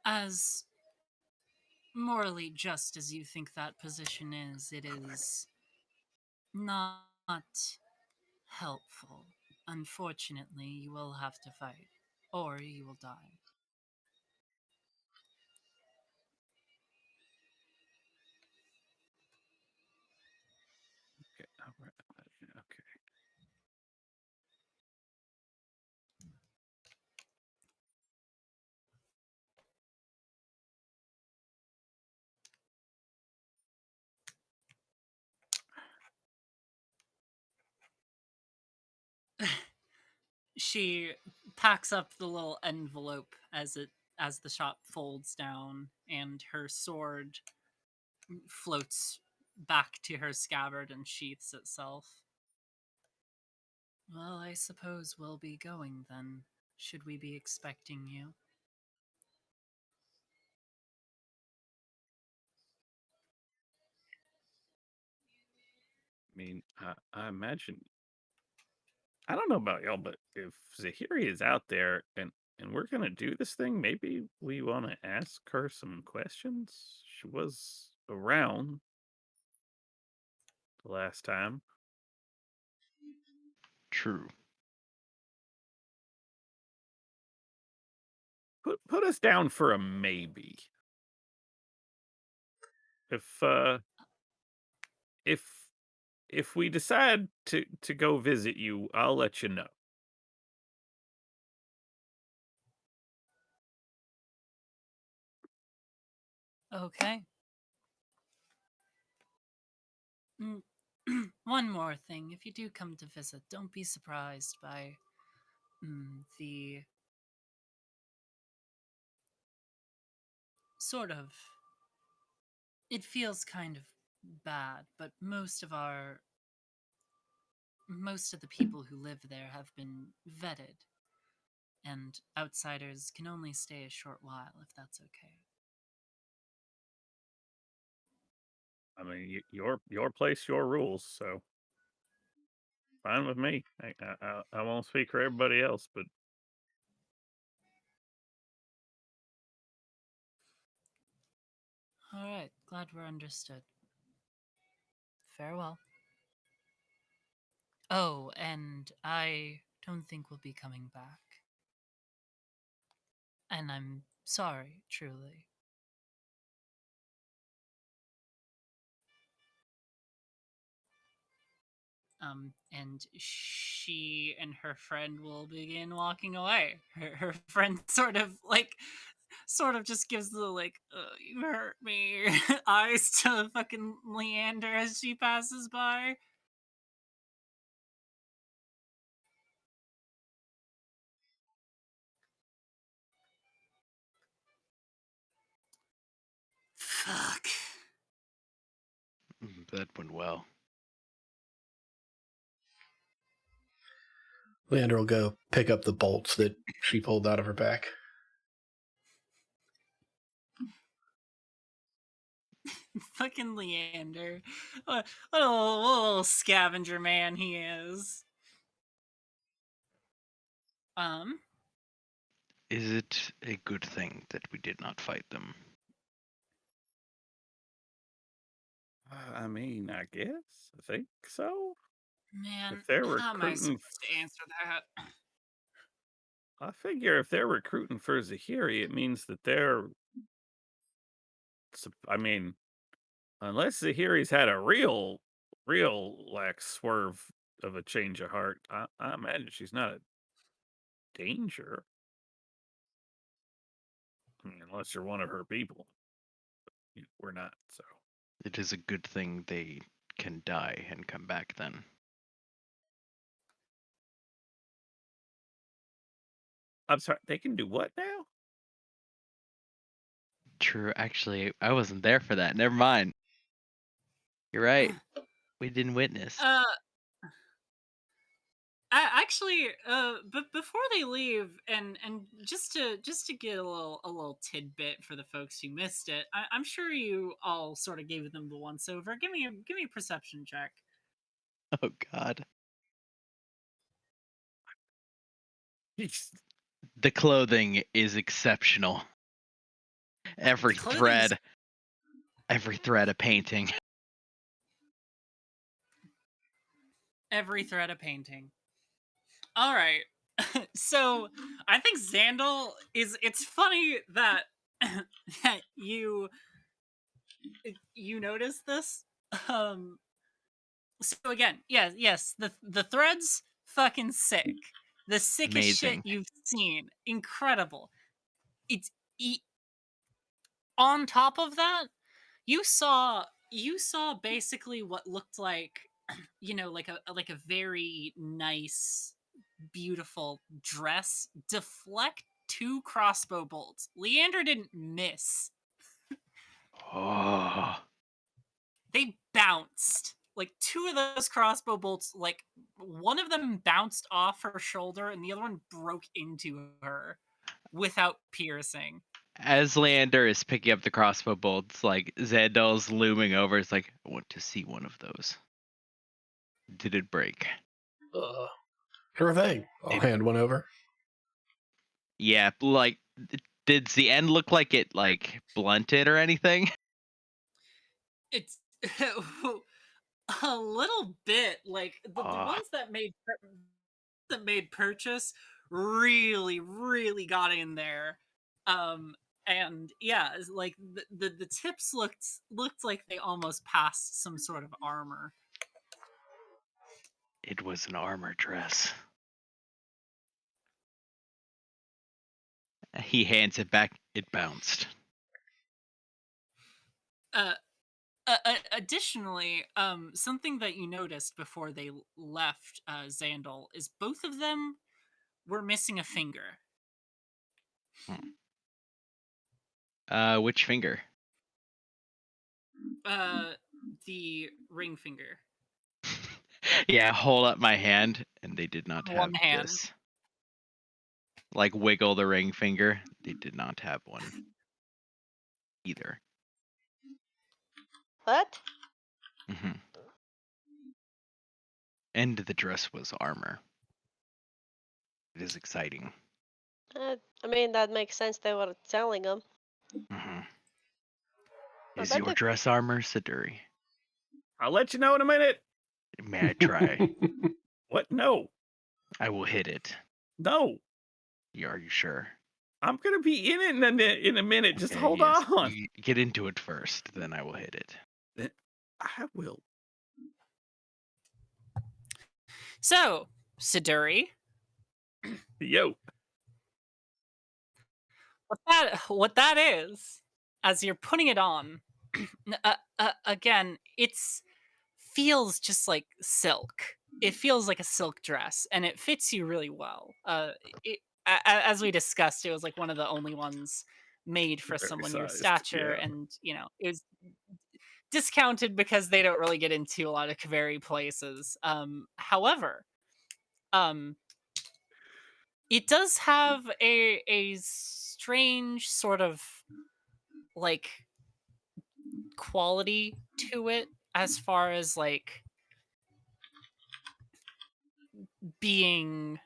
[SPEAKER 1] As morally just as you think that position is, it is not helpful. Unfortunately, you will have to fight, or you will die.
[SPEAKER 4] Okay, okay.
[SPEAKER 1] She packs up the little envelope as the shop folds down, and her sword floats back to her scabbard and sheaths itself. Well, I suppose we'll be going then. Should we be expecting you?
[SPEAKER 4] I mean, I imagine. I don't know about y'all, but if Zahiri is out there and we're gonna do this thing, maybe we want to ask her some questions. She was around the last time.
[SPEAKER 8] True.
[SPEAKER 4] Put us down for a maybe. If if if we decide to go visit you, I'll let you know.
[SPEAKER 1] Okay. One more thing. If you do come to visit, don't be surprised by the sort of. It feels kind of bad, but most of the people who live there have been vetted, and outsiders can only stay a short while if that's okay.
[SPEAKER 4] I mean, your place, your rules. So fine with me. I won't speak for everybody else, but
[SPEAKER 1] All right, glad we're understood. Farewell. Oh, and I don't think we'll be coming back. And I'm sorry, truly. And she and her friend will begin walking away. Her friend sort of just gives the like, you hurt me eyes to fucking Leander as she passes by. Fuck.
[SPEAKER 8] That went well.
[SPEAKER 5] Leander will go pick up the bolts that she pulled out of her back.
[SPEAKER 1] Fucking Leander. What a little scavenger man he is.
[SPEAKER 8] Is it a good thing that we did not fight them?
[SPEAKER 4] I mean, I guess I think so.
[SPEAKER 1] Man,
[SPEAKER 4] If they're
[SPEAKER 1] how am I
[SPEAKER 4] recruiting,
[SPEAKER 1] supposed to answer that?
[SPEAKER 4] I figure if they're recruiting for Zahiri, it means that they're. I mean, unless Zahiri's had a real like swerve of a change of heart, I imagine she's not a danger. I mean, unless you're one of her people. We're not, so.
[SPEAKER 8] It is a good thing they can die and come back then.
[SPEAKER 4] I'm sorry, they can do what now?
[SPEAKER 8] True, actually, I wasn't there for that. Never mind. You're right. We didn't witness.
[SPEAKER 1] Actually, but before they leave, and just to get a little tidbit for the folks who missed it, I'm sure you all sort of gave them the once over. Give me a perception check.
[SPEAKER 8] Oh God. The clothing is exceptional. Every
[SPEAKER 1] clothing's-
[SPEAKER 8] thread a painting.
[SPEAKER 1] Every thread a painting. All right. So I think Xandal is. It's funny that that you notice this. So again, yes, the threads fucking sick. The sickest shit
[SPEAKER 8] Amazing.
[SPEAKER 1] you've seen. Incredible. It's on top of that, you saw basically what looked like like a very nice beautiful dress deflect 2 crossbow bolts. Leander didn't miss.
[SPEAKER 8] Oh.
[SPEAKER 1] They bounced. Like 2 of those crossbow bolts, like one of them bounced off her shoulder and the other one broke into her without piercing.
[SPEAKER 2] As Leander is picking up the crossbow bolts, like Xandal's looming over, it's like, I want to see one of those. Did it break?
[SPEAKER 5] Sure thing. I'll hand one over.
[SPEAKER 2] Yeah, like, did the end look like it like blunted or anything?
[SPEAKER 1] It's a little bit like the ones that made purchase really got in there. And yeah, like the tips looked like they almost passed some sort of armor.
[SPEAKER 8] It was an armor dress.
[SPEAKER 2] He hands it back. It bounced.
[SPEAKER 1] Additionally, something that you noticed before they left Xandal is both of them were missing a finger.
[SPEAKER 2] Which finger?
[SPEAKER 1] The ring finger.
[SPEAKER 2] Yeah, hold up my hand, and they did not have
[SPEAKER 1] One hand.
[SPEAKER 2] this. Like wiggle the ring finger. They did not have one either.
[SPEAKER 7] What?
[SPEAKER 2] Mm-hmm. And the dress was armor. It is exciting.
[SPEAKER 3] I mean, that makes sense. They were selling them.
[SPEAKER 2] Mm-hmm.
[SPEAKER 3] I
[SPEAKER 2] Is
[SPEAKER 3] bet
[SPEAKER 2] your
[SPEAKER 3] they-
[SPEAKER 2] dress armor, Siduri?
[SPEAKER 4] I'll let you know in a minute.
[SPEAKER 2] May I try?
[SPEAKER 4] What? No.
[SPEAKER 2] I will hit it.
[SPEAKER 4] No.
[SPEAKER 2] Are you sure?
[SPEAKER 4] I'm gonna be in it in a minute. Just
[SPEAKER 2] Okay,
[SPEAKER 4] hold
[SPEAKER 2] yes,
[SPEAKER 4] on.
[SPEAKER 2] you get into it first, then I will hit it.
[SPEAKER 4] I will.
[SPEAKER 1] So, Siduri,
[SPEAKER 4] Yo.
[SPEAKER 1] what that is, as you're putting it on, again, it's feels just like silk. It feels like a silk dress, and it fits you really well. As we discussed, it was like one of the only ones made for
[SPEAKER 4] Very
[SPEAKER 1] someone your
[SPEAKER 4] sized,
[SPEAKER 1] stature,
[SPEAKER 4] yeah.
[SPEAKER 1] and it was discounted because they don't really get into a lot of Kaveri places. However, it does have a strange sort of like quality to it, as far as like being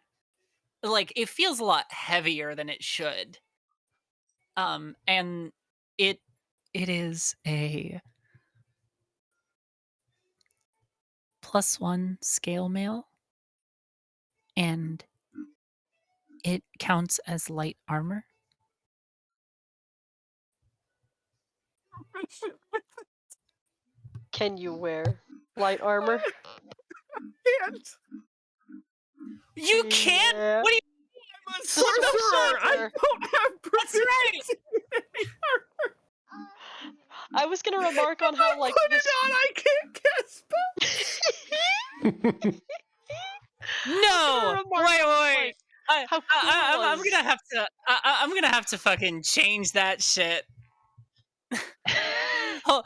[SPEAKER 1] like, it feels a lot heavier than it should. And it is a +1 scale mail, and it counts as light armor.
[SPEAKER 3] Can you wear light armor?
[SPEAKER 4] Can't.
[SPEAKER 1] You can't.
[SPEAKER 3] Yeah.
[SPEAKER 1] What do you?
[SPEAKER 4] I'm a
[SPEAKER 3] Sorcerer.
[SPEAKER 4] sorcerer. I don't have
[SPEAKER 1] That's right.
[SPEAKER 4] proficiency.
[SPEAKER 3] I was gonna remark on how like
[SPEAKER 4] Put
[SPEAKER 3] this.
[SPEAKER 4] it on. I can't cast spells.
[SPEAKER 1] No.
[SPEAKER 3] remark
[SPEAKER 1] Wait.
[SPEAKER 3] like,
[SPEAKER 1] I,
[SPEAKER 3] how
[SPEAKER 1] I'm
[SPEAKER 3] cool
[SPEAKER 1] gonna have to. I'm gonna have to fucking change that shit. hold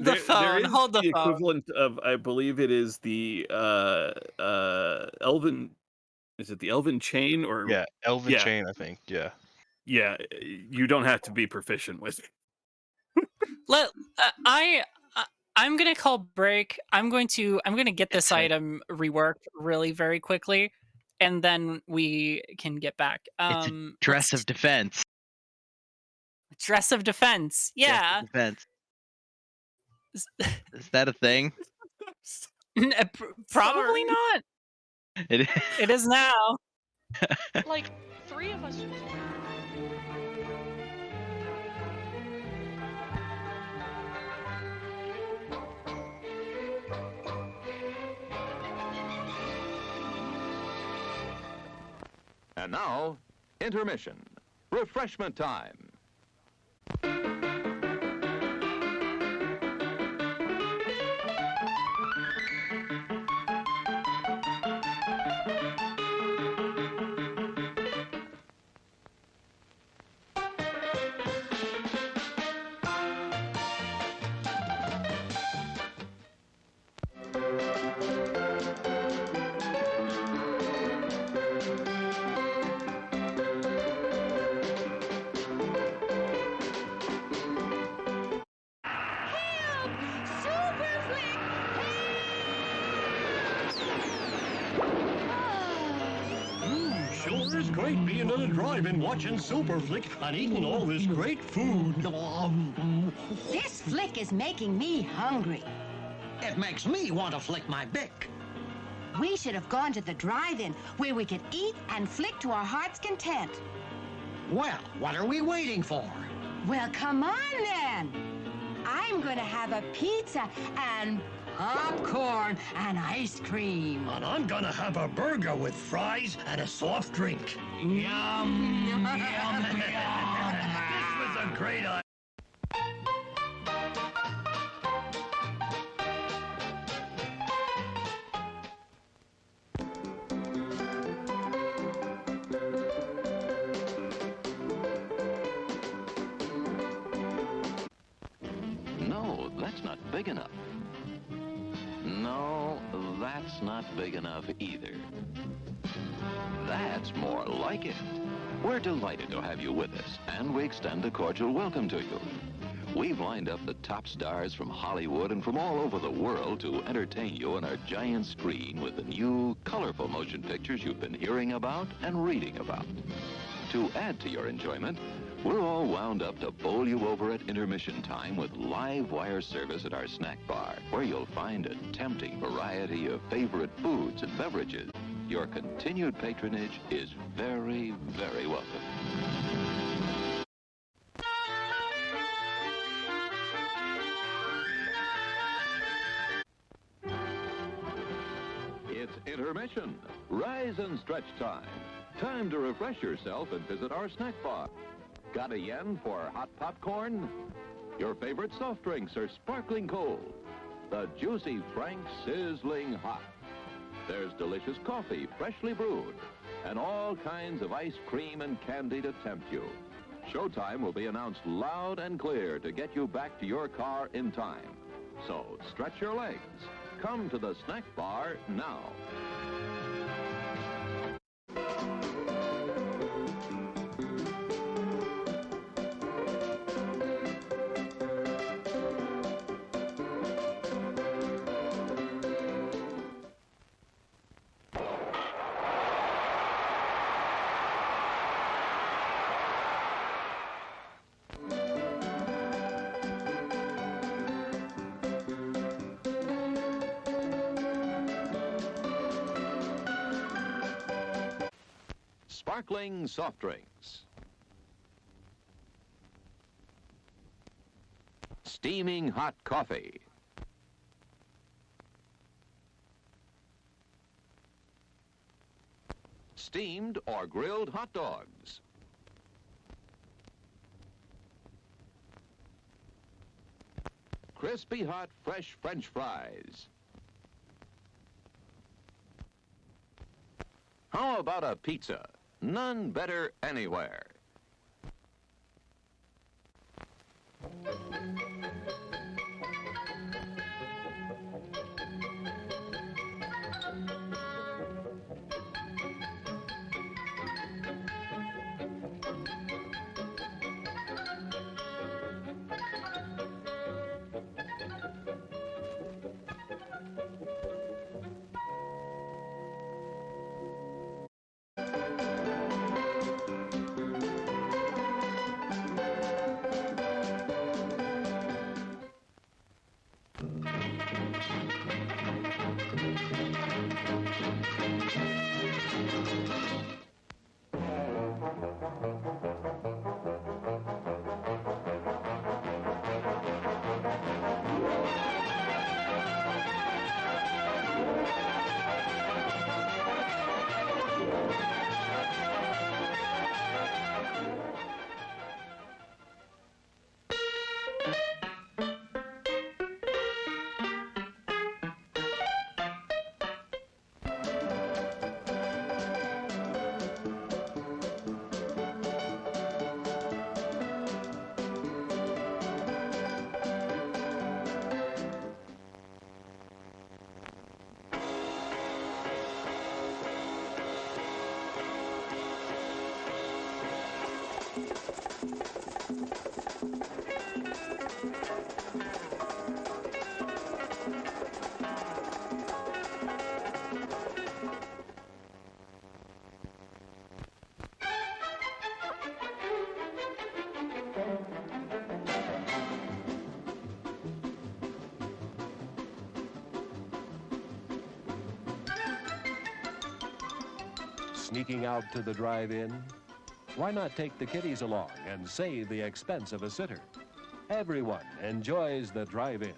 [SPEAKER 1] the phone.
[SPEAKER 4] There is
[SPEAKER 1] Hold the
[SPEAKER 4] the
[SPEAKER 1] phone.
[SPEAKER 4] equivalent of, I believe it is the elven. Is it the elven chain or
[SPEAKER 6] Yeah, Elven
[SPEAKER 4] Yeah.
[SPEAKER 6] Chain, I think. Yeah.
[SPEAKER 4] Yeah, you don't have to be proficient with it.
[SPEAKER 1] I'm gonna call break. I'm gonna get this
[SPEAKER 2] Okay.
[SPEAKER 1] item reworked really very quickly, and then we can get back.
[SPEAKER 2] It's a dress of defense.
[SPEAKER 1] Dress of defense.
[SPEAKER 2] Dress
[SPEAKER 1] Yeah.
[SPEAKER 2] of defense. Is that a thing?
[SPEAKER 1] Probably
[SPEAKER 4] Sorry.
[SPEAKER 1] not.
[SPEAKER 2] It is.
[SPEAKER 1] It is now.
[SPEAKER 3] like 3 of us.
[SPEAKER 9] And now, intermission. Refreshment time.
[SPEAKER 10] Sure is great being at a drive-in watching Super Flick and eating all this great food.
[SPEAKER 11] This flick is making me hungry.
[SPEAKER 10] It makes me want to flick my bick.
[SPEAKER 11] We should have gone to the drive-in where we could eat and flick to our heart's content.
[SPEAKER 10] Well, what are we waiting for?
[SPEAKER 11] Well, come on then. I'm going to have a pizza and popcorn and ice cream.
[SPEAKER 10] And I'm gonna have a burger with fries and a soft drink. Yum, yum, yum. This was a great idea.
[SPEAKER 9] No, that's not big enough. No, that's not big enough either. That's more like it. We're delighted to have you with us, and we extend a cordial welcome to you. We've lined up the top stars from Hollywood and from all over the world to entertain you on our giant screen with the new, colorful motion pictures you've been hearing about and reading about. To add to your enjoyment, we're all wound up to bowl you over at intermission time with live wire service at our snack bar, where you'll find a tempting variety of favorite foods and beverages. Your continued patronage is very, very welcome. It's intermission. Rise and stretch time. Time to refresh yourself and visit our snack bar. Got a yen for hot popcorn? Your favorite soft drinks are sparkling cold. The juicy Frank sizzling hot. There's delicious coffee, freshly brewed, and all kinds of ice cream and candy to tempt you. Showtime will be announced loud and clear to get you back to your car in time. So stretch your legs. Come to the snack bar now. Sparkling soft drinks. Steaming hot coffee. Steamed or grilled hot dogs. Crispy hot fresh French fries. How about a pizza? None better anywhere.
[SPEAKER 12] Sneaking out to the drive-in? Why not take the kiddies along and save the expense of a sitter? Everyone enjoys the drive-in.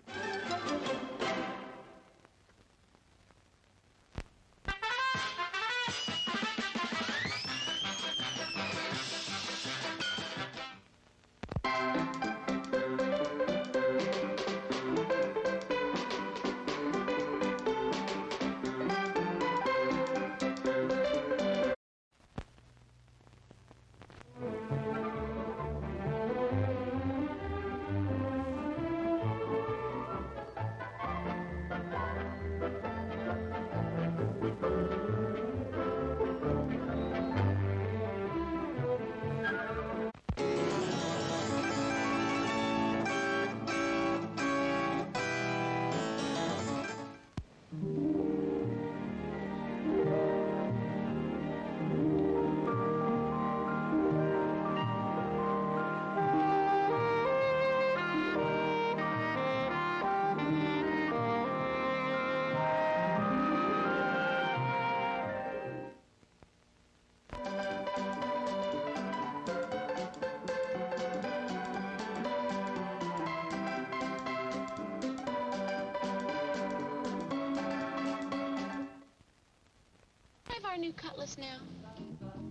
[SPEAKER 13] our new Cutlass now?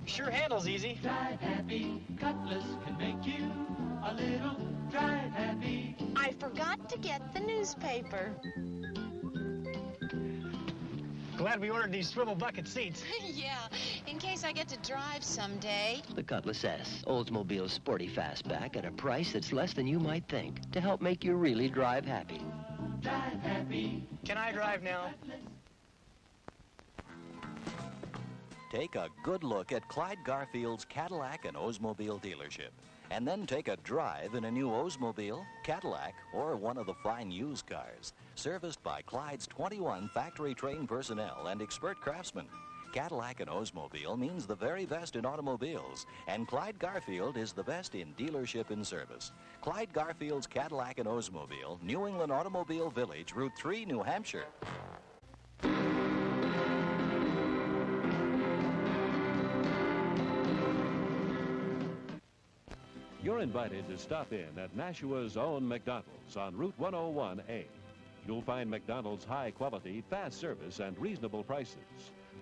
[SPEAKER 14] Sure handles easy.
[SPEAKER 15] Drive happy, Cutlass can make you a little drive happy.
[SPEAKER 7] I forgot to get the newspaper.
[SPEAKER 14] Glad we ordered these swivel bucket seats.
[SPEAKER 13] Yeah, in case I get to drive someday.
[SPEAKER 16] The Cutlass S, Oldsmobile's sporty fastback at a price that's less than you might think to help make you really drive happy.
[SPEAKER 15] Drive happy.
[SPEAKER 14] Can I drive now?
[SPEAKER 17] Take a good look at Clyde Garfield's Cadillac and Oldsmobile dealership. And then take a drive in a new Oldsmobile, Cadillac, or one of the fine used cars. Serviced by Clyde's 21 factory-trained personnel and expert craftsmen. Cadillac and Oldsmobile means the very best in automobiles. And Clyde Garfield is the best in dealership and service. Clyde Garfield's Cadillac and Oldsmobile, New England Automobile Village, Route 3, New Hampshire.
[SPEAKER 12] You're invited to stop in at Nashua's own McDonald's on Route 101A. You'll find McDonald's high quality, fast service, and reasonable prices.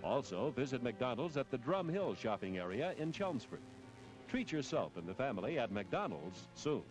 [SPEAKER 12] Also, visit McDonald's at the Drum Hill shopping area in Chelmsford. Treat yourself and the family at McDonald's soon.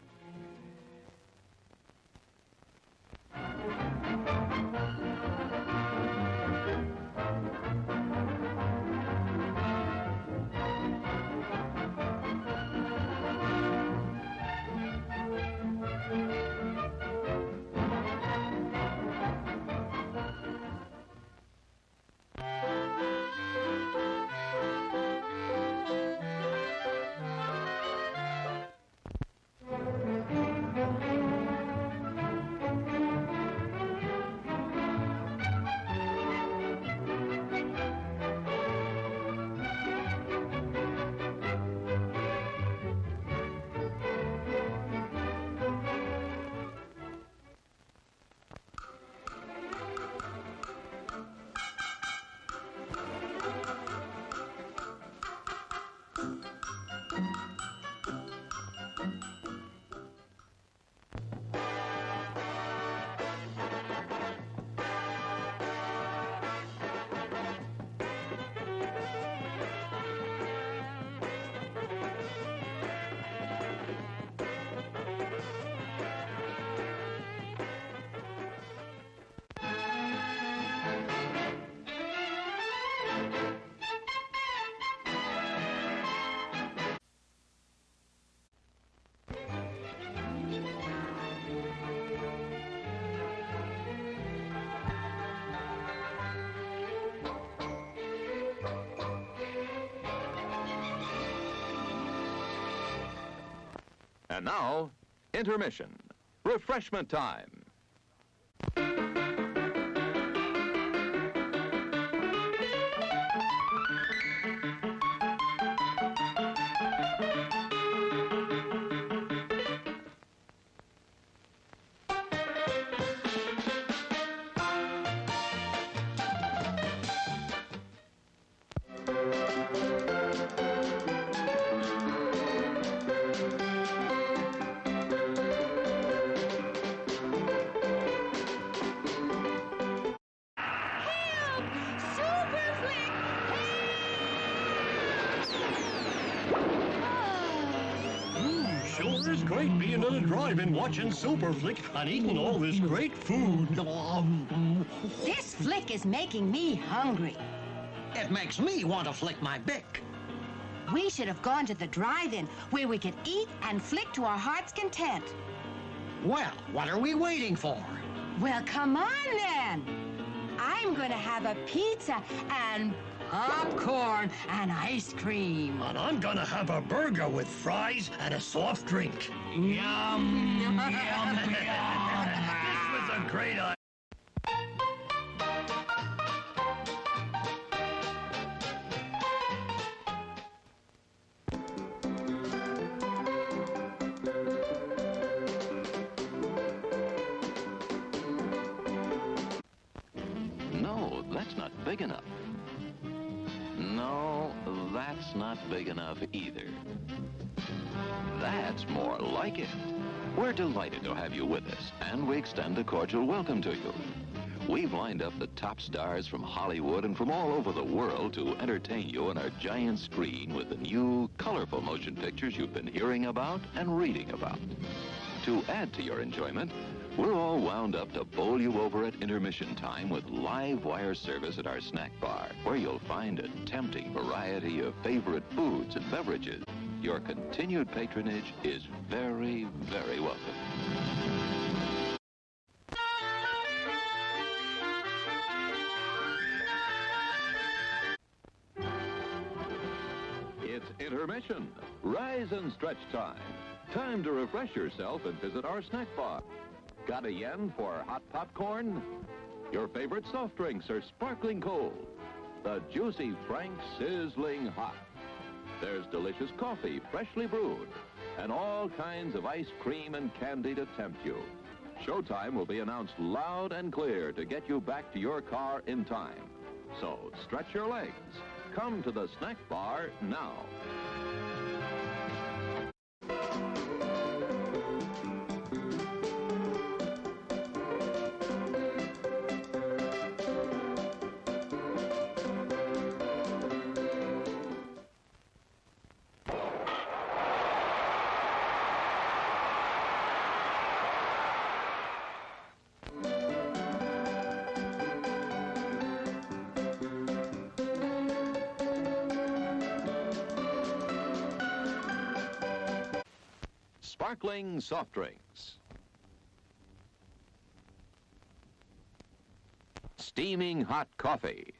[SPEAKER 9] And now, intermission. Refreshment time.
[SPEAKER 10] Sure is great being on a drive-in watching Super Flick and eating all this great food.
[SPEAKER 11] This flick is making me hungry.
[SPEAKER 10] It makes me want to flick my bick.
[SPEAKER 11] We should have gone to the drive-in where we could eat and flick to our heart's content.
[SPEAKER 10] Well, what are we waiting for?
[SPEAKER 11] Well, come on then. I'm going to have a pizza and popcorn and ice cream.
[SPEAKER 10] And I'm gonna have a burger with fries and a soft drink. Yum, yum, yum. This was a great idea.
[SPEAKER 9] No, that's not big enough. No, that's not big enough either. That's more like it. We're delighted to have you with us, and we extend a cordial welcome to you. We've lined up the top stars from Hollywood and from all over the world to entertain you on our giant screen with the new, colorful motion pictures you've been hearing about and reading about. To add to your enjoyment, we're all wound up to bowl you over at intermission time with live wire service at our snack bar, where you'll find a tempting variety of favorite foods and beverages. Your continued patronage is very, very welcome.
[SPEAKER 12] It's intermission. Rise and stretch time. Time to refresh yourself and visit our snack bar. Got a yen for hot popcorn? Your favorite soft drinks are sparkling cold. The juicy Frank sizzling hot. There's delicious coffee, freshly brewed, and all kinds of ice cream and candy to tempt you. Showtime will be announced loud and clear to get you back to your car in time. So stretch your legs. Come to the snack bar now. Sparkling soft drinks. Steaming hot coffee.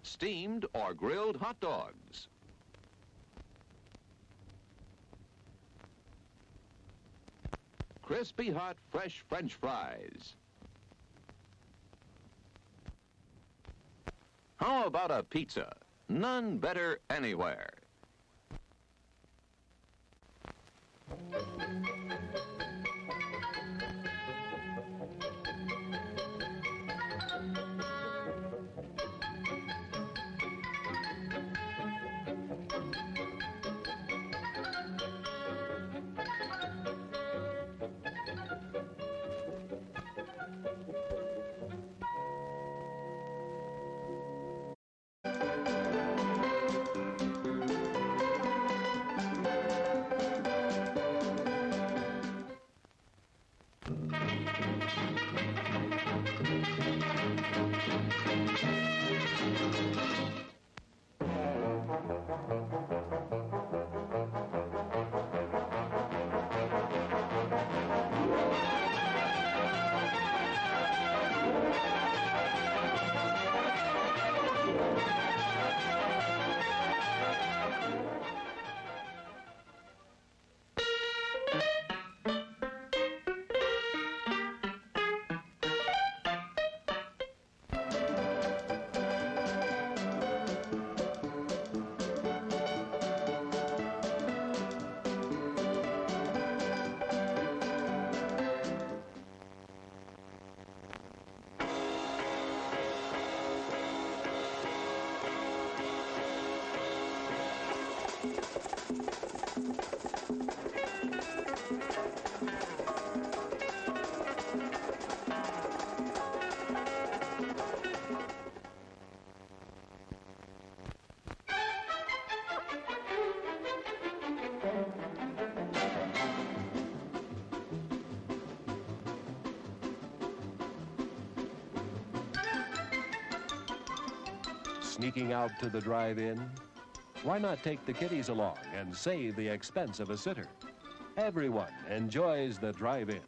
[SPEAKER 12] Steamed or grilled hot dogs. Crispy hot fresh French fries. How about a pizza? None better anywhere. Sneaking out to the drive-in? Why not take the kiddies along and save the expense of a sitter? Everyone enjoys the drive-in.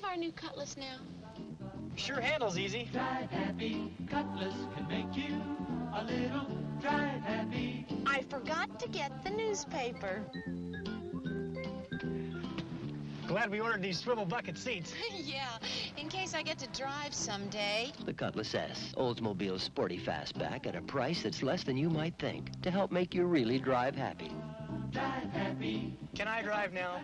[SPEAKER 13] our new Cutlass now?
[SPEAKER 14] Sure handles easy.
[SPEAKER 15] Drive happy, Cutlass can make you a little drive happy.
[SPEAKER 13] I forgot to get the newspaper.
[SPEAKER 14] Glad we ordered these swivel bucket seats.
[SPEAKER 13] Yeah, in case I get to drive someday.
[SPEAKER 16] The Cutlass S, Oldsmobile's sporty fastback at a price that's less than you might think to help make you really drive happy.
[SPEAKER 15] Drive happy.
[SPEAKER 14] Can I drive now?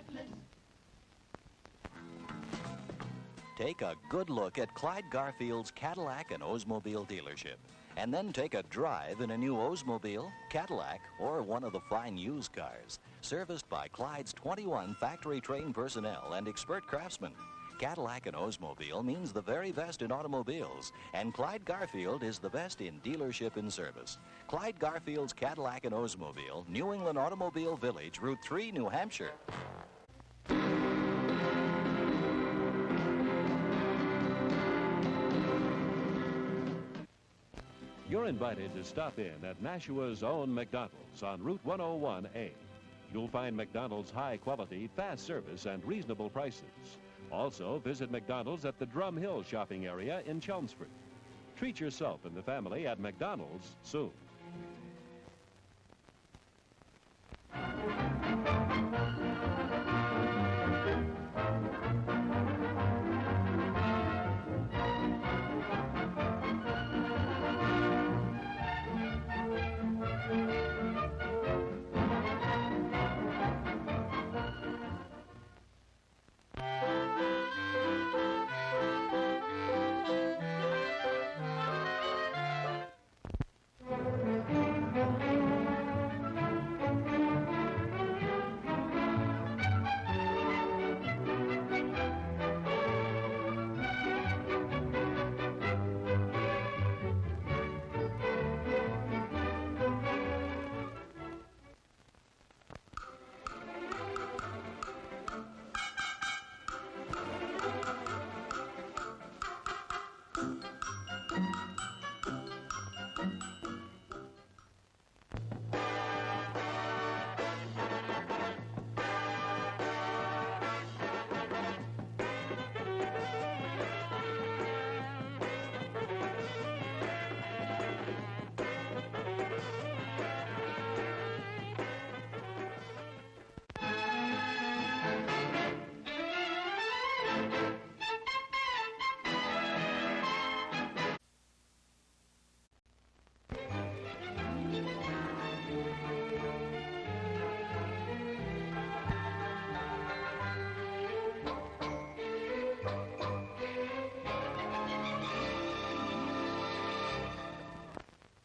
[SPEAKER 17] Take a good look at Clyde Garfield's Cadillac and Oldsmobile dealership. And then take a drive in a new Oldsmobile, Cadillac, or one of the fine used cars. Serviced by Clyde's 21 factory-trained personnel and expert craftsmen. Cadillac and Oldsmobile means the very best in automobiles. And Clyde Garfield is the best in dealership and service. Clyde Garfield's Cadillac and Oldsmobile, New England Automobile Village, Route 3, New Hampshire.
[SPEAKER 12] You're invited to stop in at Nashua's own McDonald's on Route 101A. You'll find McDonald's high-quality, fast service, and reasonable prices. Also, visit McDonald's at the Drum Hill shopping area in Chelmsford. Treat yourself and the family at McDonald's soon.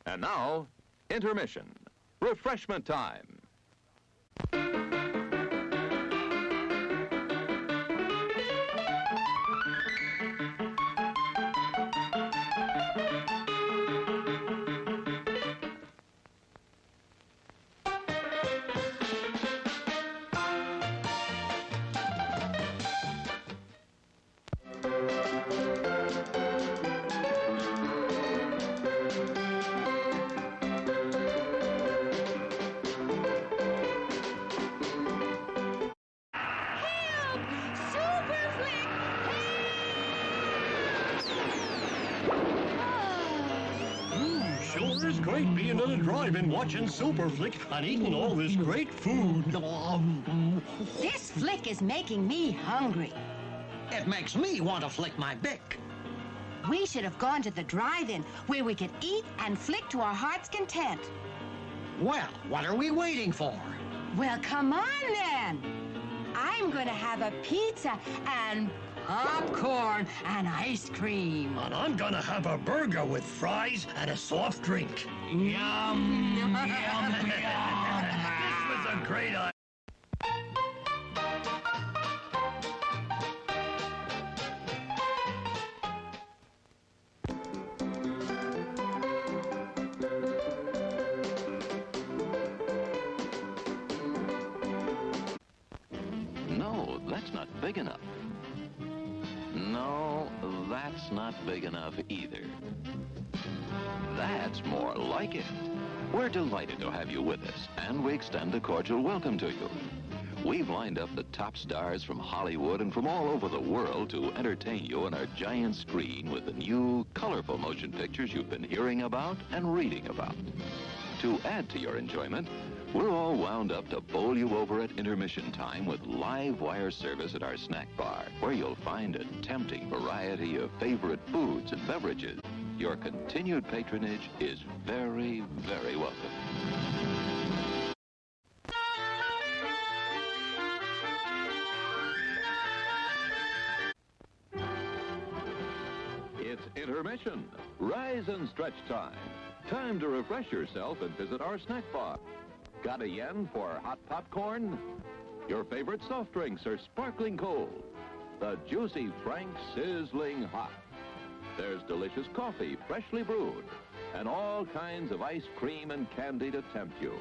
[SPEAKER 9] And now, intermission. Refreshment time.
[SPEAKER 10] Sure is great being on a drive-in watching Superflick and eating all this great food.
[SPEAKER 11] This flick is making me hungry.
[SPEAKER 10] It makes me want to flick my bick.
[SPEAKER 11] We should have gone to the drive-in where we could eat and flick to our heart's content.
[SPEAKER 10] Well, what are we waiting for?
[SPEAKER 11] Well, come on then. I'm going to have a pizza and popcorn and ice cream.
[SPEAKER 10] And I'm gonna have a burger with fries and a soft drink. Yum, yum, yum. This was a great idea.
[SPEAKER 9] No, that's not big enough. No, that's not big enough either. That's more like it. We're delighted to have you with us, and we extend a cordial welcome to you. We've lined up the top stars from Hollywood and from all over the world to entertain you on our giant screen with the new, colorful motion pictures you've been hearing about and reading about. To add to your enjoyment, we're all wound up to bowl you over at intermission time with live wire service at our snack bar, where you'll find a tempting variety of favorite foods and beverages. Your continued patronage is very, very welcome. It's intermission. Rise and stretch time. Time to refresh yourself and visit our snack bar. Got a yen for hot popcorn? Your favorite soft drinks are sparkling cold. The juicy Frank sizzling hot. There's delicious coffee, freshly brewed, and all kinds of ice cream and candy to tempt you.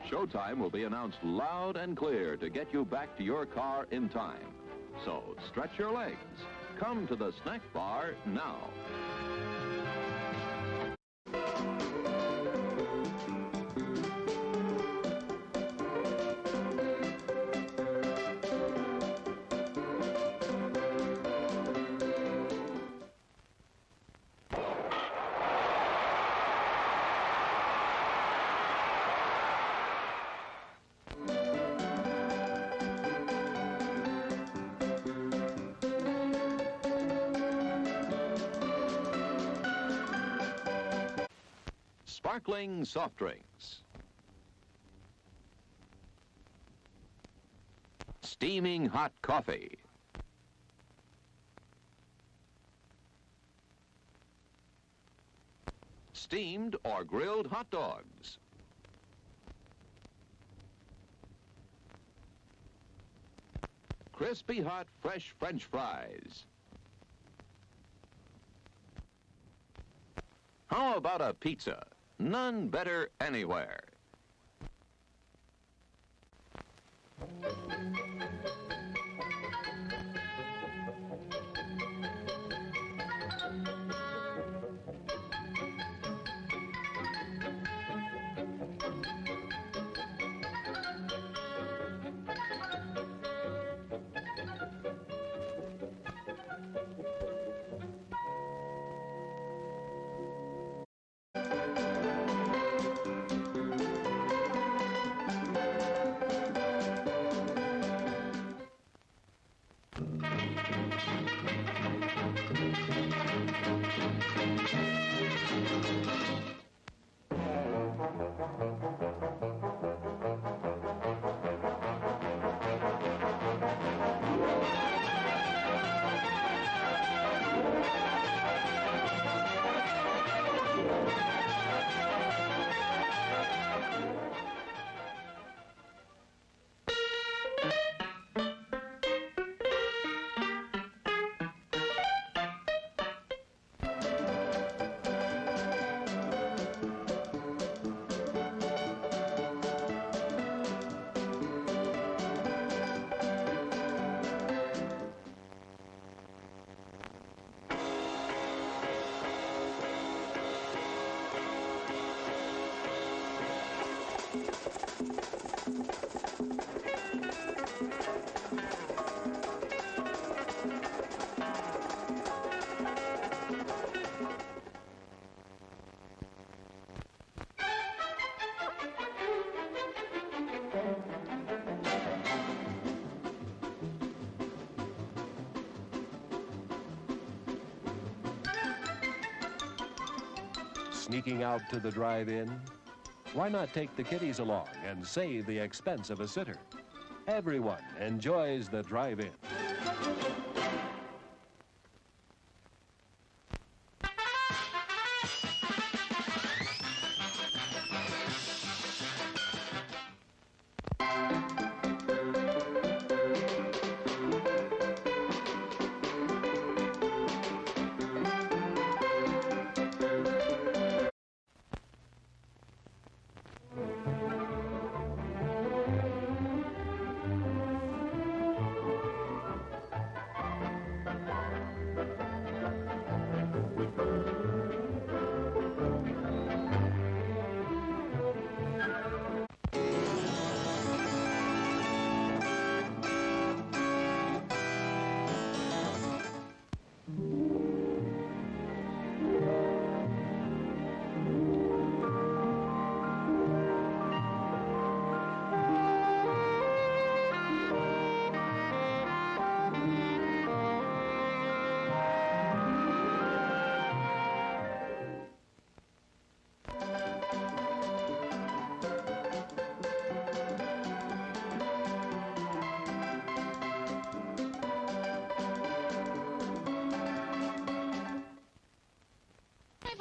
[SPEAKER 9] Showtime will be announced loud and clear to get you back to your car in time. So stretch your legs. Come to the snack bar now. Sparkling soft drinks. Steaming hot coffee. Steamed or grilled hot dogs. Crispy hot fresh French fries. How about a pizza? None better anywhere.
[SPEAKER 12] Sneaking out to the drive-in? Why not take the kiddies along and save the expense of a sitter? Everyone enjoys the drive-in.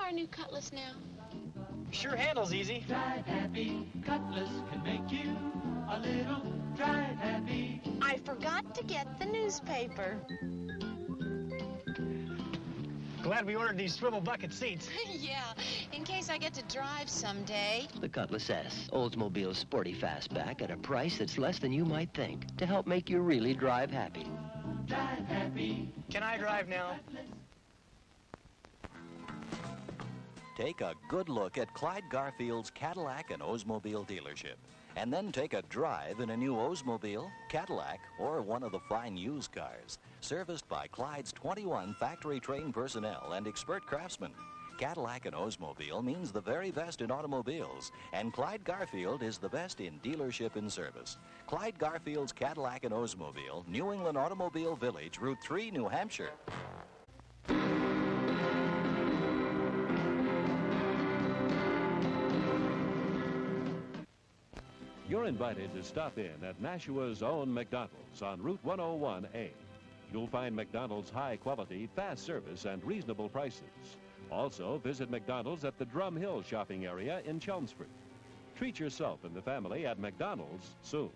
[SPEAKER 13] our new Cutlass now?
[SPEAKER 14] Sure handles easy.
[SPEAKER 15] Drive happy, Cutlass can make you a little drive happy.
[SPEAKER 13] I forgot to get the newspaper.
[SPEAKER 14] Glad we ordered these swivel bucket seats.
[SPEAKER 13] Yeah, in case I get to drive someday.
[SPEAKER 16] The Cutlass S, Oldsmobile's sporty fastback at a price that's less than you might think to help make you really drive happy.
[SPEAKER 15] Drive happy.
[SPEAKER 14] Can I drive now?
[SPEAKER 17] Take a good look at Clyde Garfield's Cadillac and Oldsmobile dealership. And then take a drive in a new Oldsmobile, Cadillac, or one of the fine used cars. Serviced by Clyde's 21 factory-trained personnel and expert craftsmen. Cadillac and Oldsmobile means the very best in automobiles. And Clyde Garfield is the best in dealership and service. Clyde Garfield's Cadillac and Oldsmobile, New England Automobile Village, Route 3, New Hampshire.
[SPEAKER 12] You're invited to stop in at Nashua's own McDonald's on Route 101A. You'll find McDonald's high-quality, fast service, and reasonable prices. Also, visit McDonald's at the Drum Hill shopping area in Chelmsford. Treat yourself and the family at McDonald's soon.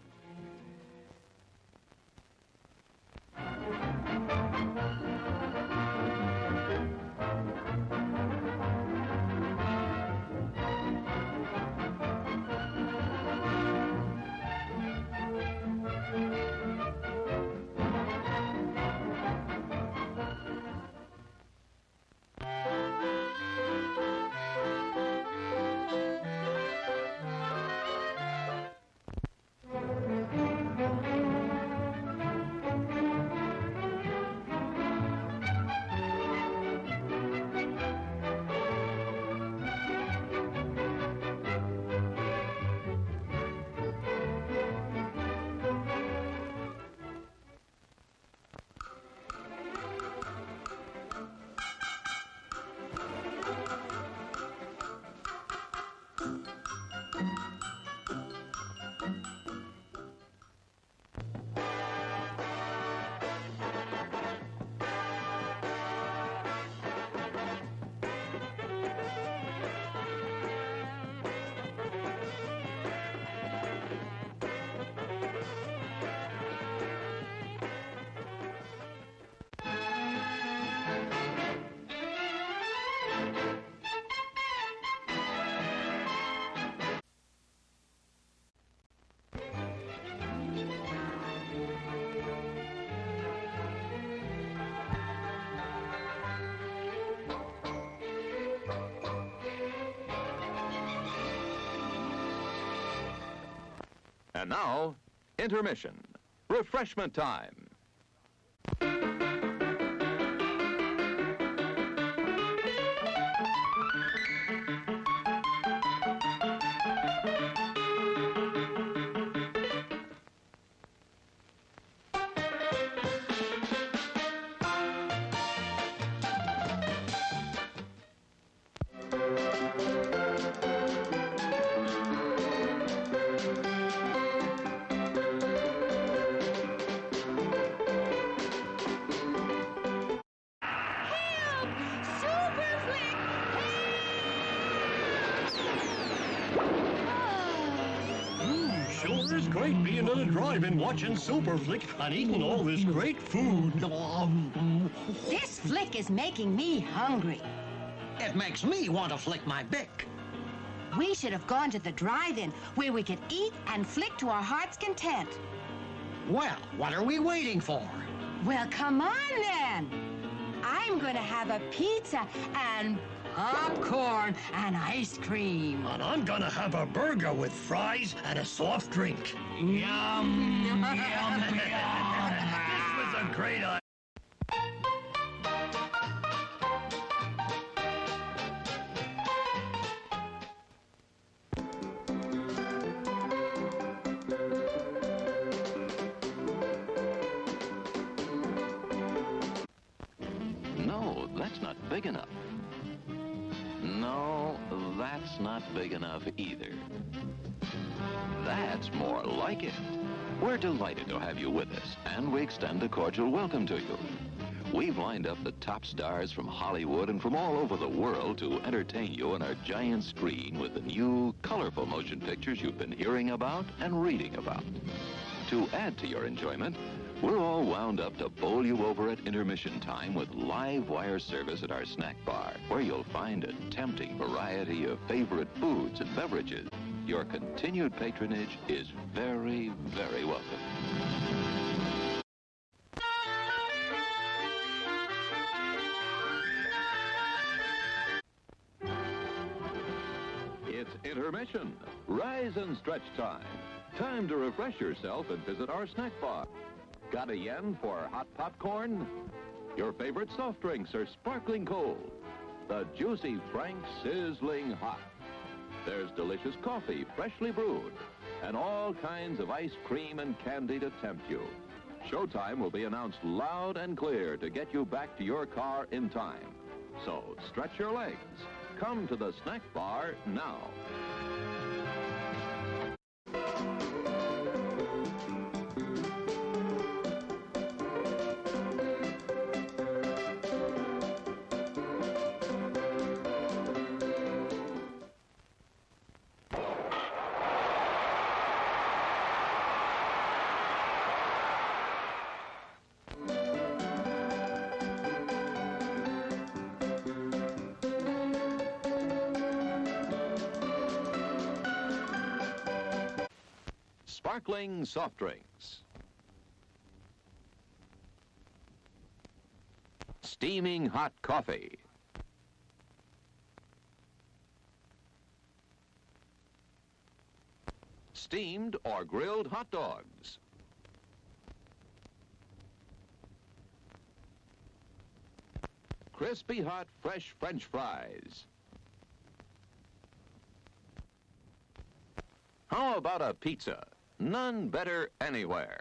[SPEAKER 9] And now, intermission. Refreshment time.
[SPEAKER 10] Sure is great being at a drive-in watching Super Flick and eating all this great food.
[SPEAKER 11] This flick is making me hungry.
[SPEAKER 10] It makes me want to flick my bick.
[SPEAKER 11] We should have gone to the drive-in where we could eat and flick to our heart's content.
[SPEAKER 10] Well, what are we waiting for?
[SPEAKER 11] Well, come on then. I'm going to have a pizza and popcorn and ice cream.
[SPEAKER 10] And I'm gonna have a burger with fries and a soft drink. Yum, yum, yum. This was a great idea.
[SPEAKER 9] No, that's not big enough. No, that's not big enough either. That's more like it. We're delighted to have you with us, and we extend a cordial welcome to you. We've lined up the top stars from Hollywood and from all over the world to entertain you on our giant screen with the new, colorful motion pictures you've been hearing about and reading about. To add to your enjoyment, we're all wound up to bowl you over at intermission time with live wire service at our snack bar, where you'll find a tempting variety of favorite foods and beverages. Your continued patronage is very, very welcome.
[SPEAKER 12] It's intermission. Rise and stretch time. Time to refresh yourself and visit our snack bar. Got a yen for hot popcorn? Your favorite soft drinks are sparkling cold. The juicy Frank sizzling hot. There's delicious coffee, freshly brewed, and all kinds of ice cream and candy to tempt you. Showtime will be announced loud and clear to get you back to your car in time. So stretch your legs. Come to the snack bar now. Sparkling soft drinks. Steaming hot coffee. Steamed or grilled hot dogs. Crispy hot fresh French fries. How about a pizza? None better anywhere.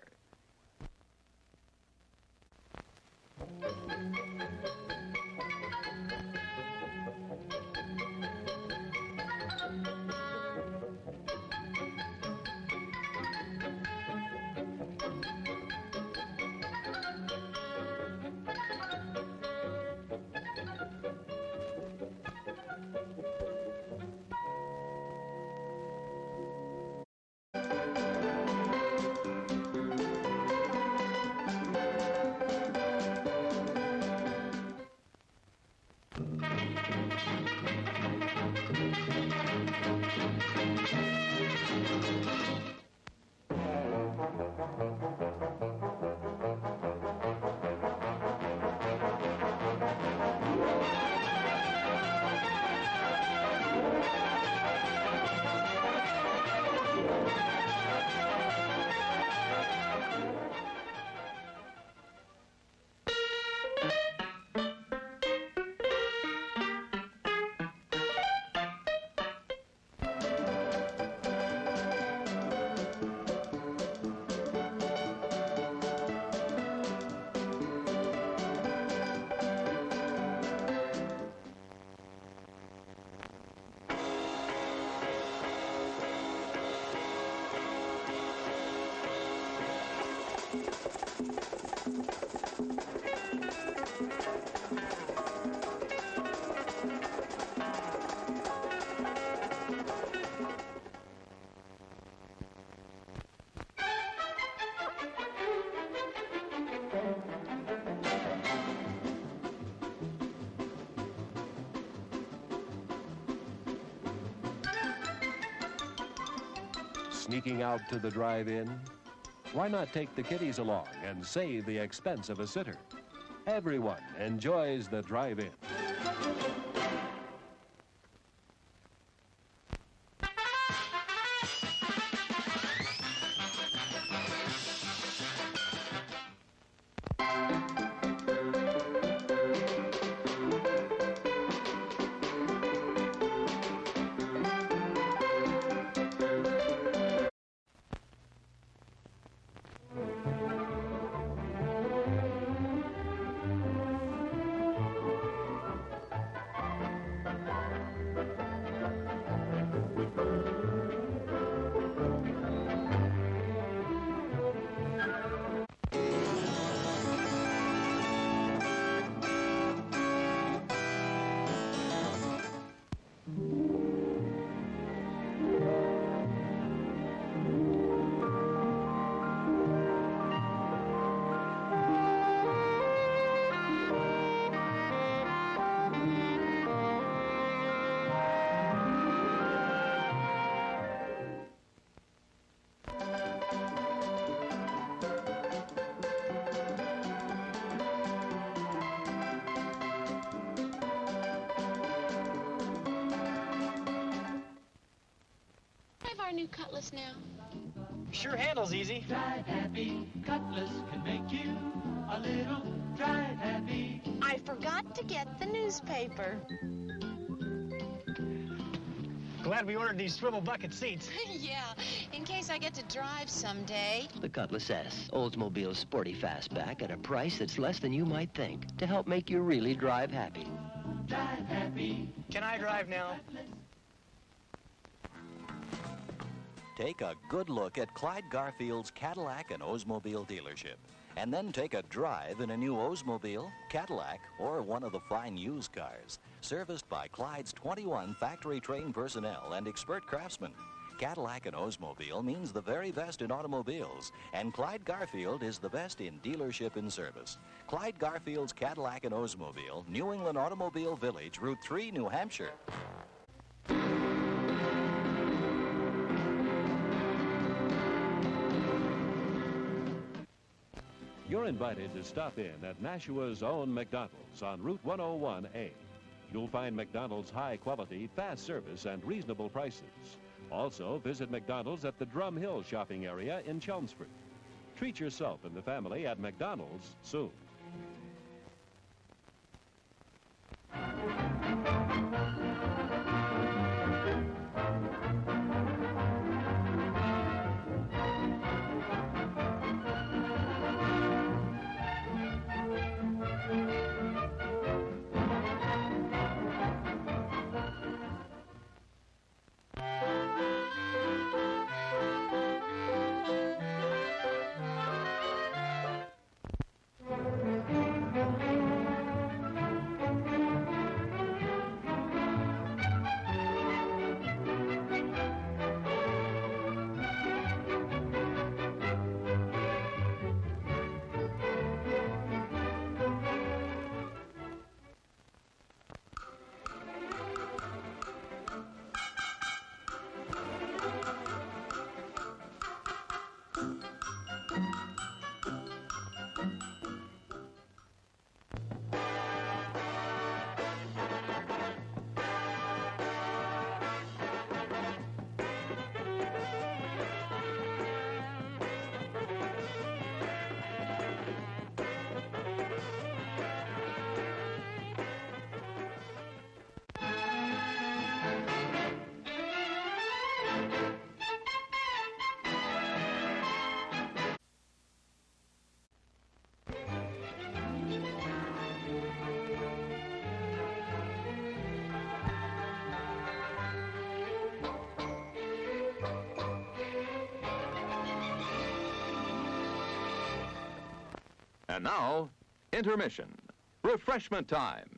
[SPEAKER 12] Sneaking out to the drive-in? Why not take the kiddies along and save the expense of a sitter? Everyone enjoys the drive-in.
[SPEAKER 13] Cutlass now?
[SPEAKER 14] Sure handles easy.
[SPEAKER 15] Drive happy, Cutlass can make you a little drive happy.
[SPEAKER 13] I forgot to get the newspaper.
[SPEAKER 14] Glad we ordered these swivel bucket seats.
[SPEAKER 13] Yeah, in case I get to drive someday.
[SPEAKER 16] The Cutlass S, Oldsmobile's sporty fastback at a price that's less than you might think to help make you really drive happy.
[SPEAKER 15] Drive happy.
[SPEAKER 14] Can I drive now?
[SPEAKER 17] Take a good look at Clyde Garfield's Cadillac and Oldsmobile dealership. And then take a drive in a new Oldsmobile, Cadillac, or one of the fine used cars. Serviced by Clyde's 21 factory-trained personnel and expert craftsmen. Cadillac and Oldsmobile means the very best in automobiles, and Clyde Garfield is the best in dealership and service. Clyde Garfield's Cadillac and Oldsmobile, New England Automobile Village, Route 3, New Hampshire.
[SPEAKER 12] You're invited to stop in at Nashua's own McDonald's on Route 101A. You'll find McDonald's high-quality, fast service, and reasonable prices. Also, visit McDonald's at the Drum Hill shopping area in Chelmsford. Treat yourself and the family at McDonald's soon.
[SPEAKER 9] And now, intermission. Refreshment time.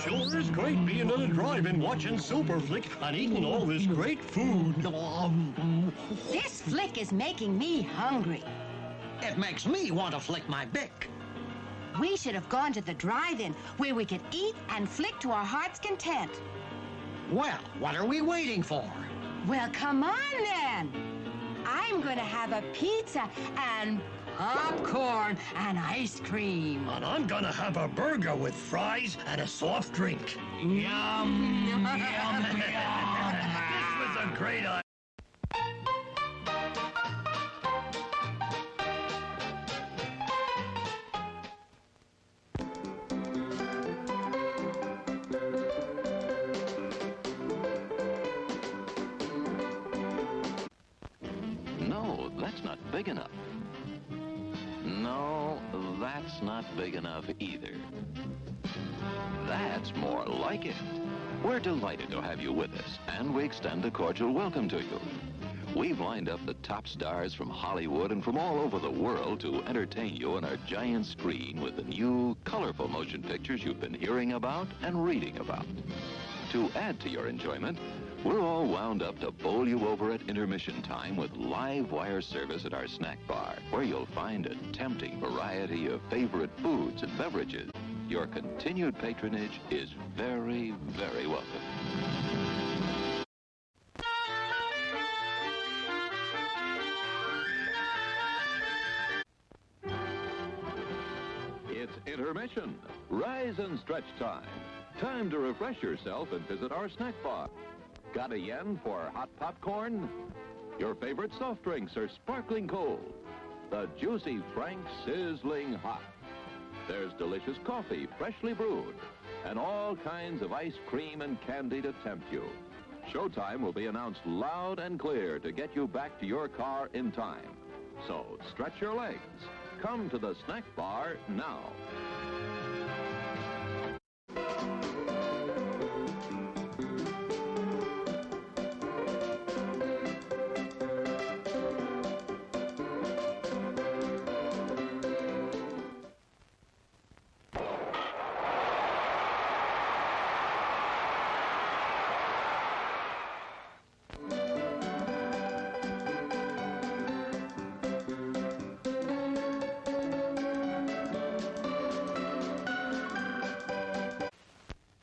[SPEAKER 10] Sure is great being on a drive-in watching Super Flick and eating all this great food.
[SPEAKER 11] This flick is making me hungry.
[SPEAKER 10] It makes me want to flick my bick.
[SPEAKER 11] We should have gone to the drive-in where we could eat and flick to our heart's content.
[SPEAKER 10] Well, what are we waiting for?
[SPEAKER 11] Well, come on then. I'm going to have a pizza and popcorn and ice cream.
[SPEAKER 10] And I'm gonna have a burger with fries and a soft drink. Yum, yum, yum. This was a great idea.
[SPEAKER 9] No, that's not big enough. No, that's not big enough either. That's more like it. We're delighted to have you with us, and we extend a cordial welcome to you. We've lined up the top stars from Hollywood and from all over the world to entertain you on our giant screen with the new, colorful motion pictures you've been hearing about and reading about. To add to your enjoyment, we're all wound up to bowl you over at intermission time with live wire service at our snack bar, where you'll find a tempting variety of favorite foods and beverages. Your continued patronage is very, very welcome.
[SPEAKER 12] It's intermission. Rise and stretch time. Time to refresh yourself and visit our snack bar. Got a yen for hot popcorn? Your favorite soft drinks are sparkling cold. The juicy Frank sizzling hot. There's delicious coffee, freshly brewed, and all kinds of ice cream and candy to tempt you. Showtime will be announced loud and clear to get you back to your car in time. So stretch your legs. Come to the snack bar now.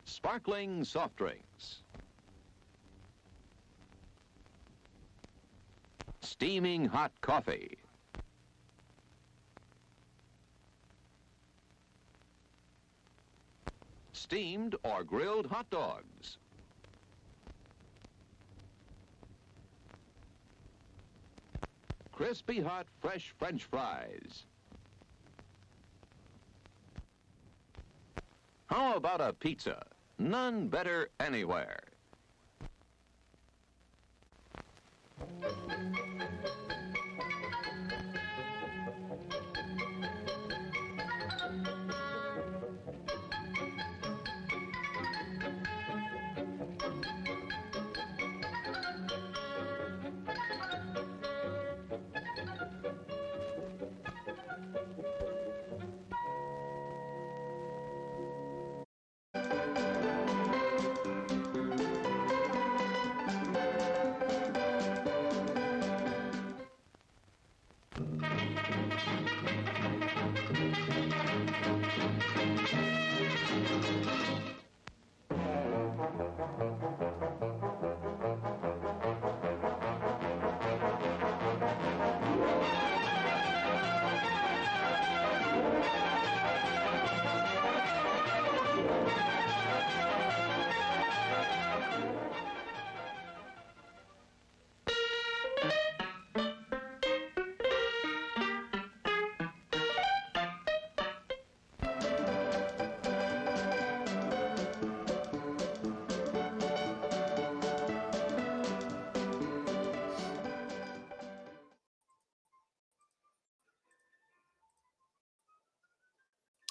[SPEAKER 12] Sparkling soft drinks. Steaming hot coffee. Steamed or grilled hot dogs. Crispy hot fresh French fries. How about a pizza? None better anywhere.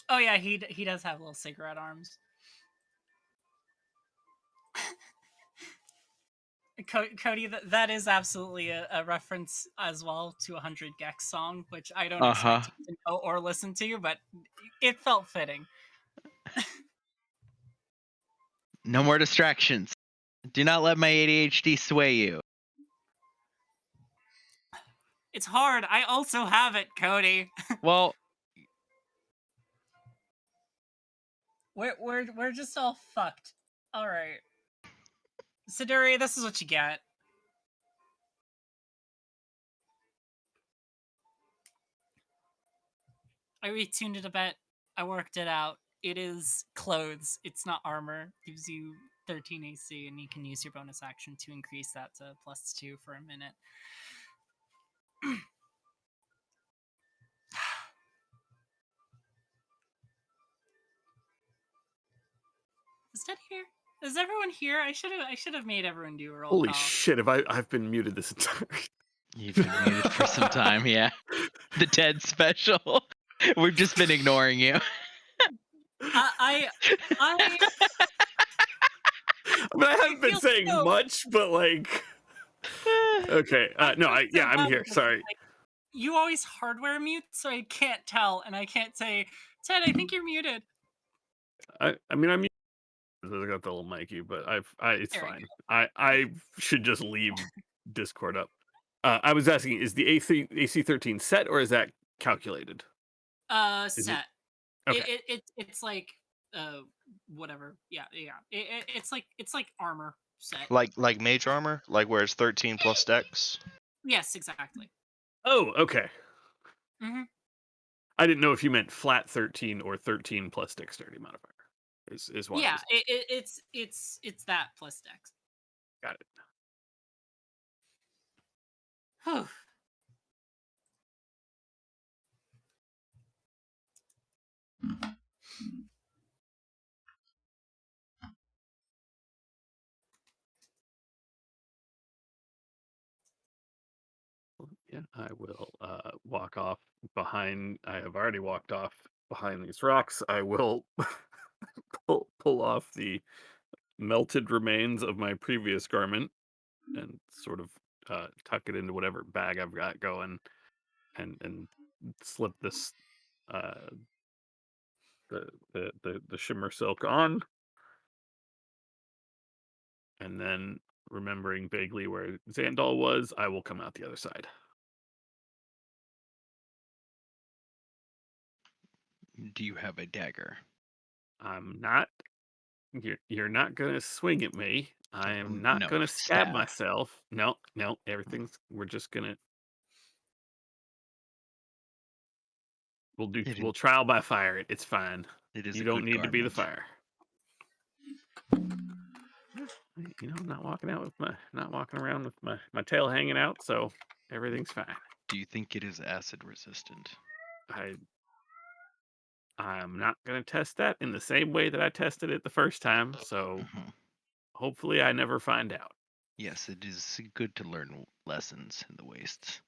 [SPEAKER 1] Oh yeah, he does have little cigarette arms. Cody, that is absolutely a reference as well to a 100 Gex song, which I don't expect you to know or listen to, but it felt fitting.
[SPEAKER 2] No more distractions. Do not let my ADHD sway you.
[SPEAKER 1] It's hard. I also have it, Cody.
[SPEAKER 2] Well,
[SPEAKER 1] we're just all fucked. All right, Siduri, this is what you get. I retuned it a bit. I worked it out. It is clothes. It's not armor. Gives you 13 AC, and you can use your bonus action to increase that to +2 for a minute. Is Ted here? Is everyone here? I should have made everyone do a roll
[SPEAKER 4] Holy
[SPEAKER 1] call.
[SPEAKER 4] shit! I've been muted this entire.
[SPEAKER 2] You've been muted for some time, yeah. The Ted special. We've just been ignoring you.
[SPEAKER 1] I
[SPEAKER 4] mean, I haven't been saying much, but like, Okay. No, I'm here. Sorry.
[SPEAKER 1] Like, you always hardware mute, so I can't tell, and I can't say, Ted, I think you're muted.
[SPEAKER 4] I mean, I'm. I got the little Mikey, but it's
[SPEAKER 1] There we
[SPEAKER 4] fine. I should just leave Discord up. I was asking, is the AC13 set or is that calculated? Is it-
[SPEAKER 1] Set.
[SPEAKER 4] Okay.
[SPEAKER 1] It's like whatever. Yeah. It's like armor set.
[SPEAKER 6] Like mage armor, like where it's 13 plus dex.
[SPEAKER 1] Yes, exactly.
[SPEAKER 4] Oh, okay.
[SPEAKER 1] Mhm.
[SPEAKER 4] I didn't know if you meant flat 13 or 13 plus dexterity modifier. Is why.
[SPEAKER 1] Yeah, it's that plus dex.
[SPEAKER 4] Got it.
[SPEAKER 1] Whew.
[SPEAKER 4] Yeah, I will walk off behind. I have already walked off behind these rocks. I will pull off the melted remains of my previous garment and sort of tuck it into whatever bag I've got going, and slip this the shimmer silk on, and then remembering vaguely where Xandal was, I will come out the other side.
[SPEAKER 2] Do you have a dagger?
[SPEAKER 4] I'm not. You're not gonna swing at me. I am not
[SPEAKER 2] No,
[SPEAKER 4] gonna stab
[SPEAKER 2] stab.
[SPEAKER 4] myself. No, everything's. We're just gonna. We'll trial by fire. It's fine.
[SPEAKER 2] It is
[SPEAKER 4] You
[SPEAKER 2] a
[SPEAKER 4] don't
[SPEAKER 2] good
[SPEAKER 4] need to be the
[SPEAKER 2] garment.
[SPEAKER 4] fire. I'm not walking around with my tail hanging out, so everything's fine.
[SPEAKER 2] Do you think it is acid resistant?
[SPEAKER 4] I'm not gonna test that in the same way that I tested it the first time, so hopefully I never find out.
[SPEAKER 2] Yes, it is good to learn lessons in the wastes.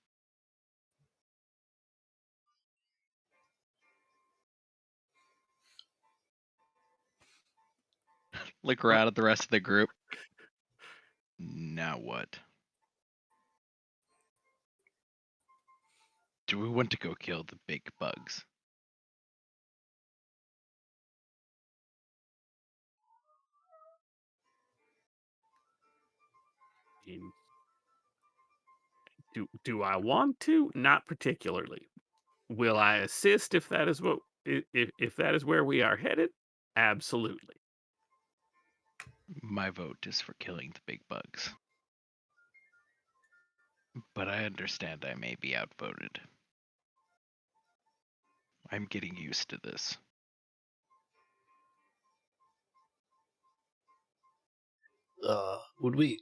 [SPEAKER 2] Look around at the rest of the group. Now what? Do we want to go kill the big bugs?
[SPEAKER 4] Do I want to? Not particularly. Will I assist if that is if that is where we are headed? Absolutely.
[SPEAKER 2] My vote is for killing the big bugs. But I understand I may be outvoted. I'm getting used to this.
[SPEAKER 5] Would we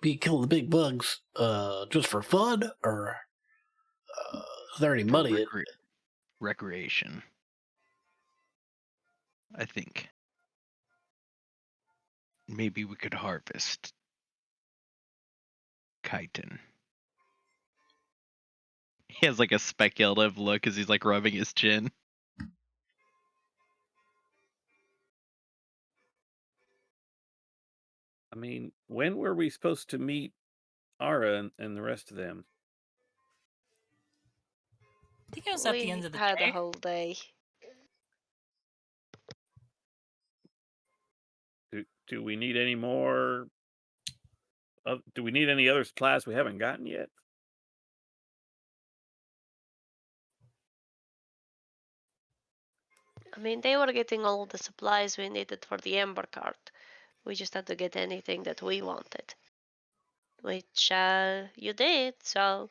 [SPEAKER 5] be killing the big bugs just for fun, or is there any money?
[SPEAKER 2] Recreation. I think. Maybe we could harvest chitin. He has like a speculative look as he's like rubbing his chin.
[SPEAKER 4] I mean, when were we supposed to meet Ara and the rest of them?
[SPEAKER 1] I think it was at the end of the
[SPEAKER 3] had
[SPEAKER 1] day.
[SPEAKER 3] a whole day.
[SPEAKER 4] Do we need any more? Do we need any other supplies we haven't gotten yet?
[SPEAKER 3] I mean, they were getting all the supplies we needed for the Ember cart. We just had to get anything that we wanted. Which you did, so.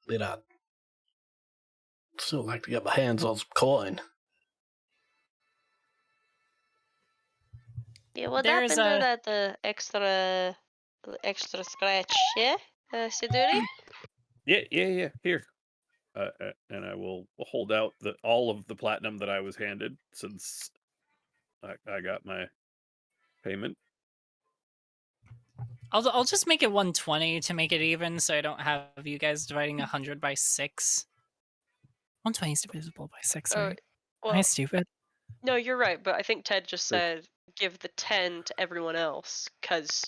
[SPEAKER 5] But I'd still like to get my hands on some coin.
[SPEAKER 3] Yeah, what
[SPEAKER 1] There is
[SPEAKER 3] happened to that extra scratch, yeah? Siduri?
[SPEAKER 4] Yeah. Here. And I will hold out all of the platinum that I was handed since I got my payment.
[SPEAKER 1] I'll just make it 120 to make it even, so I don't have you guys dividing 100 by 6. 120 is divisible by 6, right?
[SPEAKER 3] Well,
[SPEAKER 1] Am I stupid?
[SPEAKER 3] No, you're right, but I think Ted just said give the 10 to everyone else because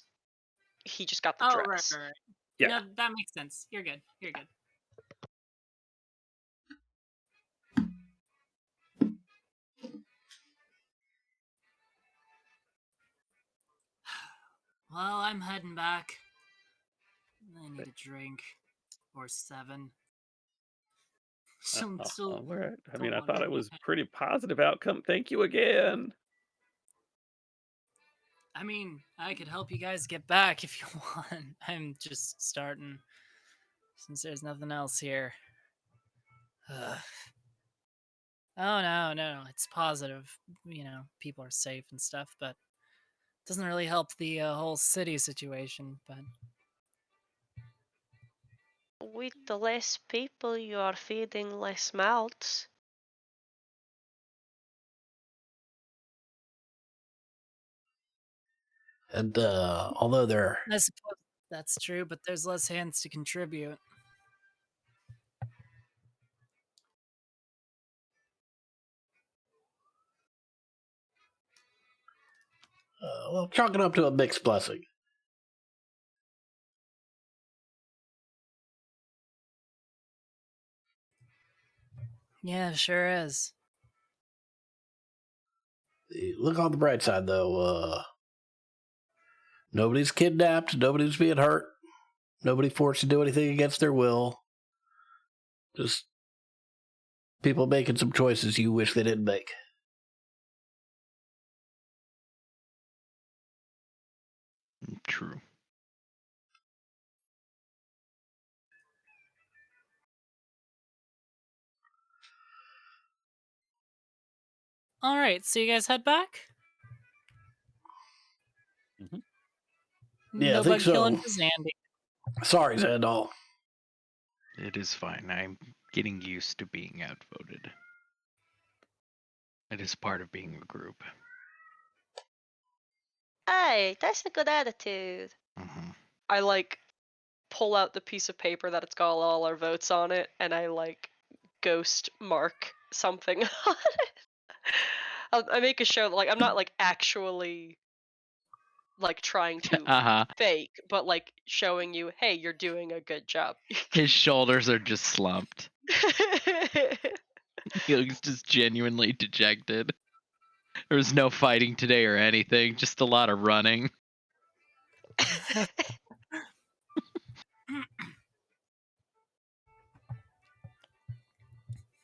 [SPEAKER 3] he just got the
[SPEAKER 1] Oh, right,
[SPEAKER 3] dress.
[SPEAKER 1] right, right.
[SPEAKER 4] Yeah.
[SPEAKER 1] No, that makes sense. You're good. You're good. Well, I'm heading back. I need a drink. Or 7. Still
[SPEAKER 4] All right. I
[SPEAKER 1] don't
[SPEAKER 4] mean, I
[SPEAKER 1] want
[SPEAKER 4] thought
[SPEAKER 1] to
[SPEAKER 4] it was
[SPEAKER 1] be-
[SPEAKER 4] pretty positive outcome. Thank you again.
[SPEAKER 1] I mean, I could help you guys get back if you want. I'm just starting. Since there's nothing else here. Ugh. Oh, no. It's positive. You know, people are safe and stuff, but it doesn't really help the whole city situation. But
[SPEAKER 3] With the less people, you are feeding less mouths.
[SPEAKER 5] And although they're
[SPEAKER 1] I suppose that's true, but there's less hands to contribute.
[SPEAKER 5] well, chalk it up to a mixed blessing.
[SPEAKER 1] Yeah, sure is.
[SPEAKER 5] Look on the bright side, though. Nobody's kidnapped. Nobody's being hurt. Nobody forced to do anything against their will. Just people making some choices you wish they didn't make.
[SPEAKER 2] True.
[SPEAKER 1] All right, so you guys head back?
[SPEAKER 5] Yeah,
[SPEAKER 1] No
[SPEAKER 5] I think
[SPEAKER 1] bug killing
[SPEAKER 5] so.
[SPEAKER 1] for Zandy.
[SPEAKER 5] Sorry, Xandal.
[SPEAKER 2] It is fine. I'm getting used to being outvoted. It is part of being a group.
[SPEAKER 7] Hey, that's a good attitude.
[SPEAKER 3] I like pull out the piece of paper that it's got all our votes on it, and I like ghost mark something on it. I make a show that, like, I'm not like actually like trying to fake, but like showing you, hey, you're doing a good job.
[SPEAKER 2] His shoulders are just slumped. He looks just genuinely dejected. There was no fighting today or anything, just a lot of running.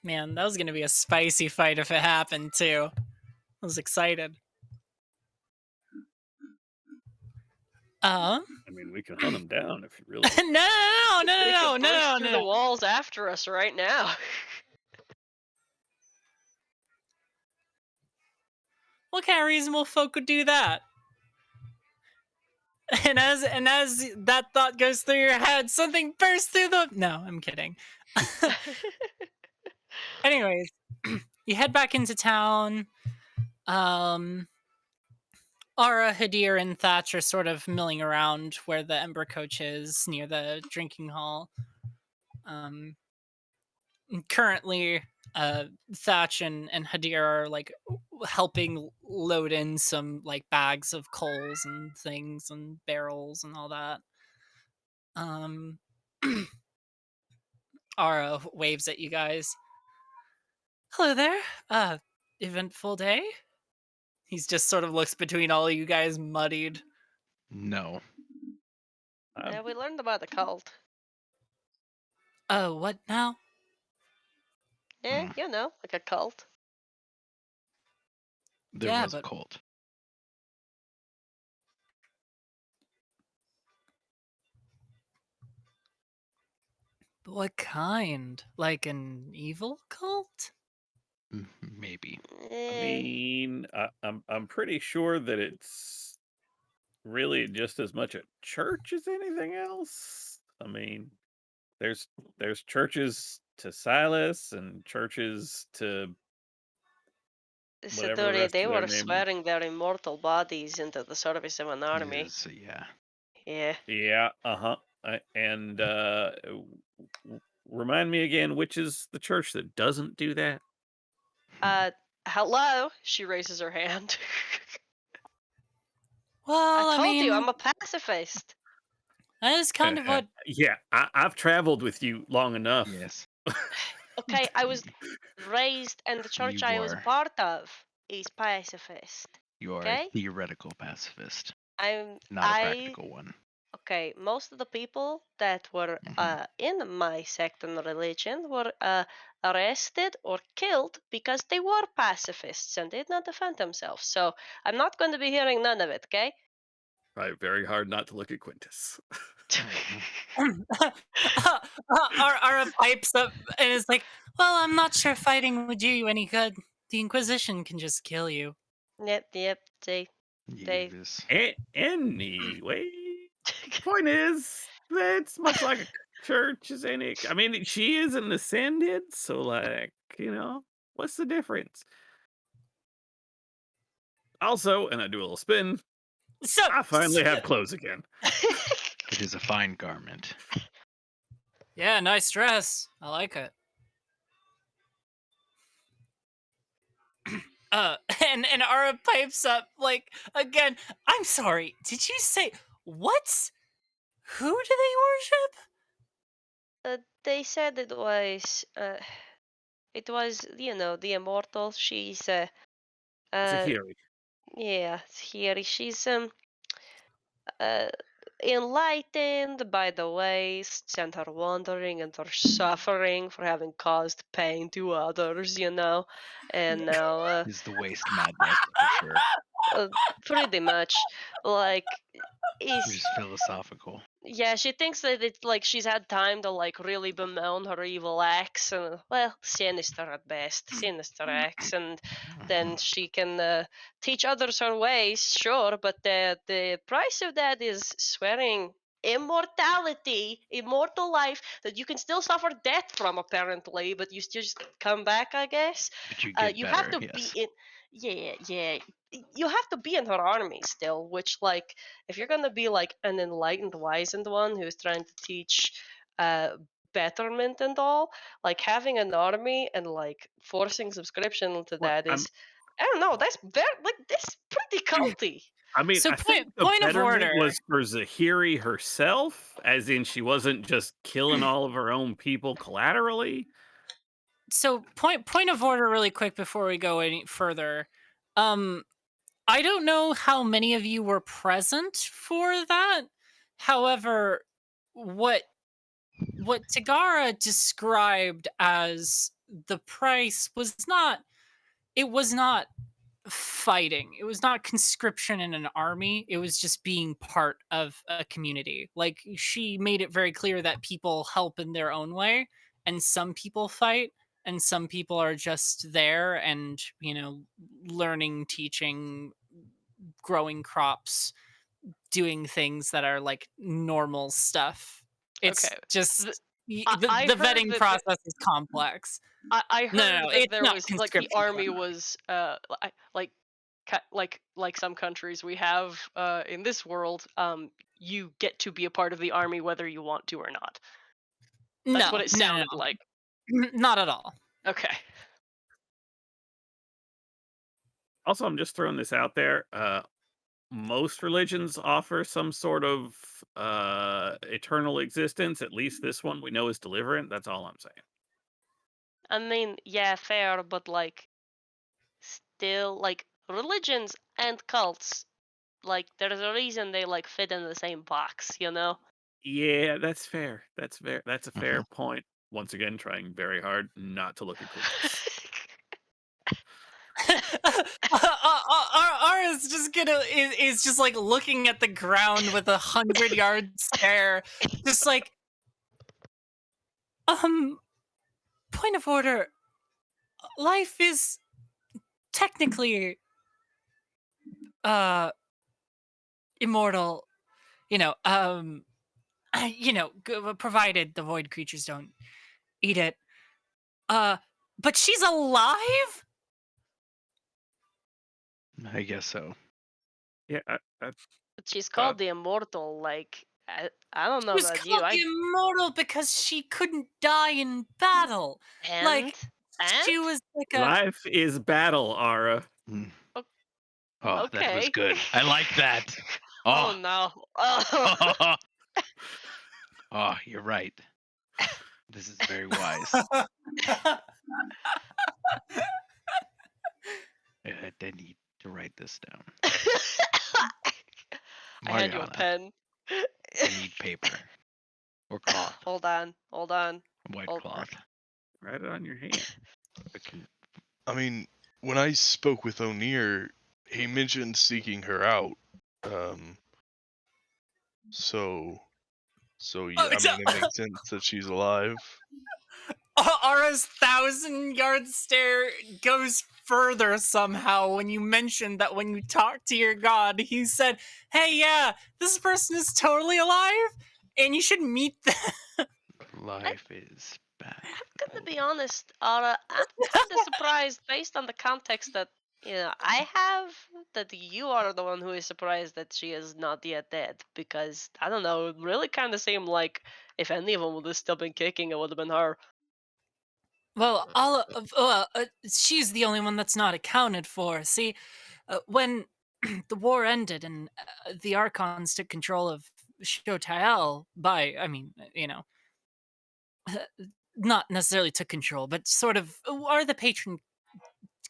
[SPEAKER 1] Man, that was gonna be a spicy fight if it happened too. I was excited.
[SPEAKER 4] I mean, we can hunt him down if you really.
[SPEAKER 1] No,
[SPEAKER 3] They could burst
[SPEAKER 1] no.
[SPEAKER 3] through the walls after us right now.
[SPEAKER 1] What kind of reasonable folk would do that? And as that thought goes through your head, something bursts through the. No, I'm kidding. Anyways, you head back into town. Ara, Hadir, and Thatch are sort of milling around where the Ember Coach is near the drinking hall. Currently, Thatch and Hadir are like helping load in some like bags of coals and things and barrels and all that. Ara waves at you guys. Hello there. Eventful day? He's just sort of looks between all of you guys, muddied.
[SPEAKER 2] No.
[SPEAKER 3] Yeah, we learned about the cult.
[SPEAKER 1] Oh, what now?
[SPEAKER 3] Yeah, you know, like a cult.
[SPEAKER 2] There
[SPEAKER 1] Yeah,
[SPEAKER 2] was a
[SPEAKER 1] but-
[SPEAKER 2] cult.
[SPEAKER 1] But what kind? Like an evil cult?
[SPEAKER 2] Maybe.
[SPEAKER 4] I mean, I'm pretty sure that it's really just as much a church as anything else. I mean, there's churches to Silas and churches to whatever the
[SPEAKER 3] Siduri,
[SPEAKER 4] rest
[SPEAKER 3] they
[SPEAKER 4] of their
[SPEAKER 3] were
[SPEAKER 4] name.
[SPEAKER 3] swearing their immortal bodies into the service of an army.
[SPEAKER 2] Yes, yeah.
[SPEAKER 3] Yeah.
[SPEAKER 4] Yeah. And remind me again, which is the church that doesn't do that?
[SPEAKER 3] Hello? She raises her hand.
[SPEAKER 1] Well,
[SPEAKER 3] I
[SPEAKER 1] I
[SPEAKER 3] told you,
[SPEAKER 1] mean,
[SPEAKER 3] I'm a pacifist.
[SPEAKER 1] that is kind of what.
[SPEAKER 4] Yeah, I've traveled with you long enough.
[SPEAKER 2] Yes.
[SPEAKER 3] Okay, I was raised, and the church
[SPEAKER 2] You
[SPEAKER 3] I was a
[SPEAKER 2] are.
[SPEAKER 3] part of is pacifist.
[SPEAKER 2] You are
[SPEAKER 3] Okay?
[SPEAKER 2] a theoretical pacifist,
[SPEAKER 3] I'm
[SPEAKER 2] not a
[SPEAKER 3] I
[SPEAKER 2] practical one.
[SPEAKER 3] okay, most of the people that were in my sect and religion were arrested or killed because they were pacifists and did not defend themselves. So I'm not going to be hearing none of it, okay?
[SPEAKER 4] Try very hard not to look at Quintus.
[SPEAKER 1] Ara pipes up and is like, well, I'm not sure fighting would do you any good. The Inquisition can just kill you.
[SPEAKER 3] Yep, they
[SPEAKER 4] Anyway, point is, it's much like a church as any. I mean, she is an ascended, so like, what's the difference? Also, and I do a little spin.
[SPEAKER 1] So
[SPEAKER 4] I finally have clothes again.
[SPEAKER 2] It is a fine garment.
[SPEAKER 1] Yeah, nice dress. I like it. And Ara pipes up like again. I'm sorry. Did you say what? Who do they worship?
[SPEAKER 3] they said it was the immortal. She's
[SPEAKER 4] Zahiri.
[SPEAKER 3] yeah, Zahiri. She's enlightened by the ways, sent her wandering and her suffering for having caused pain to others, and now
[SPEAKER 2] Is the waste madness for sure.
[SPEAKER 3] pretty much like
[SPEAKER 2] Which is philosophical.
[SPEAKER 3] yeah, she thinks that it's like she's had time to like really bemoan her evil acts and sinister at best, sinister acts, and then she can teach others her ways, sure, but the price of that is swearing immortality, immortal life that you can still suffer death from apparently, but you still just come back, I guess.
[SPEAKER 2] But you get
[SPEAKER 3] you
[SPEAKER 2] better,
[SPEAKER 3] have to
[SPEAKER 2] yes.
[SPEAKER 3] be in yeah. You have to be in her army still, which like if you're gonna be like an enlightened, wizened one who's trying to teach betterment and all, like having an army and like forcing subscription to that is I don't know, that's very like that's pretty culty.
[SPEAKER 4] I mean,
[SPEAKER 1] So
[SPEAKER 4] I think the
[SPEAKER 1] point of
[SPEAKER 4] betterment
[SPEAKER 1] order.
[SPEAKER 4] was for Zahiri herself, as in she wasn't just killing all of her own people collaterally.
[SPEAKER 1] So point of order really quick before we go any further. I don't know how many of you were present for that. However, what Tagara described as the price was not fighting. It was not conscription in an army. It was just being part of a community. Like she made it very clear that people help in their own way and some people fight and some people are just there and, learning, teaching, growing crops, doing things that are like normal stuff. It's
[SPEAKER 3] Okay.
[SPEAKER 1] just the
[SPEAKER 3] I heard
[SPEAKER 1] vetting
[SPEAKER 3] that
[SPEAKER 1] process is complex.
[SPEAKER 3] I heard
[SPEAKER 1] No,
[SPEAKER 3] that
[SPEAKER 1] it's
[SPEAKER 3] there
[SPEAKER 1] not
[SPEAKER 3] was like the
[SPEAKER 1] conscription.
[SPEAKER 3] army was like some countries we have in this world, you get to be a part of the army whether you want to or not. That's what it sounded like.
[SPEAKER 1] Not at all.
[SPEAKER 3] Okay.
[SPEAKER 4] Also, I'm just throwing this out there. Most religions offer some sort of eternal existence. At least this one we know is deliverant. That's all I'm saying.
[SPEAKER 3] I mean, yeah, fair, but like still like religions and cults, like there's a reason they like fit in the same box,
[SPEAKER 4] Yeah, that's fair. That's fair. That's a fair point. Once again, trying very hard not to look at Quintus.
[SPEAKER 1] Ara's just is just like looking at the ground with 100-yard stare, just like, point of order. Life is technically, immortal, provided the void creatures don't eat it. But she's alive?
[SPEAKER 2] I guess so.
[SPEAKER 4] Yeah,
[SPEAKER 3] But she's called the immortal. Like I don't know
[SPEAKER 1] She was
[SPEAKER 3] about you.
[SPEAKER 1] called the immortal because she couldn't die in battle. Like she was like a
[SPEAKER 4] life is battle, Ara.
[SPEAKER 2] Oh, that was
[SPEAKER 3] Okay.
[SPEAKER 2] good. I like that.
[SPEAKER 3] Oh
[SPEAKER 2] Oh,
[SPEAKER 3] no. Oh.
[SPEAKER 2] oh, you're right. This is very wise. I need to write this down.
[SPEAKER 3] I hand you a
[SPEAKER 2] Mariana,
[SPEAKER 3] pen.
[SPEAKER 2] I need paper or cloth,
[SPEAKER 3] Hold on.
[SPEAKER 2] white
[SPEAKER 3] Hold-
[SPEAKER 2] cloth.
[SPEAKER 4] Write it on your hand.
[SPEAKER 6] I mean, when I spoke with O'Neill, he mentioned seeking her out. So yeah, I mean, it makes sense that she's alive.
[SPEAKER 1] Ara's 1,000-yard stare goes further somehow when you mentioned that when you talked to your god, he said, hey, yeah, this person is totally alive, and you should meet them.
[SPEAKER 2] Life is bad.
[SPEAKER 3] I'm gonna be honest, Ara. I'm kind of surprised based on the context that I have, that you are the one who is surprised that she is not yet dead. Because I don't know, it really kind of seemed like if any of them would have still been kicking, it would have been her.
[SPEAKER 1] Well, she's the only one that's not accounted for. See, when the war ended and the Archons took control of Shotael not necessarily took control, but sort of are the patron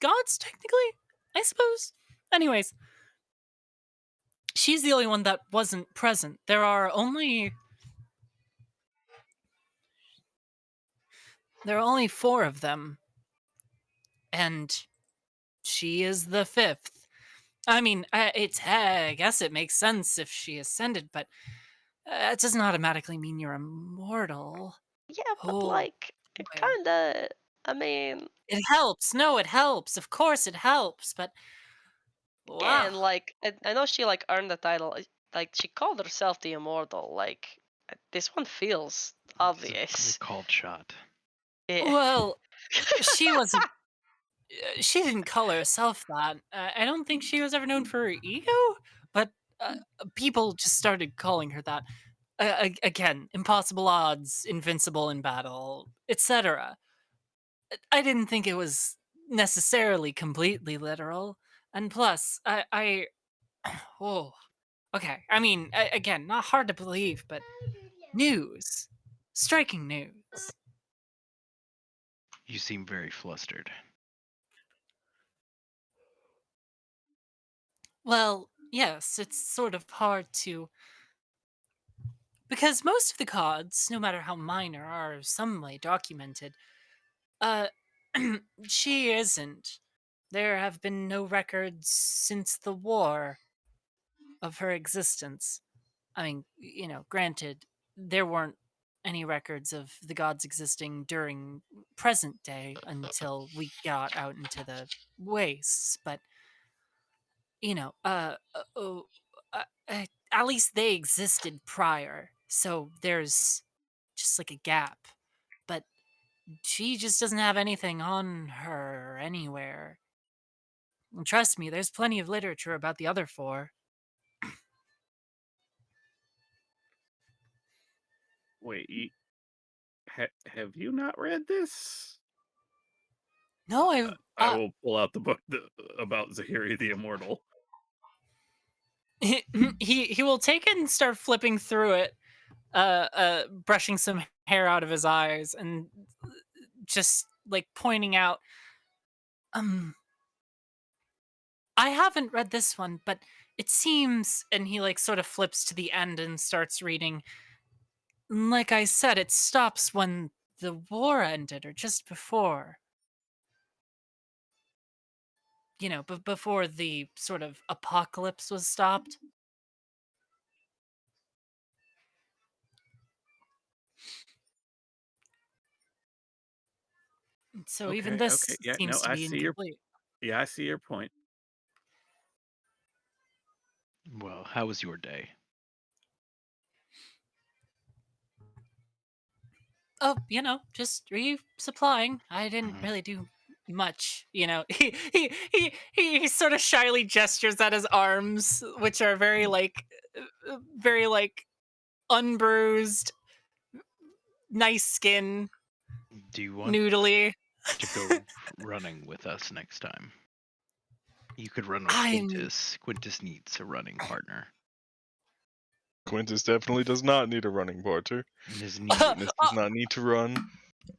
[SPEAKER 1] gods, technically, I suppose. Anyways, she's the only one that wasn't present. There are only 4 of them, and she is the 5th. I mean, I guess it makes sense if she ascended, but it doesn't automatically mean you're immortal.
[SPEAKER 3] Yeah, but
[SPEAKER 1] Oh,
[SPEAKER 3] it kind of. I mean,
[SPEAKER 1] it helps. No, it helps. Of course, it helps. But
[SPEAKER 3] yeah, and I know she earned the title. She called herself the Immortal. This one feels obvious.
[SPEAKER 2] It's a called shot.
[SPEAKER 3] Yeah.
[SPEAKER 1] Well, she wasn't. She didn't call herself that. I don't think she was ever known for her ego, but people just started calling her that. Again, impossible odds, invincible in battle, etc. I didn't think it was necessarily completely literal. And plus, whoa. Okay, I mean, again, not hard to believe, but news. Striking news.
[SPEAKER 2] You seem very flustered.
[SPEAKER 1] Well, yes, it's sort of hard to... Because most of the gods, no matter how minor, are some way documented. She isn't. There have been no records since the war of her existence. I mean, granted, there weren't any records of the gods existing during present day until we got out into the wastes, but at least they existed prior, so there's just a gap. But she just doesn't have anything on her anywhere. And trust me, there's plenty of literature about the other 4.
[SPEAKER 4] Wait, have you not read this?
[SPEAKER 1] No,
[SPEAKER 4] I will pull out the book about Zahiri the Immortal.
[SPEAKER 1] He will take it and start flipping through it, brushing some hair out of his eyes, and just pointing out, I haven't read this one, but it seems, and he sort of flips to the end and starts reading. Like I said, it stops when the war ended, or just before. But before the sort of apocalypse was stopped. So even this seems to be incomplete.
[SPEAKER 4] Yeah, I see your point.
[SPEAKER 2] Well, how was your day?
[SPEAKER 1] Oh, just resupplying. I didn't really do much. He sort of shyly gestures at his arms, which are very unbruised, nice skin.
[SPEAKER 2] Do you want
[SPEAKER 1] noodly
[SPEAKER 2] to go running with us next time? You could run with
[SPEAKER 1] I'm
[SPEAKER 2] Quintus. Quintus needs a running partner.
[SPEAKER 6] Quintus definitely does not need a running partner.
[SPEAKER 2] His
[SPEAKER 6] Quintus does not need to run.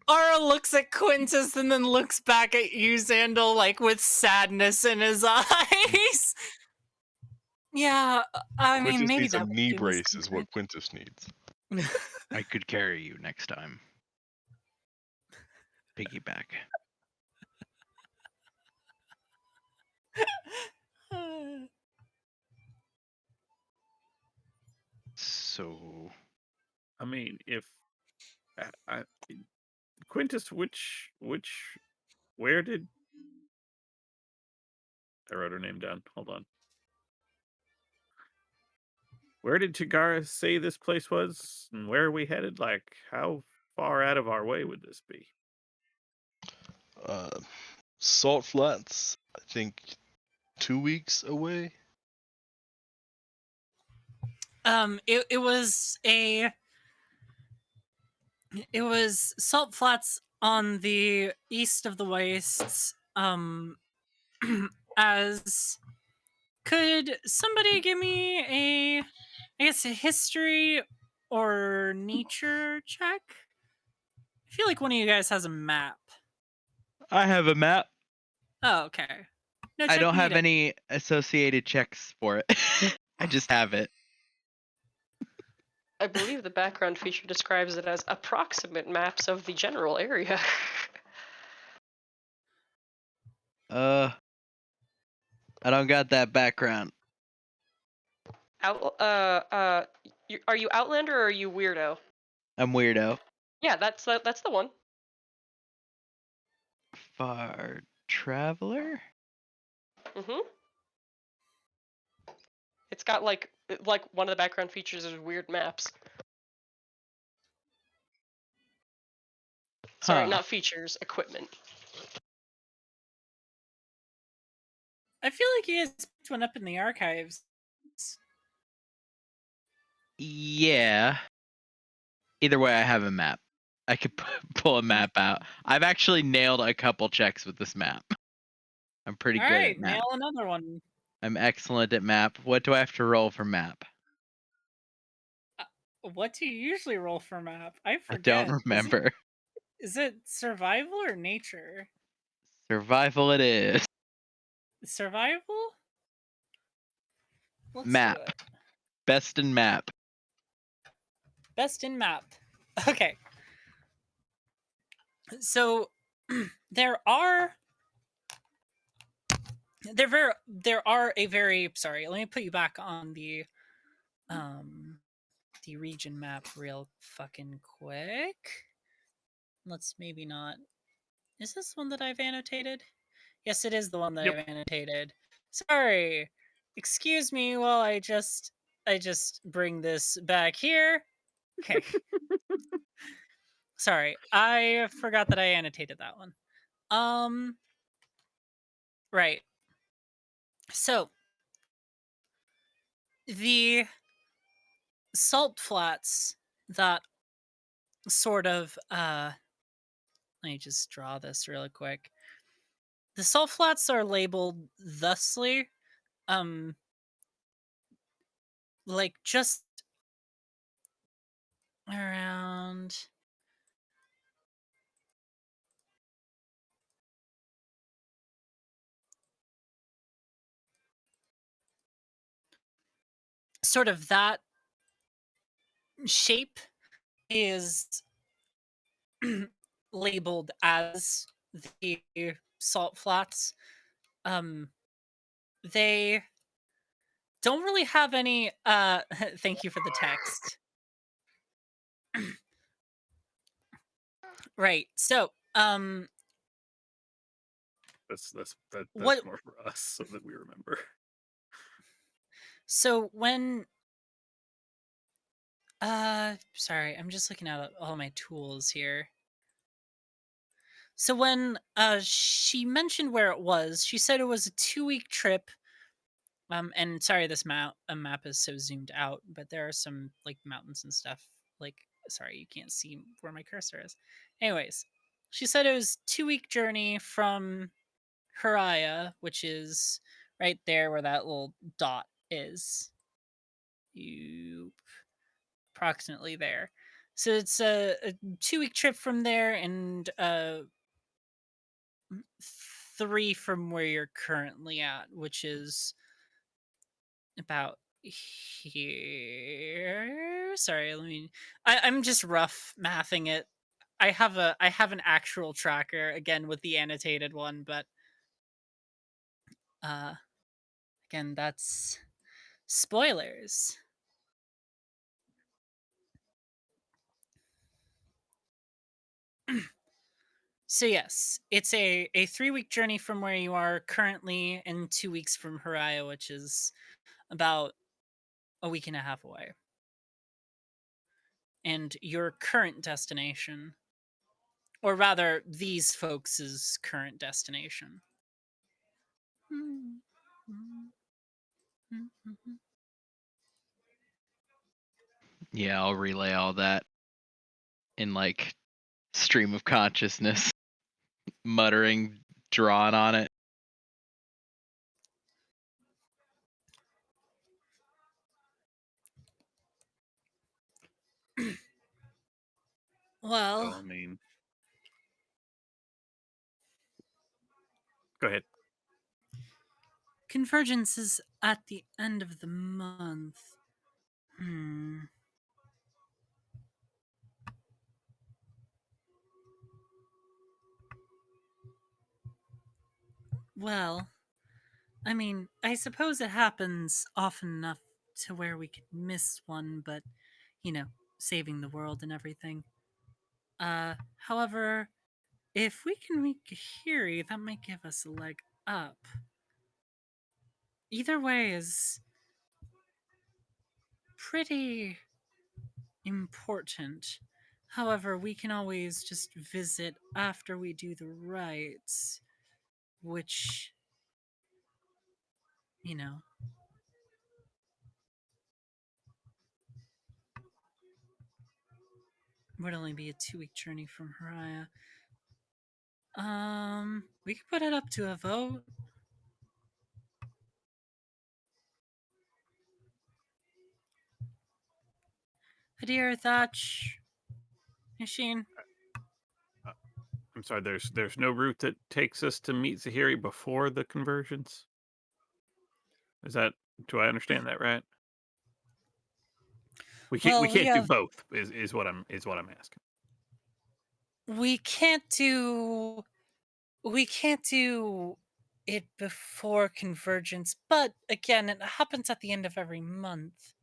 [SPEAKER 1] Ara looks at Quintus and then looks back at you, Xandal, like with sadness in his eyes. Yeah, I mean,
[SPEAKER 6] Quintus
[SPEAKER 1] maybe
[SPEAKER 6] needs a
[SPEAKER 1] that would
[SPEAKER 6] knee
[SPEAKER 1] do me
[SPEAKER 6] brace
[SPEAKER 1] some
[SPEAKER 6] is what
[SPEAKER 1] good.
[SPEAKER 6] Quintus needs.
[SPEAKER 2] I could carry you next time. Piggyback. So,
[SPEAKER 4] I mean, if Quintus, where did I wrote her name down? Hold on. Where did Chigara say this place was, and where are we headed? Like, how far out of our way would this be?
[SPEAKER 6] Salt Flats, I think 2 weeks away.
[SPEAKER 1] It was Salt Flats on the east of the wastes. As could somebody give me a history or nature check? I feel like one of you guys has a map.
[SPEAKER 2] I have a map.
[SPEAKER 1] Oh, okay. No,
[SPEAKER 2] I
[SPEAKER 1] check
[SPEAKER 2] don't have
[SPEAKER 1] needed.
[SPEAKER 2] any associated checks for it. I just have it.
[SPEAKER 3] I believe the background feature describes it as approximate maps of the general area.
[SPEAKER 2] I don't got that background.
[SPEAKER 3] Are you Outlander or are you Weirdo?
[SPEAKER 2] I'm weirdo.
[SPEAKER 3] Yeah, that's the one.
[SPEAKER 2] Far traveler?
[SPEAKER 3] Mhm. It's got like one of the background features is weird maps. Sorry,
[SPEAKER 2] Huh.
[SPEAKER 3] not features, equipment.
[SPEAKER 1] I feel like you guys picked one up in the archives.
[SPEAKER 2] Yeah. Either way, I have a map. I could pull a map out. I've actually nailed a couple checks with this map. I'm pretty
[SPEAKER 1] All
[SPEAKER 2] good
[SPEAKER 1] right,
[SPEAKER 2] at map.
[SPEAKER 1] nail another one.
[SPEAKER 2] I'm excellent at map. What do I have to roll for map?
[SPEAKER 1] What do you usually roll for map? I
[SPEAKER 2] I
[SPEAKER 1] forget.
[SPEAKER 2] don't remember.
[SPEAKER 1] Is it survival or nature?
[SPEAKER 2] Survival it is.
[SPEAKER 1] Survival? Let's
[SPEAKER 2] Map.
[SPEAKER 1] do it.
[SPEAKER 2] Best in map.
[SPEAKER 1] Best in map. Okay. So there are a very sorry, let me put you back on the region map real fucking quick. Let's maybe not. Is this one that I've annotated? Yes, it is the one that I've annotated. Sorry. Excuse me while I just bring this back here. Okay. Sorry. I forgot that I annotated that one. Right. So the salt flats that sort of let me just draw this really quick. The salt flats are labeled thusly. Like just around sort of that shape is labeled as the salt flats. They don't really have any thank you for the text. Right. So
[SPEAKER 4] that's
[SPEAKER 1] what
[SPEAKER 4] more for us so that we remember.
[SPEAKER 1] So when sorry, I'm just looking at all my tools here. So when she mentioned where it was, she said it was a 2-week trip. And sorry, this map is so zoomed out, but there are some like mountains and stuff. Like, sorry, you can't see where my cursor is. Anyways, she said it was 2-week journey from Haraya, which is right there where that little dot is. You approximately there. So it's a 2-week trip from there, and 3 from where you're currently at, which is about here. Sorry, I'm just rough mathing it. I have an actual tracker again with the annotated one, but again, that's spoilers. So yes, it's a 3-week journey from where you are currently, and 2 weeks from Haraya, which is about a week and a half away. And your current destination, or rather these folks' current destination.
[SPEAKER 2] Yeah, I'll relay all that in like stream of consciousness, muttering, drawn on it.
[SPEAKER 1] Well,
[SPEAKER 4] So, I mean, go ahead.
[SPEAKER 1] Convergence is at the end of the month. Well, I mean, I suppose it happens often enough to where we could miss one, but, you know, saving the world and everything. However, if we can meet Kahiri, that might give us a leg up. Either way is pretty important. However, we can always just visit after we do the rites, which, you know, would only be a 2-week journey from Haraya. We could put it up to a vote. Hadir, Thatch, Nisheen.
[SPEAKER 4] I'm sorry. There's no route that takes us to meet Zahiri before the conversions. Is that? Do I understand that right? We can't.
[SPEAKER 1] Well,
[SPEAKER 4] we
[SPEAKER 1] we
[SPEAKER 4] can't do
[SPEAKER 1] have-
[SPEAKER 4] both. Is what I'm asking.
[SPEAKER 1] We can't do it before convergence, but again, it happens at the end of every month.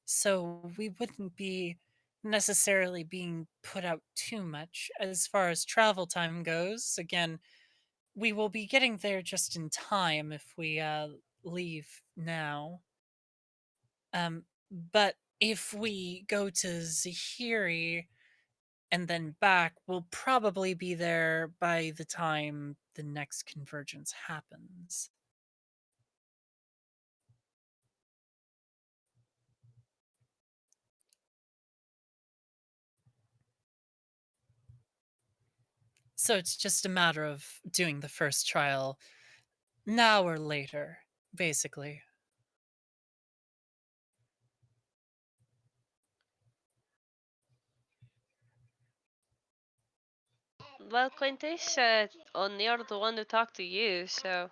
[SPEAKER 1] So we wouldn't be necessarily being put out too much as far as travel time goes. Again, we will be getting there just in time if we leave now. But if we go to Zahiri and then back, we'll probably be there by the time the next convergence happens. So it's just a matter of doing the first trial now or later, basically.
[SPEAKER 3] Well, Quintus, you're the one who talked to you, so.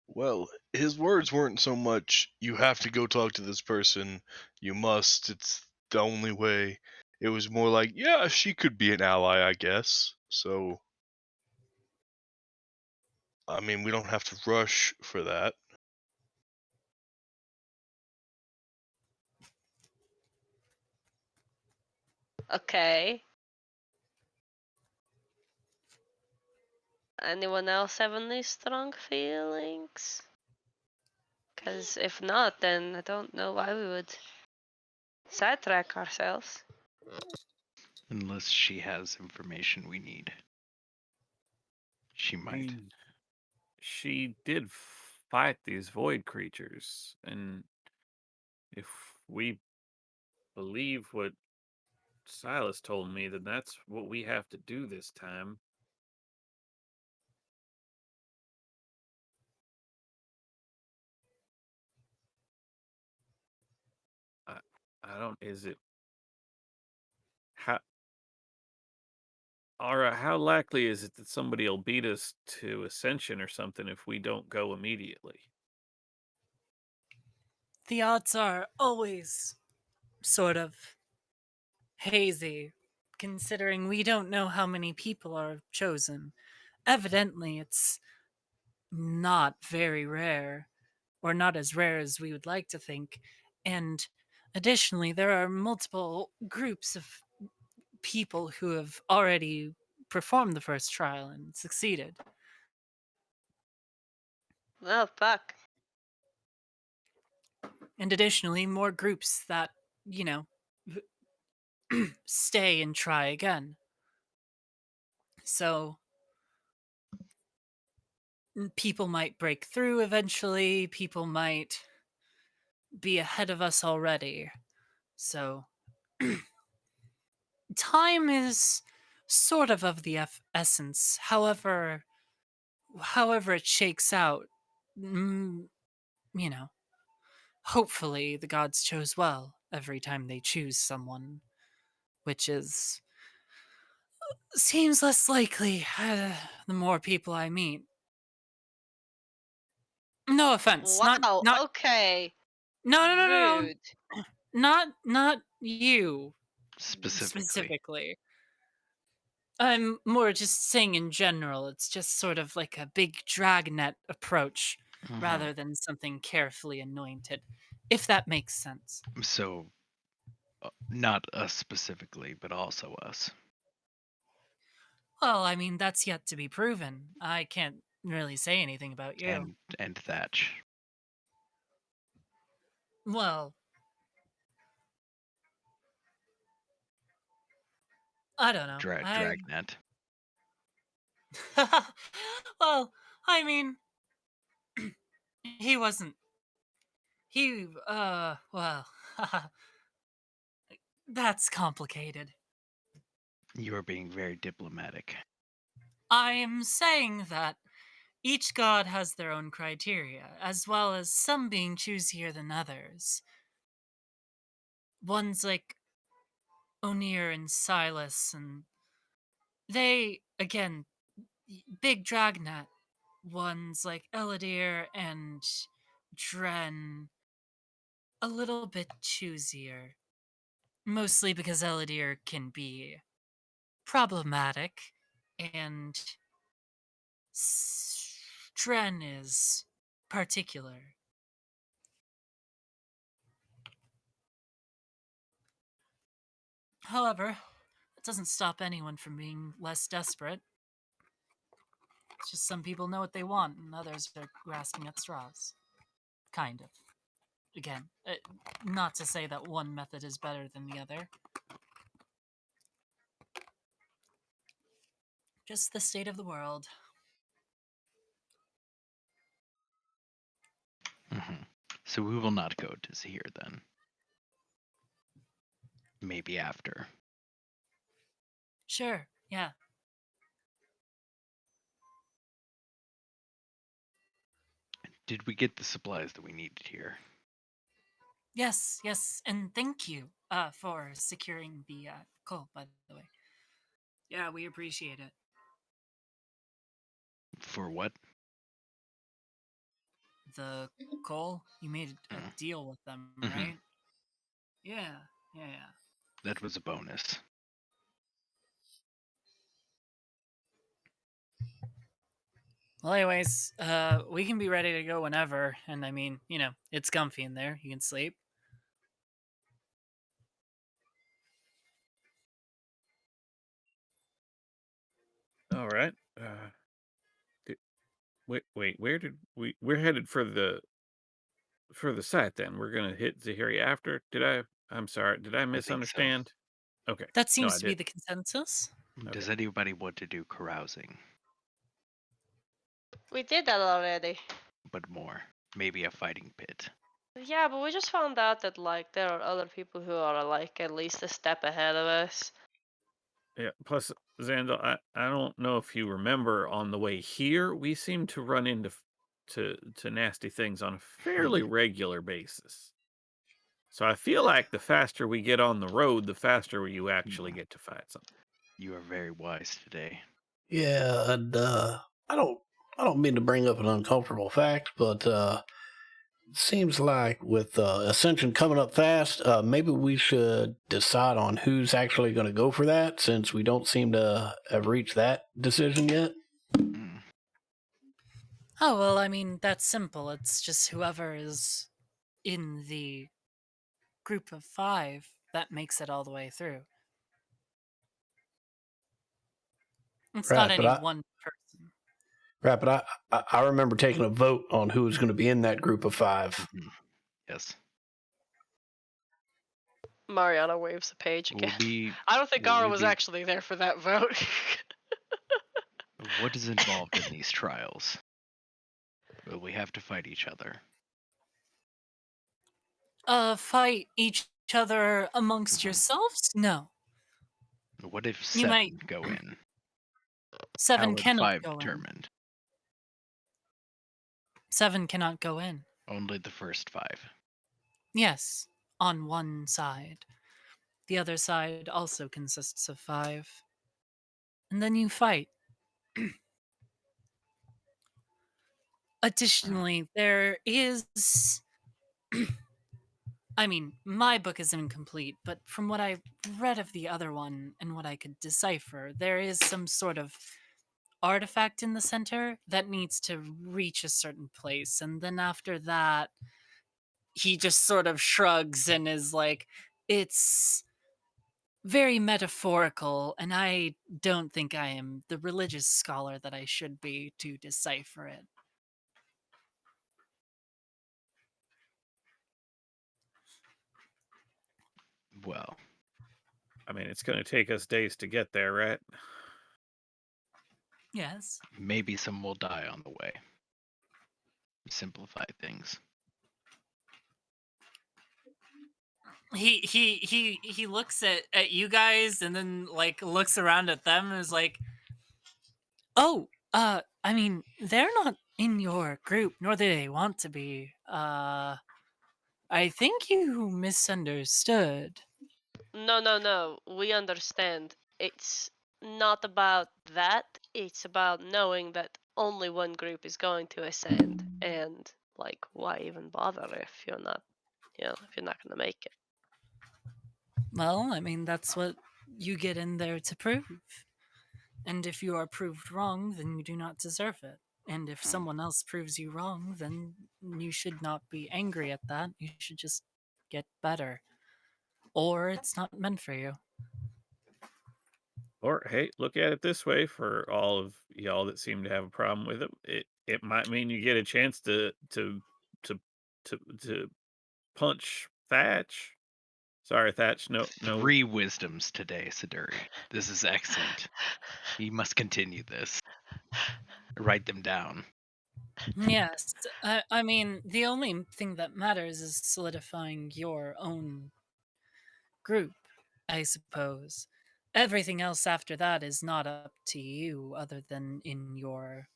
[SPEAKER 6] Well, his words weren't so much, you have to go talk to this person, you must, it's the only way. It was more like, yeah, she could be an ally, I guess. So, I mean, we don't have to rush for that.
[SPEAKER 3] Okay. Anyone else have any strong feelings? Because if not, then I don't know why we would sidetrack ourselves.
[SPEAKER 2] Unless she has information we need. She might.
[SPEAKER 4] She did fight these void creatures, and if we believe what Silas told me, then that's what we have to do this time. I don't. Is it how? Alright, how likely is it that somebody will beat us to Ascension or something if we don't go immediately?
[SPEAKER 1] The odds are always sort of hazy, considering we don't know how many people are chosen. Evidently, it's not very rare, or not as rare as we would like to think. And additionally, there are multiple groups of people who have already performed the first trial and succeeded.
[SPEAKER 3] Oh, fuck.
[SPEAKER 1] And additionally, more groups that, you know, stay and try again. So, people might break through eventually, people might be ahead of us already. So, time is sort of the essence. However it shakes out, you know, hopefully the gods chose well every time they choose someone, which seems less likely the more people I meet. No offense,
[SPEAKER 3] Wow,
[SPEAKER 1] not
[SPEAKER 3] okay.
[SPEAKER 1] no,
[SPEAKER 3] Rude.
[SPEAKER 1] not you specifically. I'm more just saying in general. It's just sort of like a big dragnet approach rather than something carefully anointed, if that makes sense.
[SPEAKER 2] So, not us specifically, but also us.
[SPEAKER 1] Well, I mean, that's yet to be proven. I can't really say anything about you.
[SPEAKER 2] And Thatch.
[SPEAKER 1] Well, I don't know.
[SPEAKER 2] Dragnet.
[SPEAKER 1] Well, I mean, he wasn't. Well, that's complicated.
[SPEAKER 2] You are being very diplomatic.
[SPEAKER 1] I am saying that each god has their own criteria, as well as some being choosier than others. Ones like Onir and Silas, and they, again, big dragnet. Ones like Eladir and Dren, a little bit choosier. Mostly because Eladir can be problematic, and Dren is particular. However, it doesn't stop anyone from being less desperate. It's just some people know what they want, and others are grasping at straws. Kind of. Again, not to say that one method is better than the other. Just the state of the world.
[SPEAKER 2] So we will not go to Zahir then. Maybe after.
[SPEAKER 1] Sure, yeah.
[SPEAKER 2] Did we get the supplies that we needed here?
[SPEAKER 1] Yes, and thank you for securing the coal, by the way. Yeah, we appreciate it.
[SPEAKER 2] For what?
[SPEAKER 1] The coal? You made a deal with them, right? Yeah.
[SPEAKER 2] That was a bonus.
[SPEAKER 1] Well, anyways, we can be ready to go whenever, and I mean, you know, it's comfy in there. You can sleep.
[SPEAKER 4] All right. Wait. We're headed for the site then. We're gonna hit Zahiri after. I'm sorry. Did I misunderstand? Okay.
[SPEAKER 1] That
[SPEAKER 4] No,
[SPEAKER 1] seems
[SPEAKER 4] I
[SPEAKER 1] to be
[SPEAKER 4] did.
[SPEAKER 1] the consensus.
[SPEAKER 2] Does anybody want to do carousing?
[SPEAKER 3] We did that already.
[SPEAKER 2] But more. Maybe a fighting pit.
[SPEAKER 3] Yeah, but we just found out that like there are other people who are like at least a step ahead of us.
[SPEAKER 4] Yeah. Plus, Xandal, I don't know if you remember on the way here, we seem to run into nasty things on a fairly regular basis. So I feel like the faster we get on the road, the faster you actually get to fight something.
[SPEAKER 2] You are very wise today.
[SPEAKER 5] Yeah, and I don't mean to bring up an uncomfortable fact, but seems like with Ascension coming up fast, maybe we should decide on who's actually going to go for that, since we don't seem to have reached that decision yet.
[SPEAKER 1] Oh, well, I mean, that's simple. It's just whoever is in the group of 5 that makes it all the way through. It's not
[SPEAKER 5] Right, but
[SPEAKER 1] any one person.
[SPEAKER 5] Right, but I remember taking a vote on who was going to be in that group of 5.
[SPEAKER 2] Yes.
[SPEAKER 3] Mariana waves the page
[SPEAKER 2] Will
[SPEAKER 3] again.
[SPEAKER 2] be-
[SPEAKER 3] I don't think
[SPEAKER 2] will
[SPEAKER 3] Gara
[SPEAKER 2] we
[SPEAKER 3] was
[SPEAKER 2] be-
[SPEAKER 3] actually there for that vote.
[SPEAKER 2] What is involved in these trials? Will we have to fight each other?
[SPEAKER 1] Fight each other amongst yourselves? No.
[SPEAKER 2] What if
[SPEAKER 1] You
[SPEAKER 2] 7
[SPEAKER 1] might-
[SPEAKER 2] go in?
[SPEAKER 1] 7
[SPEAKER 2] How would
[SPEAKER 1] cannot
[SPEAKER 2] 5
[SPEAKER 1] go in.
[SPEAKER 2] determined?
[SPEAKER 1] 7 cannot go in.
[SPEAKER 2] Only the first 5.
[SPEAKER 1] Yes, on one side. The other side also consists of 5. And then you fight. Additionally, there is... I mean, my book is incomplete, but from what I've read of the other one and what I could decipher, there is some sort of artifact in the center that needs to reach a certain place. And then after that, he just sort of shrugs and is like, it's very metaphorical, and I don't think I am the religious scholar that I should be to decipher it.
[SPEAKER 2] Well,
[SPEAKER 4] I mean, it's going to take us days to get there, right?
[SPEAKER 1] Yes.
[SPEAKER 2] maybe some will die on the way. Simplify things.
[SPEAKER 1] He looks at you guys and then like looks around at them and is like, oh, I mean, they're not in your group, nor do they want to be. I think you misunderstood.
[SPEAKER 3] No. We understand. It's not about that. It's about knowing that only one group is going to ascend, and like, why even bother if you're not, if you're not gonna make it.
[SPEAKER 1] Well, I mean, that's what you get in there to prove. And if you are proved wrong, then you do not deserve it. And if someone else proves you wrong, then you should not be angry at that. You should just get better. Or it's not meant for you.
[SPEAKER 4] Or hey, look at it this way: for all of y'all that seem to have a problem with it might mean you get a chance to punch Thatch. Sorry, Thatch. No.
[SPEAKER 2] 3 wisdoms today, Siduri. This is excellent. You must continue this. Write them down.
[SPEAKER 1] Yes. I mean, the only thing that matters is solidifying your own group, I suppose. Everything else after that is not up to you, other than in your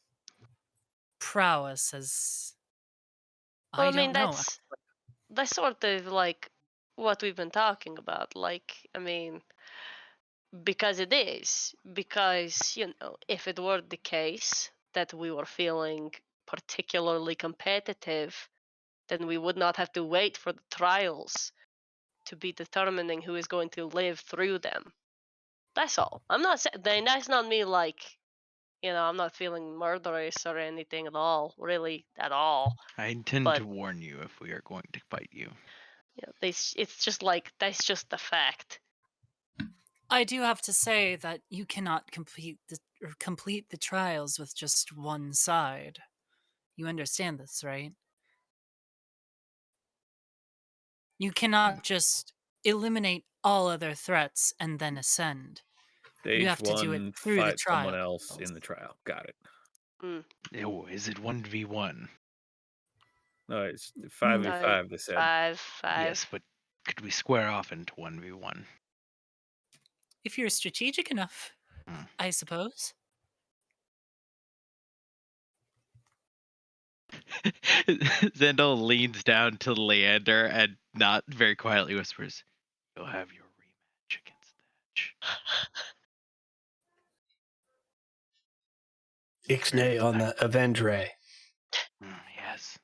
[SPEAKER 1] prowess as...
[SPEAKER 3] Well,
[SPEAKER 1] I
[SPEAKER 3] I mean,
[SPEAKER 1] don't know.
[SPEAKER 3] that's sort of like what we've been talking about. Like, I mean, because it is. Because, if it were the case that we were feeling particularly competitive, then we would not have to wait for the trials to be determining who is going to live through them. That's all. I'm not saying that's not me like, I'm not feeling murderous or anything at all, really at all.
[SPEAKER 2] I intend
[SPEAKER 3] But-
[SPEAKER 2] to warn you if we are going to fight you.
[SPEAKER 3] It's just like, that's just the fact.
[SPEAKER 1] I do have to say that you cannot complete the trials with just one side. You understand this, right? You cannot just eliminate all other threats and then ascend.
[SPEAKER 4] Stage
[SPEAKER 1] You have to do
[SPEAKER 4] 1,
[SPEAKER 1] it through the
[SPEAKER 4] fight someone
[SPEAKER 1] trial.
[SPEAKER 4] else in the trial. Got it.
[SPEAKER 2] Oh, is it 1v1?
[SPEAKER 4] No, it's 5v5. They said.
[SPEAKER 3] 5.
[SPEAKER 2] Yes, but could we square off into 1v1?
[SPEAKER 1] If you're strategic enough, I suppose.
[SPEAKER 2] Zendel leans down to Leander and not very quietly whispers, "You'll have your rematch against Thatch."
[SPEAKER 5] Ixnay on the Avengray.
[SPEAKER 2] Yes.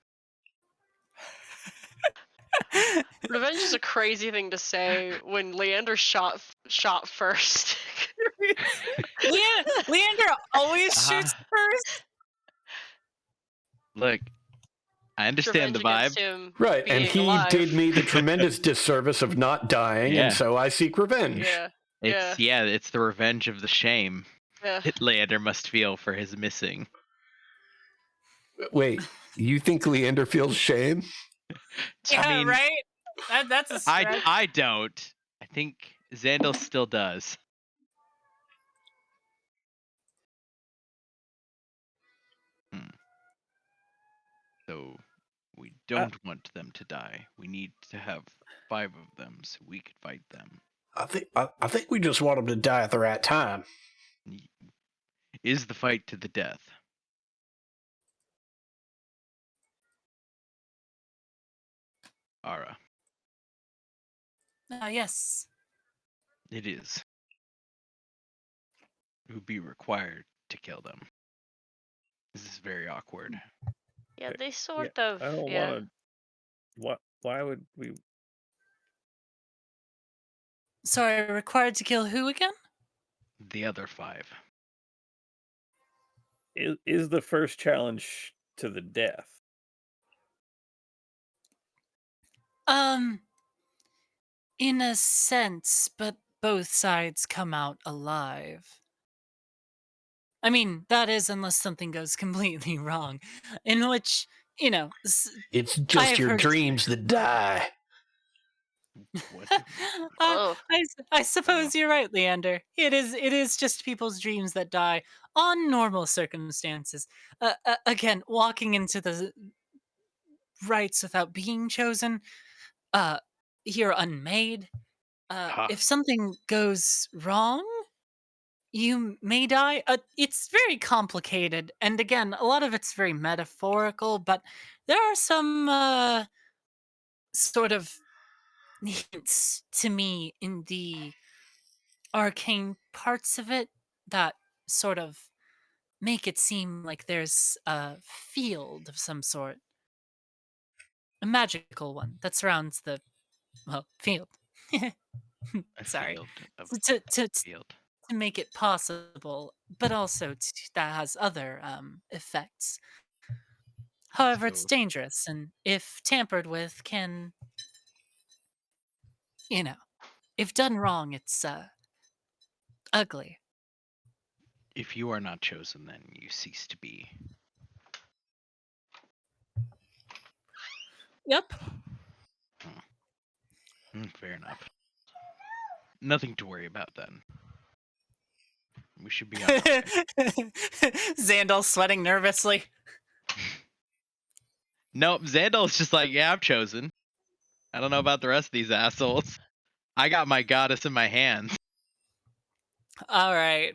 [SPEAKER 3] Revenge is a crazy thing to say when Leander shot first.
[SPEAKER 1] Leander always shoots first.
[SPEAKER 2] Look, I understand
[SPEAKER 3] Revenge
[SPEAKER 2] the vibe.
[SPEAKER 3] against him
[SPEAKER 5] Right, and
[SPEAKER 3] being
[SPEAKER 5] he
[SPEAKER 3] alive.
[SPEAKER 5] did me the tremendous disservice of not dying,
[SPEAKER 2] Yeah.
[SPEAKER 5] and so I seek revenge.
[SPEAKER 3] Yeah.
[SPEAKER 2] It's the revenge of the shame
[SPEAKER 3] Yeah.
[SPEAKER 2] that Leander must feel for his missing.
[SPEAKER 5] Wait, you think Leander feels shame?
[SPEAKER 1] Yeah,
[SPEAKER 2] mean,
[SPEAKER 1] right. That's a stretch.
[SPEAKER 2] I don't. I think Zandal still does. So we don't want them to die. We need to have 5 of them so we could fight them.
[SPEAKER 5] I think we just want them to die at the right time.
[SPEAKER 2] Is the fight to the death? Ara.
[SPEAKER 1] Yes.
[SPEAKER 2] It is. It would be required to kill them. This is very awkward.
[SPEAKER 3] Yeah, they sort of.
[SPEAKER 4] I don't
[SPEAKER 3] yeah.
[SPEAKER 4] want to. Why would we?
[SPEAKER 1] Sorry, required to kill who again?
[SPEAKER 2] The other 5.
[SPEAKER 4] Is the first challenge to the death?
[SPEAKER 1] In a sense, but both sides come out alive. I mean, that is unless something goes completely wrong, in which,
[SPEAKER 5] It's just your dreams that die.
[SPEAKER 1] I suppose you're right, Leander. It is just people's dreams that die on normal circumstances. Again, walking into the rites without being chosen, you're unmade. If something goes wrong, you may die. It's very complicated, and again, a lot of it's very metaphorical, but there are some sort of hints to me in the arcane parts of it that sort of make it seem like there's a field of some sort, a magical one that surrounds the field. Sorry, to make it possible, but also that has other effects. However, it's dangerous, and if tampered with, can, if done wrong, it's ugly.
[SPEAKER 2] If you are not chosen, then you cease to be.
[SPEAKER 1] Yep.
[SPEAKER 2] Fair enough. Nothing to worry about then. We should be on our way.
[SPEAKER 1] Zandal sweating nervously.
[SPEAKER 2] Nope, Zandal's just like, yeah, I'm chosen. I don't know about the rest of these assholes. I got my goddess in my hands.
[SPEAKER 1] All right.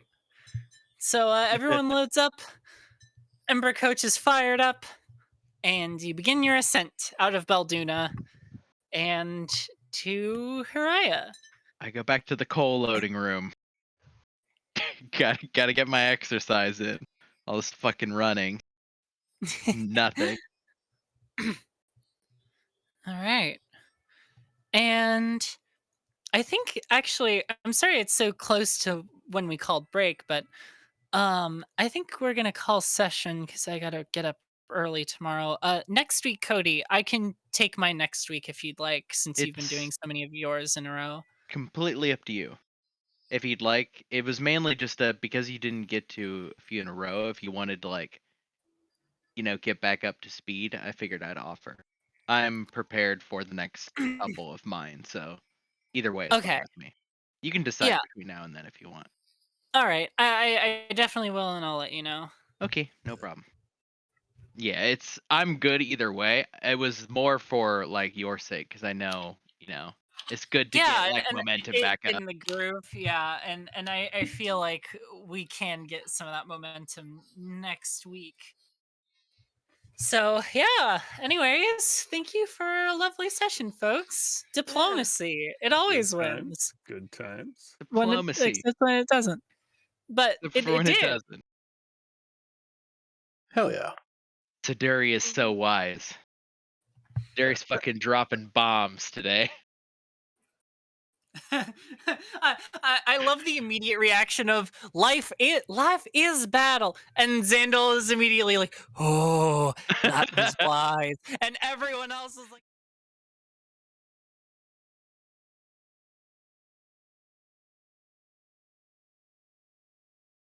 [SPEAKER 1] So everyone loads up. Ember Coach is fired up, and you begin your ascent out of Balduna and to Hiraya.
[SPEAKER 2] I go back to the coal loading room. Gotta get my exercise in. All this fucking running. Nothing.
[SPEAKER 1] All right. And I think, actually, I'm sorry it's so close to when we called break, but I think we're going to call session because I got to get up early tomorrow. Next week, Cody, I can take my next week if you'd like, since you've been doing so many of yours in a row.
[SPEAKER 2] Completely up to you. If you'd like, it was mainly just because you didn't get to a few in a row. If you wanted to, get back up to speed, I figured I'd offer. I'm prepared for the next couple of mine, so either way, it's fine with me. You can decide between now and then if you want.
[SPEAKER 1] All right, I definitely will, and I'll let you know.
[SPEAKER 2] Okay, no problem. Yeah, I'm good either way. It was more for your sake because I know, it's good to get momentum back up
[SPEAKER 1] in the groove. Yeah, and I feel like we can get some of that momentum next week. So yeah. Anyways, thank you for a lovely session, folks. Diplomacy. It always
[SPEAKER 4] times.
[SPEAKER 1] wins.
[SPEAKER 4] Good times.
[SPEAKER 1] When it,
[SPEAKER 2] Diplomacy.
[SPEAKER 1] except when it doesn't. But
[SPEAKER 2] Except
[SPEAKER 1] it
[SPEAKER 2] for when
[SPEAKER 1] did.
[SPEAKER 2] it doesn't.
[SPEAKER 5] Hell yeah.
[SPEAKER 2] Siduri is so wise. Siduri's fucking dropping bombs today.
[SPEAKER 1] I love the immediate reaction of life is battle, and Xandal is immediately like, oh, that was wise, and everyone else is like.